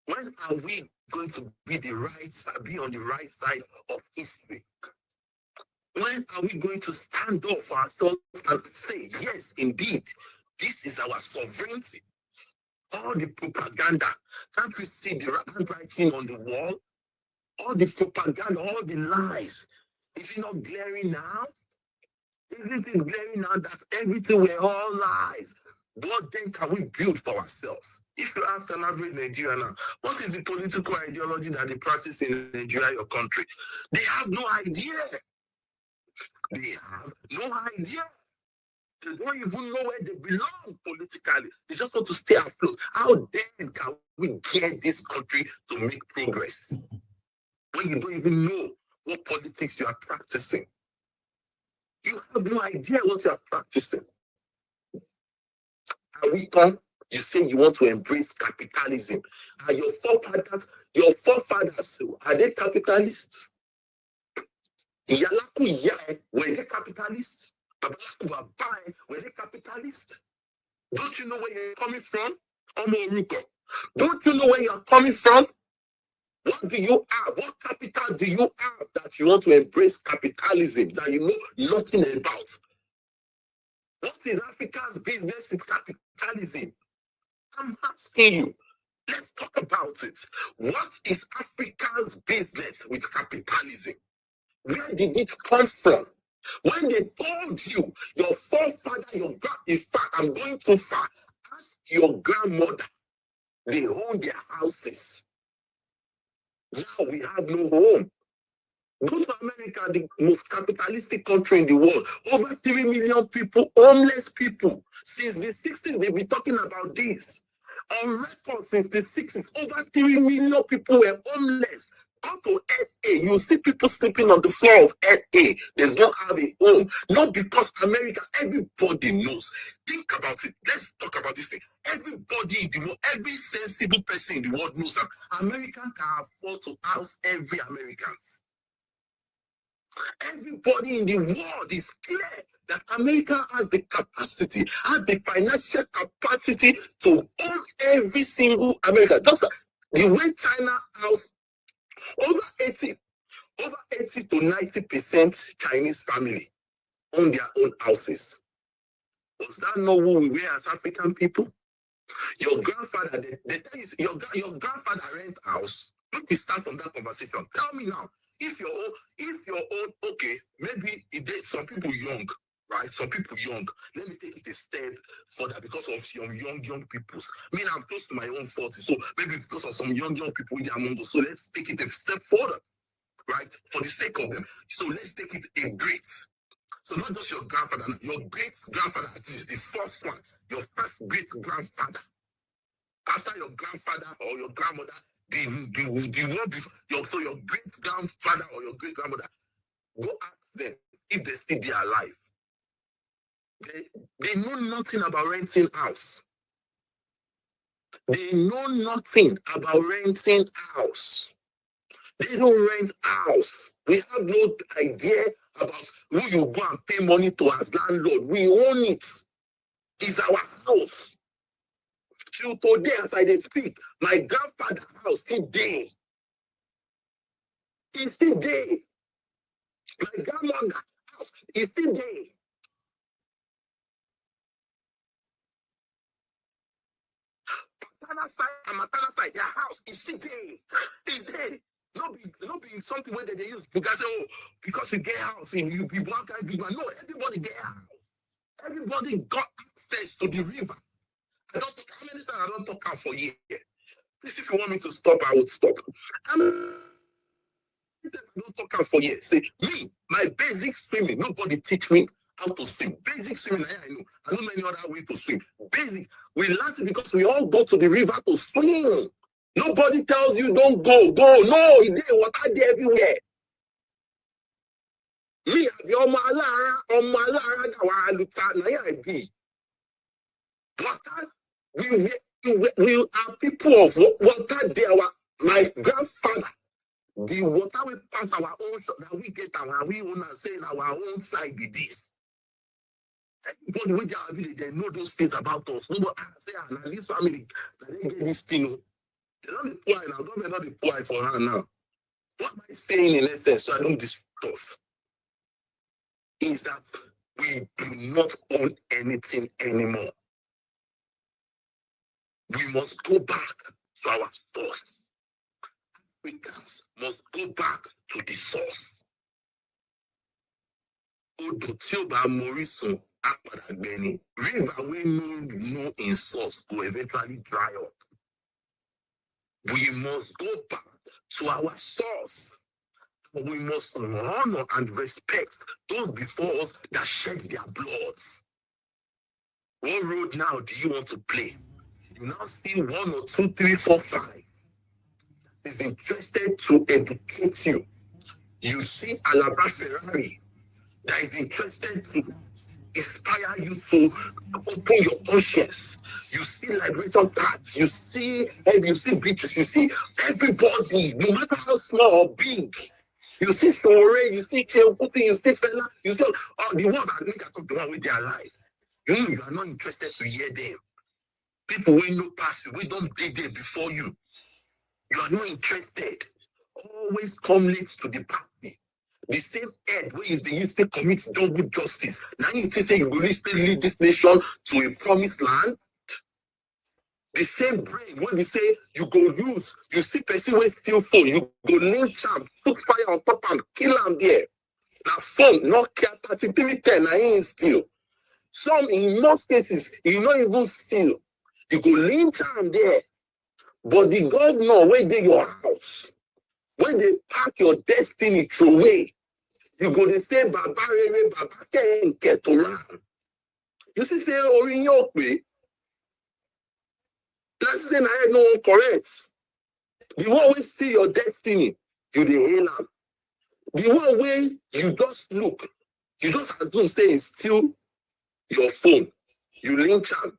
When are we going to be on the right side of history? When are we going to stand up for ourselves and say, yes, indeed, this is our sovereignty? All the propaganda, can't we see the handwriting on the wall? All the propaganda, all the lies. Is it not glaring now? Isn't it glaring now that everything were all lies? What then can we build for ourselves? If you ask an average Nigerian now, what is the political ideology that they practice in Nigeria, your country? They have no idea. They have no idea. They don't even know where they belong politically. They just want to stay afloat. How then can we get this country to make progress when you don't even know what politics you are practicing? You have no idea what you are practicing. Are we done? You say you want to embrace capitalism. Are your forefathers, are they capitalists? Yalaku were they capitalists? Were they capitalists? Don't you know where you're coming from? Don't you know where you're coming from? What do you have? What capital do you have that you want to embrace capitalism that you know nothing about? What is Africa's business with capitalism? I'm asking you. Let's talk about it. What is Africa's business with capitalism? Where did it come from? When they told you, your forefather, in fact, I'm going too far. Ask your grandmother. They own their houses. Now we have no home. Go to America, the most capitalistic country in the world. Over 3 million people, homeless people. Since the 60s, they've been talking about this. On record since the 60s, over 3 million people were homeless. Go to LA, you see people sleeping on the floor of LA. They don't have a home. Not because America, everybody knows. Think about it. Let's talk about this thing. Everybody in the world, every sensible person in the world knows that America can afford to house every American. Everybody in the world is clear that America has the capacity, has the financial capacity to own every single American. Just like the way China house over 80 to 90% Chinese family own their own houses. Was that not who we were as African people? Your grandfather, they tell you, your grandfather rent house. Let me start from that conversation. Tell me now, if your own, okay, maybe some people young, right? Some people young. Let me take it a step further because of some young peoples. I mean, I'm close to my own 40, so maybe because of some young people in the among us. So let's take it a step further, right? For the sake of them. So let's take it a breath. So not just your grandfather, your great-grandfather, at least the first one, your first great-grandfather. After your grandfather or your grandmother, the one before, so your great-grandfather or your great-grandmother, go ask them if they're still there alive. They know nothing about renting house. They know nothing about renting house. They don't rent house. We have no idea about who you go and pay money to as landlord. We own it. It's our house. Till today, as I speak, my grandfather's house still there. It's still there. My grandmother's house is still there. Paternal side and maternal side, their house is still there. It's there. Not be something where they use. You guys say, oh, because you get house, you be one guy, big man. No, everybody get house. Everybody got access to the river. I don't talk how many times I don't talk out for years. Please, if you want me to stop, I would stop. I don't talk out for years. Say, me, my basic swimming, nobody teach me how to swim. Basic swimming, I know. I know many other ways to swim. Basic, we learned it because we all go to the river to swim. Nobody tells you don't go. Go. No, it didn't. Water there everywhere. Me, we are people of water there. My grandfather, the water we pass our own side, that we get our we own and say our own side with this. Everybody when they know those things about us. Nobody say, and this family, they get this thing. They don't deploy now. Government not deploy for her now. What am I saying in essence, so I don't discuss, is that we do not own anything anymore. We must go back to our source. Africans must go back to the source. Odò tí ó bá morísun á padà gbẹ. River wey no in source will eventually dry up. We must go back to our source. We must honor and respect those before us that shed their bloods. What road now do you want to play? You now see 1 or 2, 3, 4, 5 is interested to educate you. You see Alaba Ferrari that is interested to inspire you to open your conscience. You see Liberation Cards, you see Beatrice, you see everybody, no matter how small or big. You see Sore, you see Cheokuti, you see Fela, you see the ones that make a talk the one with their life. You are not interested to hear them. People will no pass you, we don't dig there before you. You are not interested. Always come late to the party. The same head where you still commit double justice. Now you still say you will still lead this nation to a promised land. The same brain when we say you go use, you see person when steal phone, you go lynch am, put fire on top and kill am there. Now phone, not care 3310, I ain't steal. Some in most cases, you not even steal. You go lynch am there. But the governor where they your house, when they pack your destiny through away, you go to say Baba Rere, Baba Ken Ketoran. You see, say Oriyope. That's the thing I had no one correct. The one way see your destiny, you the hail am. The one way you just look, you just assume say it's still your phone. You lynch am.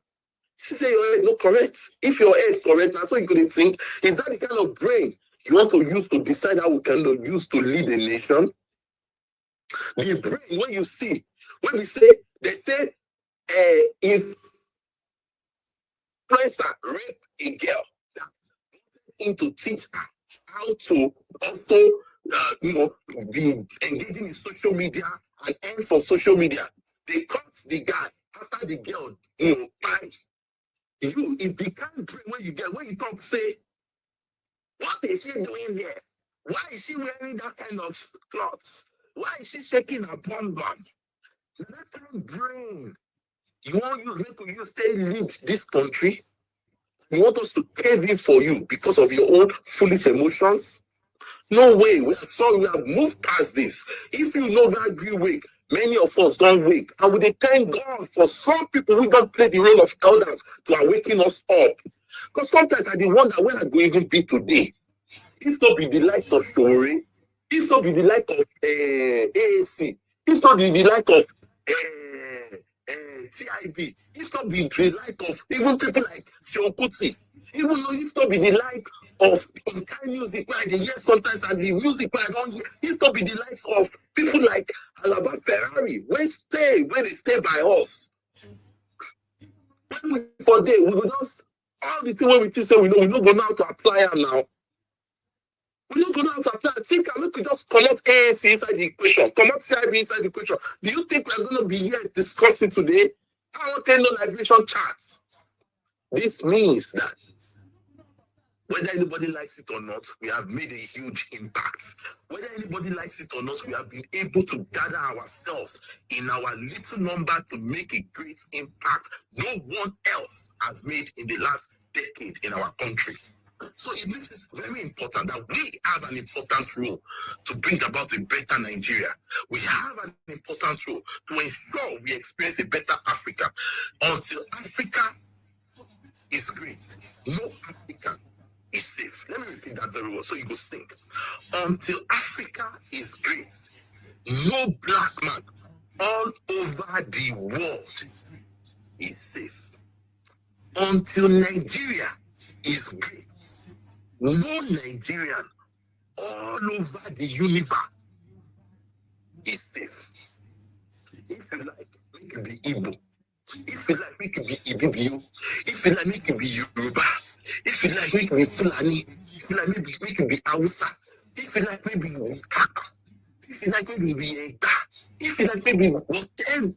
She say your head not correct. If your head correct, that's what you could think. Is that the kind of brain you want to use to decide how we can use to lead a nation? The brain, when you see, when we say, they say, if friends that rape a girl, that into teach her how to also, be engaging in social media and earn from social media. They caught the guy after the girl, died. You, if the kind of brain when you talk, say, what is she doing here? Why is she wearing that kind of clothes? Why is she shaking her bum bum? That kind of brain. You want you stay lead this country? You want us to cave in for you because of your own foolish emotions? No way. We are sorry. We have moved past this. If you know that green wake, many of us don't wake. And we thank God for some people who don't play the role of elders to awaken us up. Because sometimes I wonder where I'm going to be today. If not be the likes of Sore, if not be the like of AAC, if not be the like of TIB, if not be the like of even people like Shiokuti, even though if not be the like of kind music where they hear sometimes as the music where I don't hear, if not be the likes of people like Alaba Ferrari, where they stay by us. When we for day, we will not all the thing when we say we know we're not going to apply them now. We're not going to apply. Think we could just connect ANC inside the equation, connect CIB inside the equation. Do you think we're going to be here discussing today? I want to know liberation charts. This means that whether anybody likes it or not, we have made a huge impact. Whether anybody likes it or not, we have been able to gather ourselves in our little number to make a great impact no one else has made in the last decade in our country. So it makes it very important that we have an important role to bring about a better Nigeria. We have an important role to ensure we experience a better Africa. Until Africa is great, no African is safe. Let me repeat that very well so you go sink. Until Africa is great, no black man all over the world is safe. Until Nigeria is great, no Nigerian all over the universe is safe. If you like, make it be Igbo. If you like, make it be Ibibio. If you like, make it be Yoruba. If you like, make it be Fulani. If you like, make it be Hausa. If you like, maybe Kaka. If you like, maybe be Ega. If you like, maybe whatever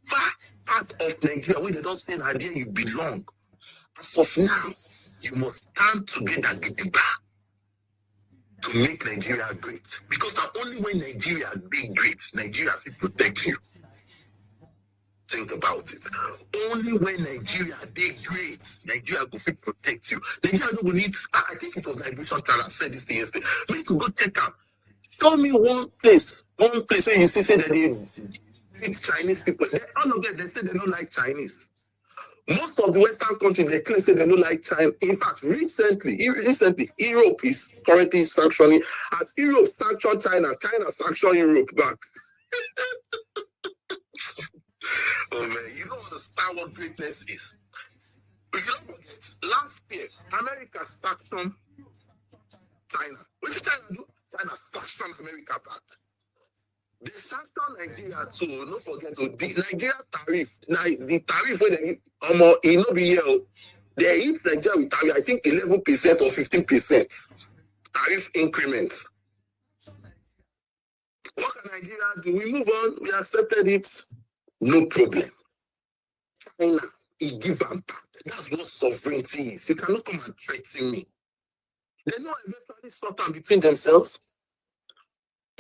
part of Nigeria where they don't say Nigeria you belong. As of now, you must stand together, Gidigba, to make Nigeria great. Because the only way Nigeria be great, Nigeria will protect you. Think about it. Only when Nigeria be great, Nigeria will protect you. Nigeria will need, I think it was like Vincent Kara said this thing yesterday. Make you go check out. Show me one place where you see say that they Chinese people. All of them, they say they don't like Chinese. Most of the Western countries, they claim say they don't like China. In fact, recently, Europe is currently sanctioning. As Europe sanctioned China, China sanctioned Europe back. Oh man, you don't understand what greatness is. Last year, America sanctioned China. What did China do? China sanctioned America back. They sanctioned Nigeria too. Don't forget, so the Nigeria tariff. Now the tariff when they it no be here. They hit Nigeria with tariff, I think 11% or 15% tariff increment. What can Nigeria do? We move on. We accepted it. No problem. China, it give them back. That's what sovereignty is. You cannot come and threaten me. They know eventually sort out between themselves.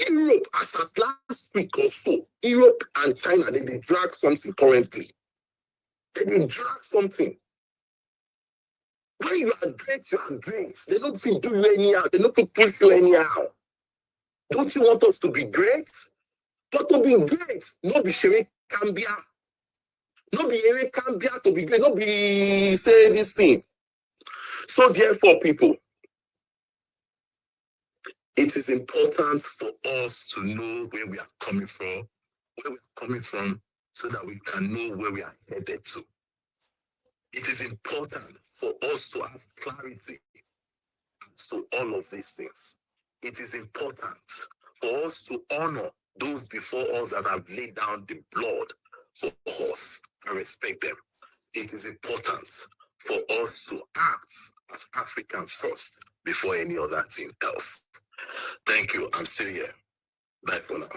Europe, as of last week or so, Europe and China, they drag something currently. They drag something. When you are great, you are great. They don't think do you anyhow. They don't think push you anyhow. Don't you want us to be great? But to be great, not be Shere Cambia. Not be Shere Cambia to be great. Not be say this thing. So therefore, people, it is important for us to know where we are coming from, so that we can know where we are headed to. It is important for us to have clarity as to all of these things. It is important for us to honor those before us that have laid down the blood for us and respect them. It is important for us to act as Africans first before any other thing else. Thank you. I'm still here. Bye for now.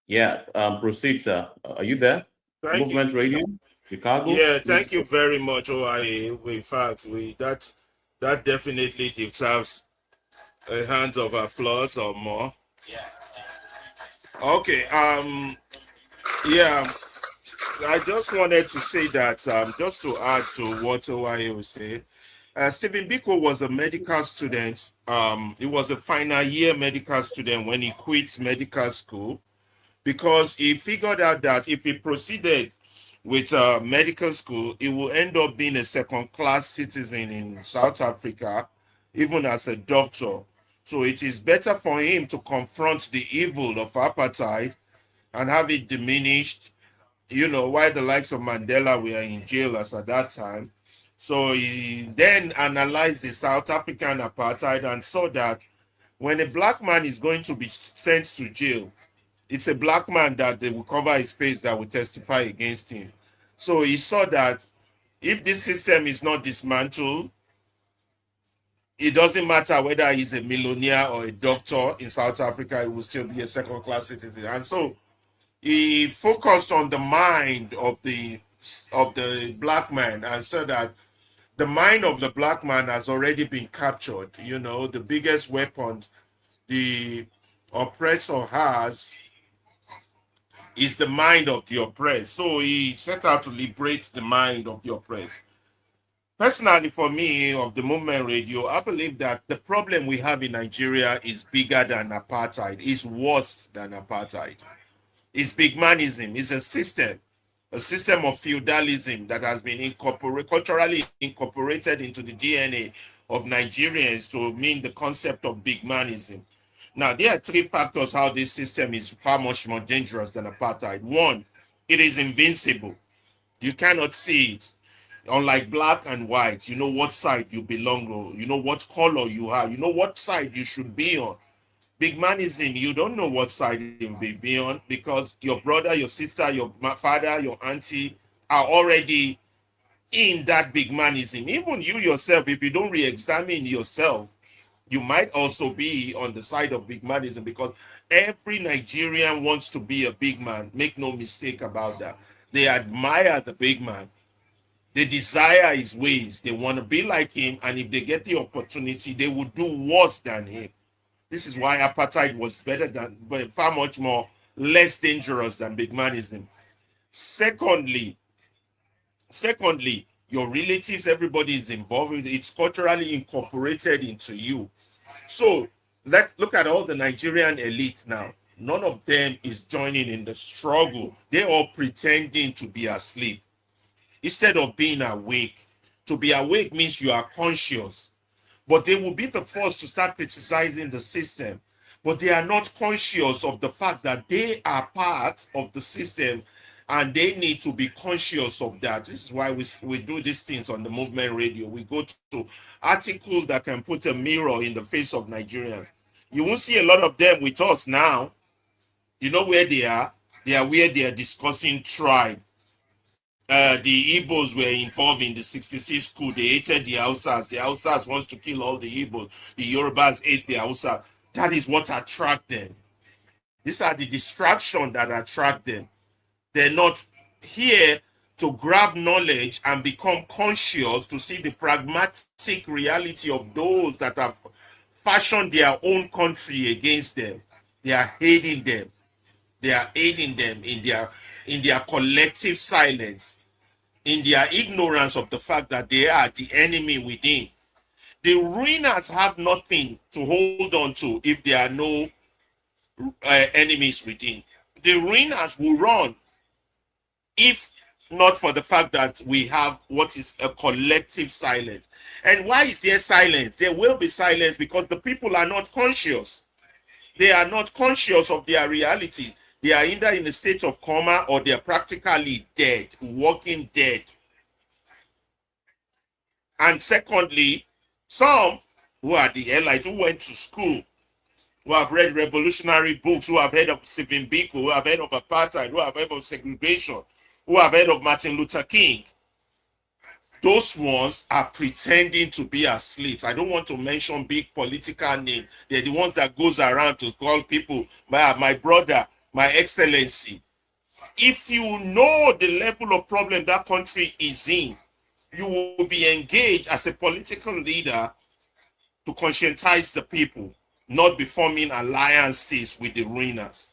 Yeah, proceed, sir. Are you there? Thank Movement Radio, Chicago. Yeah, thank you very much, OIA. In fact, that definitely deserves a hand of applause or more. Okay. Yeah. I just wanted to say that just to add to what OIA was saying. Stephen Biko was a medical student. He was a final year medical student when he quit medical school, because he figured out that if he proceeded with medical school, he will end up being a second-class citizen in South Africa, even as a doctor. So it is better for him to confront the evil of apartheid and have it diminished, while the likes of Mandela were in jail as at that time. So he then analyzed the South African apartheid and saw that when a black man is going to be sent to jail, it's a black man that they will cover his face that will testify against him. So he saw that if this system is not dismantled, it doesn't matter whether he's a millionaire or a doctor in South Africa, he will still be a second-class citizen. And so he focused on the mind of the black man and said that the mind of the black man has already been captured. The biggest weapon the oppressor has is the mind of the oppressed. So he set out to liberate the mind of the oppressed. Personally, for me, of the movement radio, I believe that the problem we have in Nigeria is bigger than apartheid, is worse than apartheid. It's bigmanism, it's a system of feudalism that has been culturally incorporated into the DNA of Nigerians to mean the concept of bigmanism. Now, there are three factors how this system is far much more dangerous than apartheid. One, it is invincible. You cannot see it. Unlike black and white, you know what side you belong to, you know what color you are, you know what side you should be on. Bigmanism, you don't know what side you will be on because your brother, your sister, your father, your auntie are already in that bigmanism. Even you yourself, if you don't re-examine yourself, you might also be on the side of bigmanism because every Nigerian wants to be a big man. Make no mistake about that. They admire the big man. They desire his ways. They want to be like him. And if they get the opportunity, they will do worse than him. This is why apartheid was better than, but far much more less dangerous than bigmanism. Secondly, your relatives, everybody is involved with it. It's culturally incorporated into you. So let's look at all the Nigerian elites now. None of them is joining in the struggle. They're all pretending to be asleep instead of being awake. To be awake means you are conscious, but they will be the first to start criticizing the system. But they are not conscious of the fact that they are part of the system and they need to be conscious of that. This is why we do these things on the movement radio. We go to articles that can put a mirror in the face of Nigerians. You won't see a lot of them with us now. You know where they are? They are where they are discussing tribe. The Igbos were involved in the 66 coup. They hated the Hausas. The Hausas wants to kill all the Igbos. The Yorubas hate the Hausas. That is what attract them. These are the distractions that attract them. They're not here to grab knowledge and become conscious to see the pragmatic reality of those that have fashioned their own country against them. They are hating them. They are aiding them in their collective silence, in their ignorance of the fact that they are the enemy within. The ruiners have nothing to hold on to if there are no enemies within. The ruiners will run if not for the fact that we have what is a collective silence. And why is there silence? There will be silence because the people are not conscious. They are not conscious of their reality. They are either in a state of coma or they are practically dead, walking dead. And secondly, some who are the elites who went to school, who have read revolutionary books, who have heard of Stephen Biko, who have heard of apartheid, who have heard of segregation, who have heard of Martin Luther King, those ones are pretending to be asleep. I don't want to mention big political names. They're the ones that goes around to call people my brother, my excellency. If you know the level of problem that country is in, you will be engaged as a political leader to conscientize the people, not be forming alliances with the ruiners.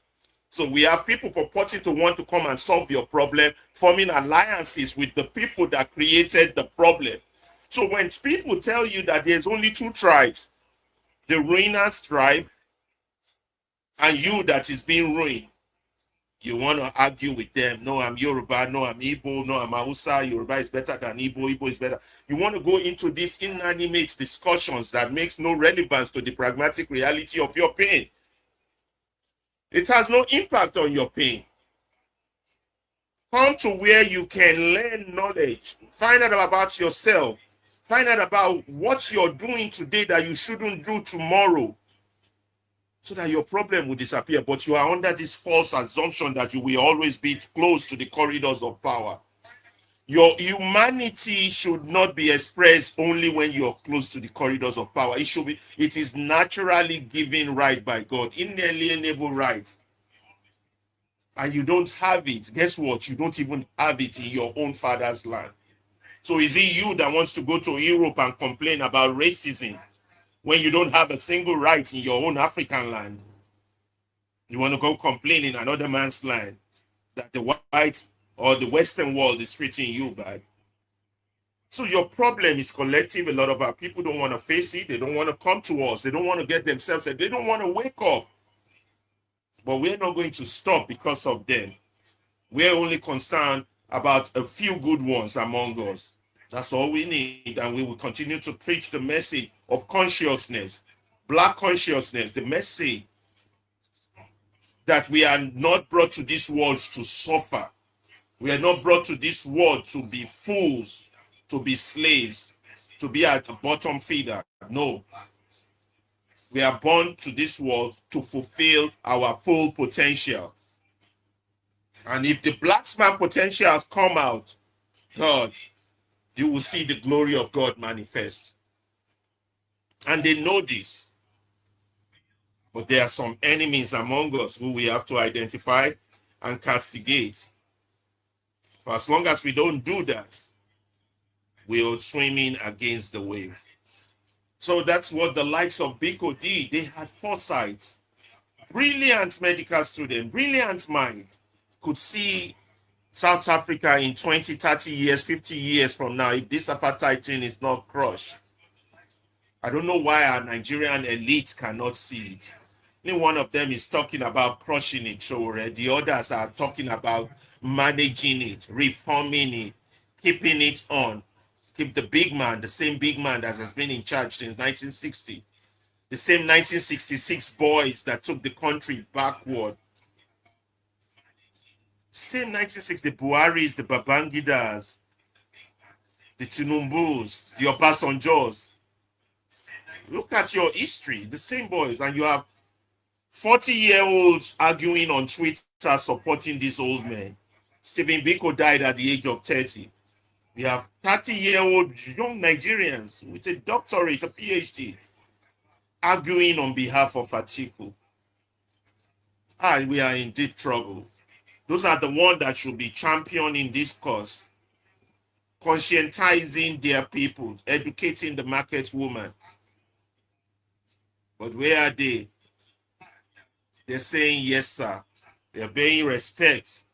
So we have people purporting to want to come and solve your problem, forming alliances with the people that created the problem. So when people tell you that there's only two tribes, the ruiners tribe and you that is being ruined, you want to argue with them. No, I'm Yoruba. No, I'm Igbo. No, I'm Hausa. Yoruba is better than Igbo. Igbo is better. You want to go into these inanimate discussions that makes no relevance to the pragmatic reality of your pain. It has no impact on your pain. Come to where you can learn knowledge. Find out about yourself. Find out about what you're doing today that you shouldn't do tomorrow, so that your problem will disappear. But you are under this false assumption that you will always be close to the corridors of power. Your humanity should not be expressed only when you're close to the corridors of power. It is naturally given right by God, inalienable right. And you don't have it. Guess what? You don't even have it in your own father's land. So is it you that wants to go to Europe and complain about racism when you don't have a single right in your own African land? You want to go complain in another man's land. that the white or the Western world is treating you bad. So your problem is collective. A lot of our people don't want to face it. They don't want to come to us. They don't want to get themselves, and they don't want to wake up. But we're not going to stop because of them. We're only concerned about a few good ones among us. That's all we need. And we will continue to preach the message of consciousness, Black consciousness, the message that we are not brought to this world to suffer. We are not brought to this world to be fools, to be slaves, to be at the bottom feeder. No. We are born to this world to fulfill our full potential. And if the black man potential has come out, God, you will see the glory of God manifest. And they know this. But there are some enemies among us who we have to identify and castigate. For as long as we don't do that, we are swimming against the wave. So that's what the likes of Biko did. They had foresight. Brilliant medical student, brilliant mind. Could see South Africa in 20, 30 years, 50 years from now if this apartheid thing is not crushed. I don't know why our Nigerian elites cannot see it. Only one of them is talking about crushing it, sure. The others are talking about managing it, reforming it, keeping it on. Keep the big man, the same big man that has been in charge since 1960. The same 1966 boys that took the country backward. Same 1960 Buharis, the Babangidas, the Tinumbus, the Obasanjos. Look at your history, the same boys, and you have 40-year-olds arguing on Twitter supporting these old men. Stephen Biko died at the age of 30. We have 30-year-old young Nigerians with a doctorate, a PhD, arguing on behalf of Atiku. We are in deep trouble. Those are the ones that should be championing this cause, conscientizing their people, educating the market woman. But where are they? They're saying yes, sir. They're paying respect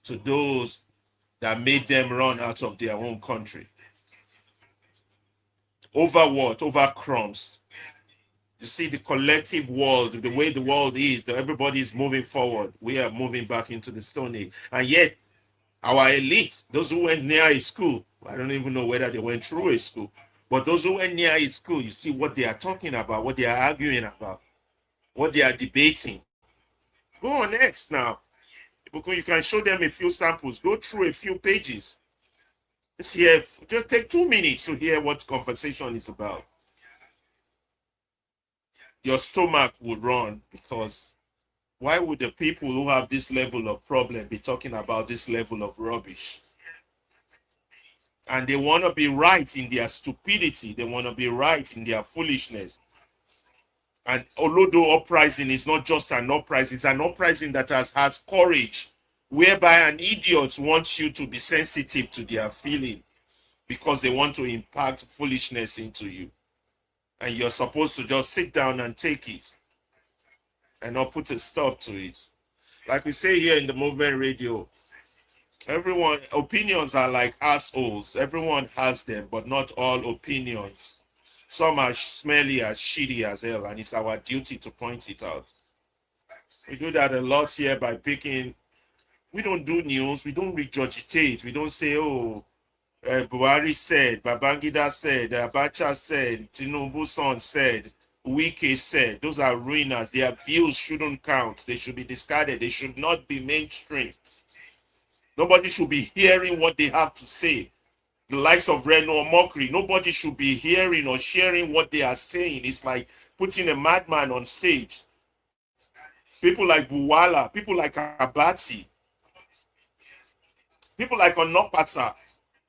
to those that made them run out of their own country. Over what? Over crumbs. You see the collective world, the way the world is, that everybody is moving forward. We are moving back into the Stone Age. And yet, our elites, those who went near a school, I don't even know whether they went through a school, but those who went near a school, you see what they are talking about, what they are arguing about, what they are debating. Go on X now. You can show them a few samples. Go through a few pages. Let's hear, just take 2 minutes to hear what conversation is about. Your stomach would run, because why would the people who have this level of problem be talking about this level of rubbish? And they want to be right in their stupidity. They want to be right in their foolishness. And Olodo uprising is not just an uprising, it's an uprising that has courage, whereby an idiot wants you to be sensitive to their feeling because they want to impact foolishness into you. And you're supposed to just sit down and take it and not put a stop to it. Like we say here in the Movement Radio, everyone, opinions are like assholes. Everyone has them, but not all opinions. Some are smelly as shitty as hell, and it's our duty to point it out. We do that a lot here by picking. We don't do news. We don't regurgitate. We don't say, oh, Buhari said, Babangida said, Abacha said, Tinubu son said, Wike said. Those are ruiners. Their views shouldn't count. They should be discarded. They should not be mainstream. Nobody should be hearing what they have to say. The likes of Reno or Mockery, nobody should be hearing or sharing what they are saying. It's like putting a madman on stage. People like Buwala, people like Abati, people like Onopasa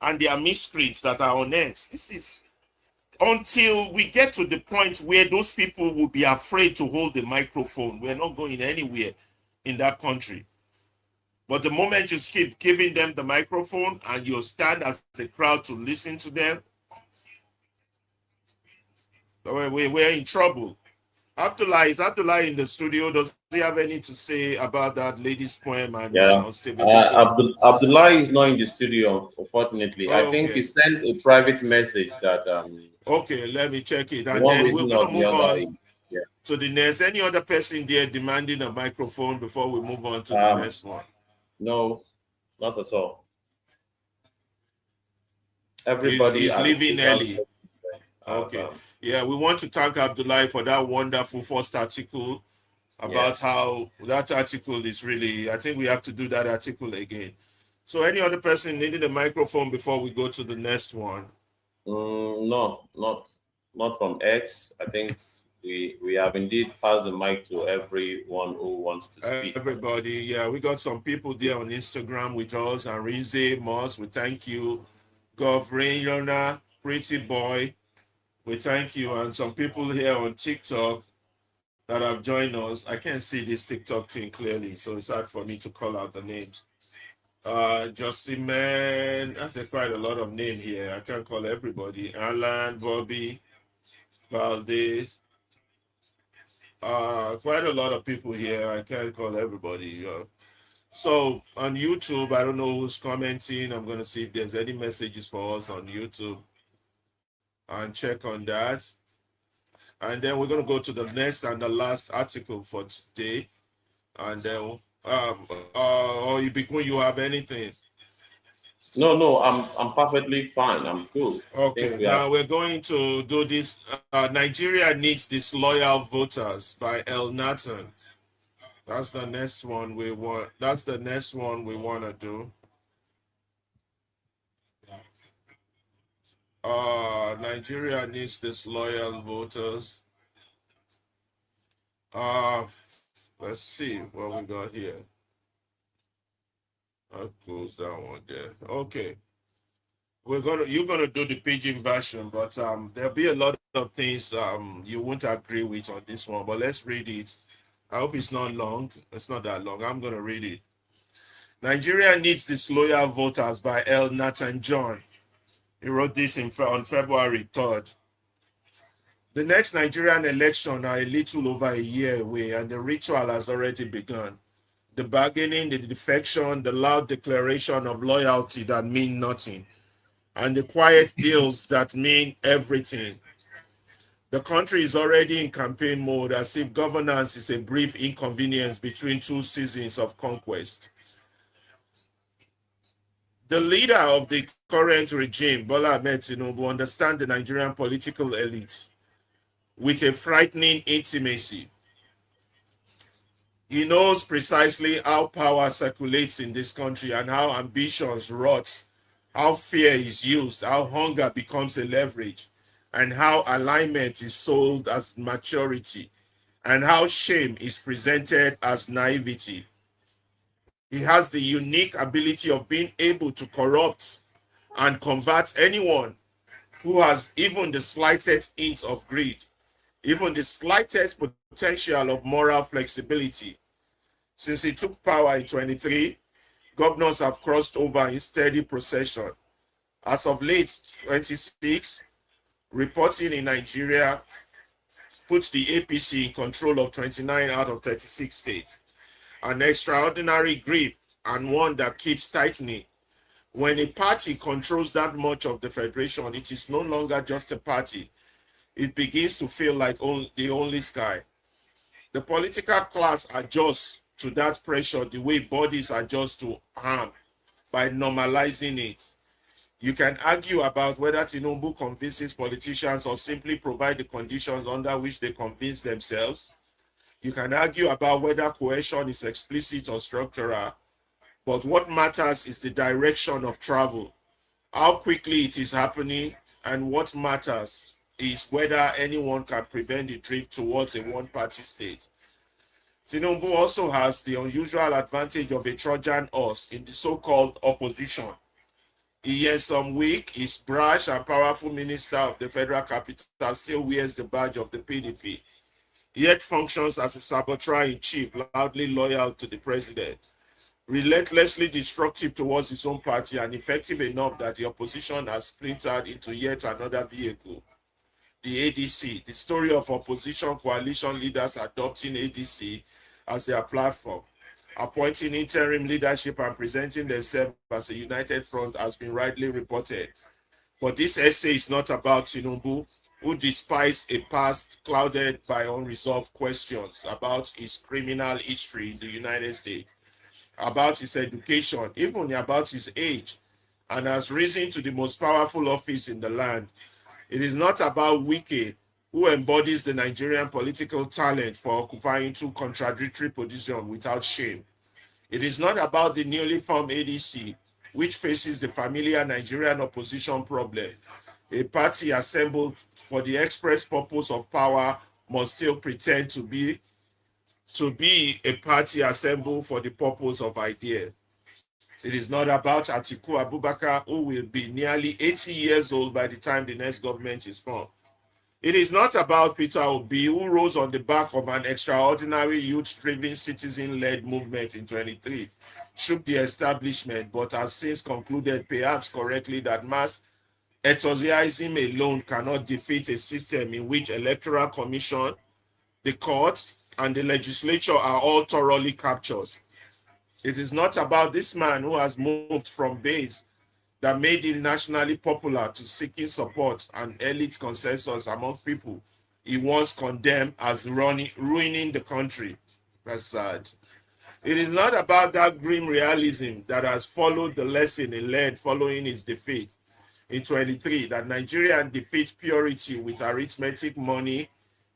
and their miscreants that are on X. This is until we get to the point where those people will be afraid to hold the microphone. We're not going anywhere in that country. But the moment you keep giving them the microphone and you stand as a crowd to listen to them, we're in trouble. Abdullah, is Abdullah in the studio? Does he have anything to say about that lady's poem and Yeah. unstability? Abdullah is not in the studio, unfortunately. I think he Okay. sent a private message that Okay, let me check it. for And one then we're reason going or to the move other. on Yeah. to the next. Any other person there demanding a microphone before we move on to the Um, next one? no, not at all. He's, Everybody he's has leaving early. have, Okay. Yeah, we want to thank Abdullah for that wonderful first article yeah. about how that article is really, I think we have to do that article again. So any other person needing a microphone before we go to the next one? No, not from X. I think we have indeed passed the mic to everyone who wants to speak. Everybody, yeah, we got some people there on Instagram with us. Arinze Moss, we thank you. Govriona, Pretty Boy, we thank you. And some people here on TikTok that have joined us. I can't see this TikTok thing clearly, so it's hard for me to call out the names. Josiman, that's quite a lot of name here. I can't call everybody. Alan, Bobby, Valdez. Quite a lot of people here. I can't call everybody. So on YouTube, I don't know who's commenting. I'm gonna see if there's any messages for us on YouTube and check on that. And then we're gonna go to the next and the last article for today. And then or when you have anything. No, I'm perfectly fine. I'm good. Okay, now we're going to do this. Nigeria needs disloyal voters by El Nathan. That's the next one we want. That's the next one we want to do. Nigeria needs disloyal voters. Let's see what we got here. I'll close that one there. Okay. You're gonna do the pidgin version, but there'll be a lot of things you won't agree with on this one. But let's read it. I hope it's not long. It's not that long. I'm gonna read it. Nigeria needs disloyal voters by L. Nathan John. He wrote this on February 3rd. The next Nigerian election are a little over a year away, and the ritual has already begun. The bargaining, the defection, the loud declaration of loyalty that mean nothing, and the quiet deals that mean everything. The country is already in campaign mode as if governance is a brief inconvenience between two seasons of conquest. The leader of the current regime, Bola Ahmed Tinubu, understands the Nigerian political elite with a frightening intimacy. He knows precisely how power circulates in this country and how ambitions rot, how fear is used, how hunger becomes a leverage, and how alignment is sold as maturity, and how shame is presented as naivety. He has the unique ability of being able to corrupt and convert anyone who has even the slightest hint of greed, even the slightest potential of moral flexibility. Since he took power in 23, governors have crossed over in steady procession. As of late 26, reporting in Nigeria puts the APC in control of 29 out of 36 states. An extraordinary grip and one that keeps tightening. When a party controls that much of the federation, it is no longer just a party. It begins to feel like the only sky. The political class adjusts to that pressure the way bodies adjust to harm by normalizing it. You can argue about whether Tinubu convinces politicians or simply provide the conditions under which they convince themselves. You can argue about whether coercion is explicit or structural, but what matters is the direction of travel, how quickly it is happening, and what matters is whether anyone can prevent the drift towards a one-party state. Tinubu also has the unusual advantage of a Trojan horse in the so-called opposition. Some week, his brash and powerful minister of the federal capital still wears the badge of the PDP, yet functions as a saboteur-in-chief, loudly loyal to the president, relentlessly destructive towards his own party, and effective enough that the opposition has splintered into yet another vehicle. the ADC, the story of opposition coalition leaders adopting ADC as their platform, appointing interim leadership and presenting themselves as a united front has been rightly reported. But this essay is not about Tinubu, who despises a past clouded by unresolved questions about his criminal history in the United States, about his education, even about his age, and has risen to the most powerful office in the land. It is not about Wike, who embodies the Nigerian political talent for occupying two contradictory positions without shame. It is not about the newly formed ADC, which faces the familiar Nigerian opposition problem. A party assembled for the express purpose of power must still pretend to be a party assembled for the purpose of idea. It is not about Atiku Abubakar, who will be nearly 80 years old by the time the next government is formed. It is not about Peter Obi, who rose on the back of an extraordinary youth-driven citizen-led movement in 23, shook the establishment, but has since concluded, perhaps correctly, that mass enthusiasm alone cannot defeat a system in which electoral commission, the courts, and the legislature are all thoroughly captured. It is not about this man who has moved from base that made him nationally popular to seeking support and elite consensus among people he once condemned as ruining the country. That's sad. It is not about that grim realism that has followed the lesson he learned following his defeat in 23, that Nigerian defeat purity with arithmetic money,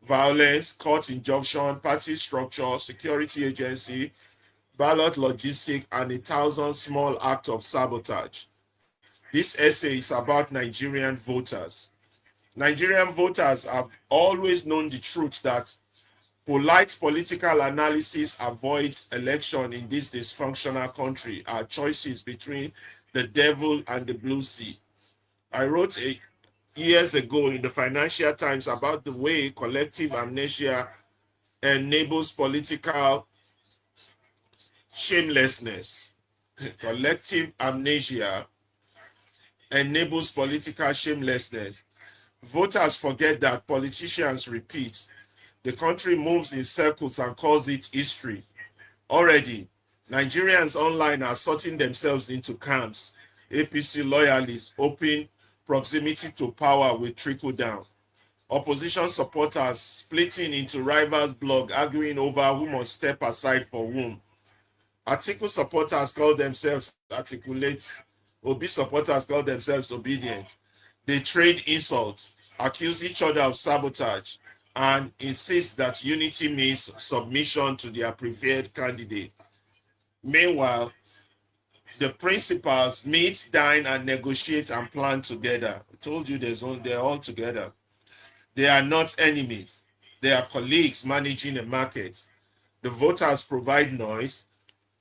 violence, court injunction, party structure, security agency, ballot logistic, and 1,000 small acts of sabotage. This essay is about Nigerian voters. Nigerian voters have always known the truth that polite political analysis avoids election in this dysfunctional country are choices between the devil and the blue sea. I wrote years ago in the Financial Times about the way collective amnesia enables political shamelessness. Collective amnesia enables political shamelessness. Voters forget that politicians repeat. The country moves in circles and calls it history. Already, Nigerians online are sorting themselves into camps. APC loyalists, open proximity to power will trickle down. Opposition supporters splitting into rivals blog, arguing over who must step aside for whom. Atiku supporters call themselves articulate. Obi supporters call themselves obedient. They trade insults, accuse each other of sabotage, and insist that unity means submission to their preferred candidate. Meanwhile, the principals meet, dine, and negotiate and plan together. I told you they're all together. They are not enemies. They are colleagues managing a market. The voters provide noise.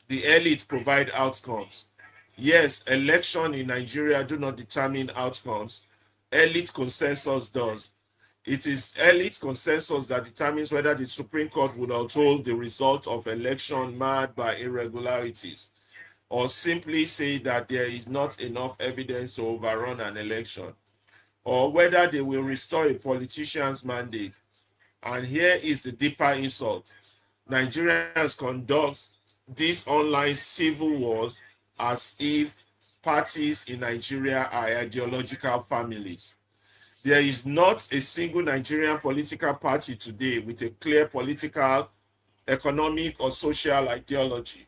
The elite provide outcomes. Yes, election in Nigeria do not determine outcomes. Elite consensus does. It is elite consensus that determines whether the Supreme Court would uphold the result of election marred by irregularities, or simply say that there is not enough evidence to overrun an election, or whether they will restore a politician's mandate. And here is the deeper insult. Nigerians conduct these online civil wars as if parties in Nigeria are ideological families. There is not a single Nigerian political party today with a clear political, economic, or social ideology.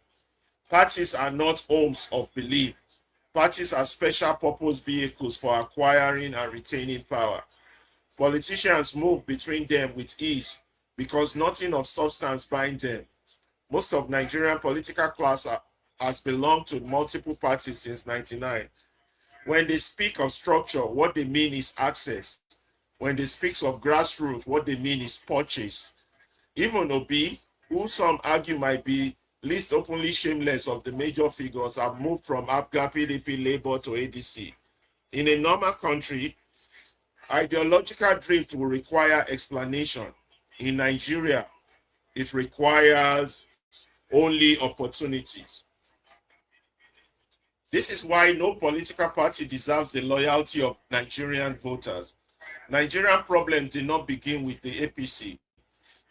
Parties are not homes of belief. Parties are special purpose vehicles for acquiring and retaining power. Politicians move between them with ease because nothing of substance binds them. Most of Nigerian political class has belonged to multiple parties since 1999. When they speak of structure, what they mean is access. When they speak of grassroots, what they mean is purchase. Even Obi, who some argue might be least openly shameless of the major figures, have moved from APGA, PDP, Labour to ADC. In a normal country, ideological drift will require explanation. In Nigeria, it requires only opportunities. This is why no political party deserves the loyalty of Nigerian voters. Nigerian problem did not begin with the APC.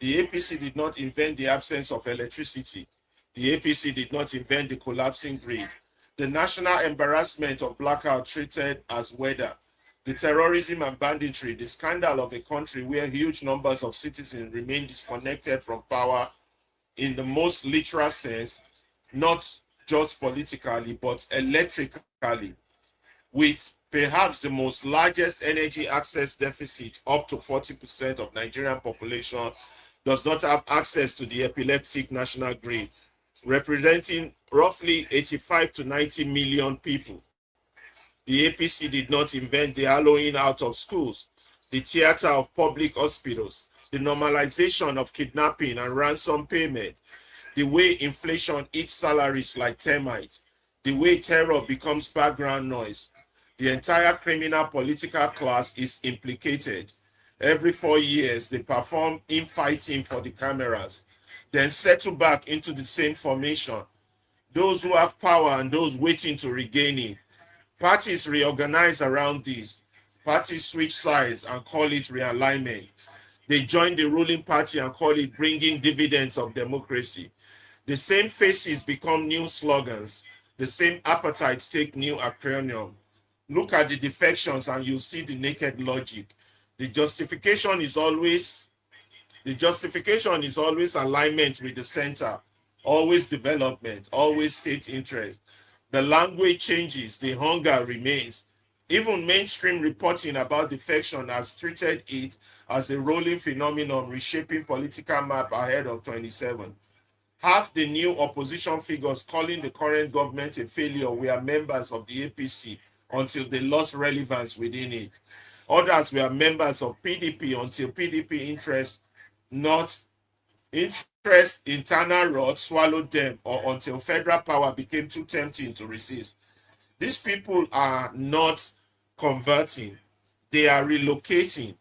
The APC did not invent the absence of electricity. The APC did not invent the collapsing grid. The national embarrassment of blackout treated as weather, the terrorism and banditry, the scandal of a country where huge numbers of citizens remain disconnected from power in the most literal sense, not just politically, but electrically, with perhaps the most largest energy access deficit. Up to 40% of Nigerian population does not have access to the epileptic national grid, representing roughly 85 to 90 million people. The APC did not invent the hollowing out of schools, the theater of public hospitals, the normalization of kidnapping and ransom payment, the way inflation eats salaries like termites, the way terror becomes background noise. The entire criminal political class is implicated. Every 4 years, they perform infighting for the cameras, then settle back into the same formation. Those who have power and those waiting to regain it. Parties reorganize around this. Parties switch sides and call it realignment. They join the ruling party and call it bringing dividends of democracy. The same faces become new slogans. The same appetites take new acronym. Look at the defections and you'll see the naked logic. The justification is always alignment with the center, always development, always state interest. The language changes, the hunger remains. Even mainstream reporting about defection has treated it as a rolling phenomenon reshaping political map ahead of 27. Half the new opposition figures calling the current government a failure were members of the APC until they lost relevance within it. Others were members of PDP until PDP internal rot swallowed them, or until federal power became too tempting to resist. These people are not converting, they are relocating,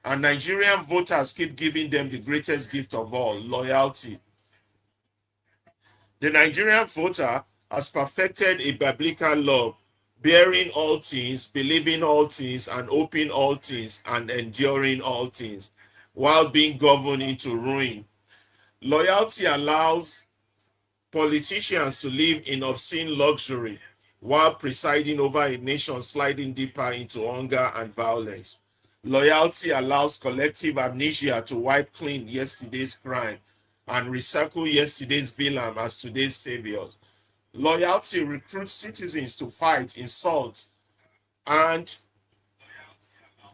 and Nigerian voters keep giving them the greatest gift of all, loyalty. The Nigerian voter has perfected a biblical love, bearing all things, believing all things, and hoping all things, and enduring all things, while being governed into ruin. Loyalty allows politicians to live in obscene luxury while presiding over a nation sliding deeper into hunger and violence. Loyalty allows collective amnesia to wipe clean yesterday's crime and recycle yesterday's villain as today's saviors. Loyalty recruits citizens to fight, insult, and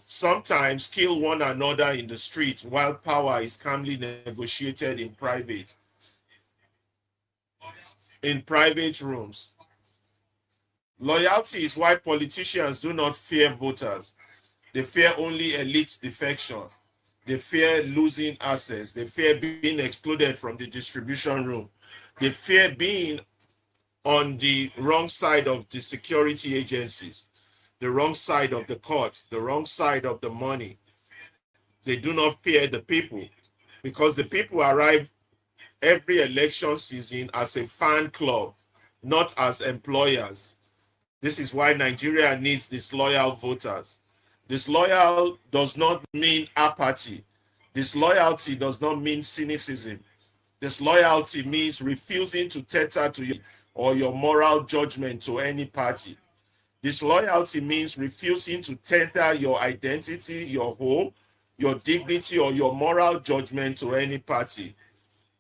sometimes kill one another in the street while power is calmly negotiated in private rooms. Loyalty is why politicians do not fear voters. They fear only elite defection. They fear losing access. They fear being excluded from the distribution room. They fear being on the wrong side of the security agencies, the wrong side of the courts, the wrong side of the money. They do not fear the people, because the people arrive every election season as a fan club, not as employers. This is why Nigeria needs disloyal voters. Disloyal does not mean apathy. Disloyalty does not mean cynicism. Disloyalty means refusing to tether to your moral judgment to any party. Disloyalty means refusing to tender your identity, your hope, your dignity, or your moral judgment to any party.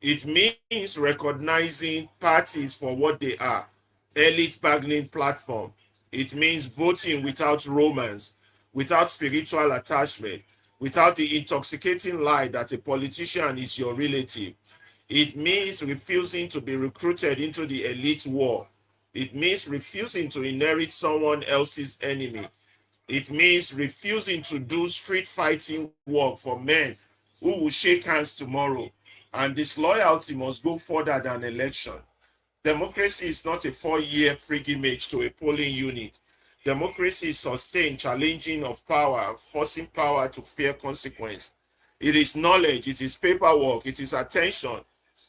It means recognizing parties for what they are, elite bargaining platform. It means voting without romance, without spiritual attachment, without the intoxicating lie that a politician is your relative. It means refusing to be recruited into the elite war. It means refusing to inherit someone else's enemy. It means refusing to do street fighting work for men who will shake hands tomorrow. And disloyalty must go further than election. Democracy is not a 4-year pilgrimage to a polling unit. Democracy is sustained challenging of power, forcing power to fear consequence. It is knowledge, it is paperwork, it is attention.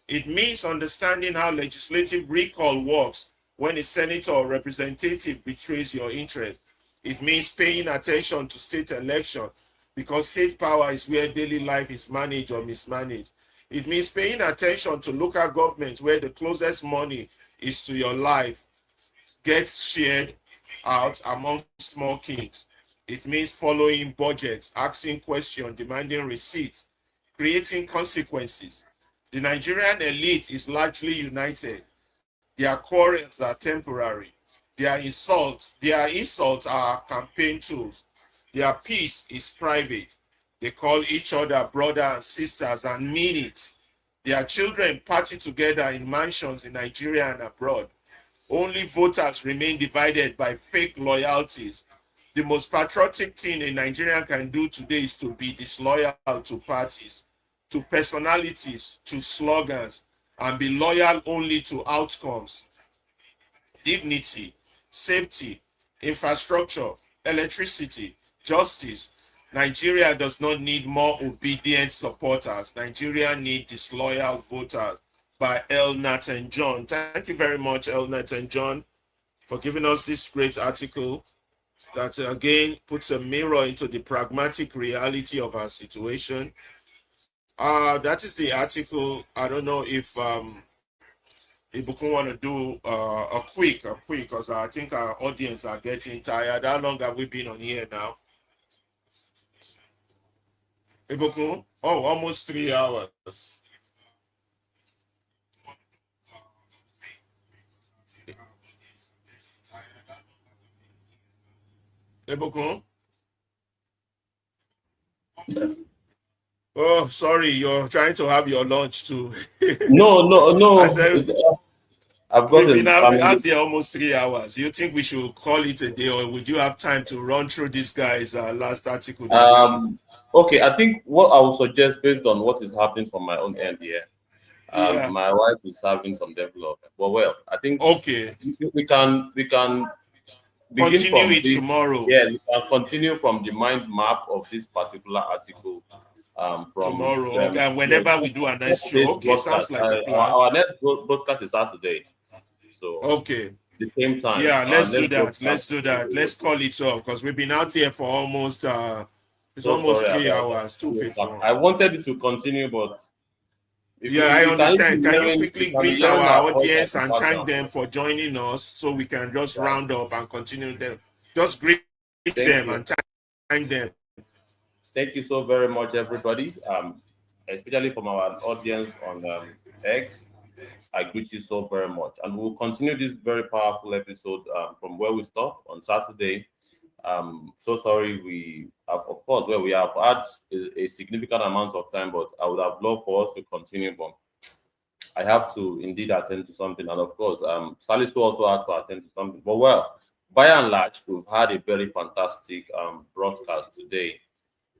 It means understanding how legislative recall works when a senator or representative betrays your interest. It means paying attention to state election because state power is where daily life is managed or mismanaged. It means paying attention to local government where the closest money is to your life gets shared out among small kings. It means following budgets, asking questions, demanding receipts, creating consequences. The Nigerian elite is largely united. Their quarrels are temporary. Their insults are campaign tools. Their peace is private. They call each other brother and sisters and mean it. Their children party together in mansions in Nigeria and abroad. Only voters remain divided by fake loyalties. The most patriotic thing a Nigerian can do today is to be disloyal to parties, to personalities, to slogans, and be loyal only to outcomes. Dignity, safety, infrastructure, electricity, justice. Nigeria does not need more obedient supporters. Nigeria needs disloyal voters. By L. Nathan John. Thank you very much, L. Nathan John, for giving us this great article that again puts a mirror into the pragmatic reality of our situation. That is the article. I don't know if Ibukun want to do a quick, because I think our audience are getting tired. How long have we been on here now? Ibukun? Oh, almost 3 hours. Ibukun? Oh, sorry, you're trying to have your lunch too. No. I said, I've got we've been out family. there almost 3 hours. You think we should call it a day, or would you have time to run through this guy's last article? Okay, I think what I would suggest, based on what is happening from my own end here, Yeah. my wife is having some development. Well, I think Okay. we can begin Continue from it this. tomorrow. Yeah, we can continue from the mind map of this particular article. From Tomorrow, okay, whenever we do a nice show. Okay, sounds like a plan. Our next broadcast is Saturday, so okay, the same time. Yeah, let's do that. Let's do that. Let's call it off, because we've been out here for almost it's almost 3 hours, 2:51. I wanted it to continue, but I understand. Can you quickly greet our audience and thank them them for joining us, so we can just round up and continue them? Just greet them and thank them. Thank you so very much, everybody. Especially from our audience on X, I greet you so very much, and we'll continue this very powerful episode from where we stopped on Saturday. So sorry, we have, of course, where we have had a significant amount of time, but I would have loved for us to continue, but I have to indeed attend to something, and of course, Salisu also had to attend to something. But well, by and large, we've had a very fantastic broadcast today.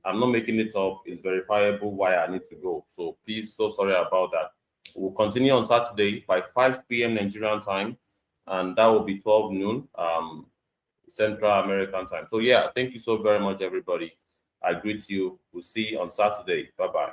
I'm not making it up. It's verifiable why I need to go. So please, so sorry about that. We'll continue on Saturday by 5 p.m. Nigerian time, and that will be 12 noon Central American time. So yeah, thank you so very much, everybody. I greet you. We'll see you on Saturday. Bye-bye.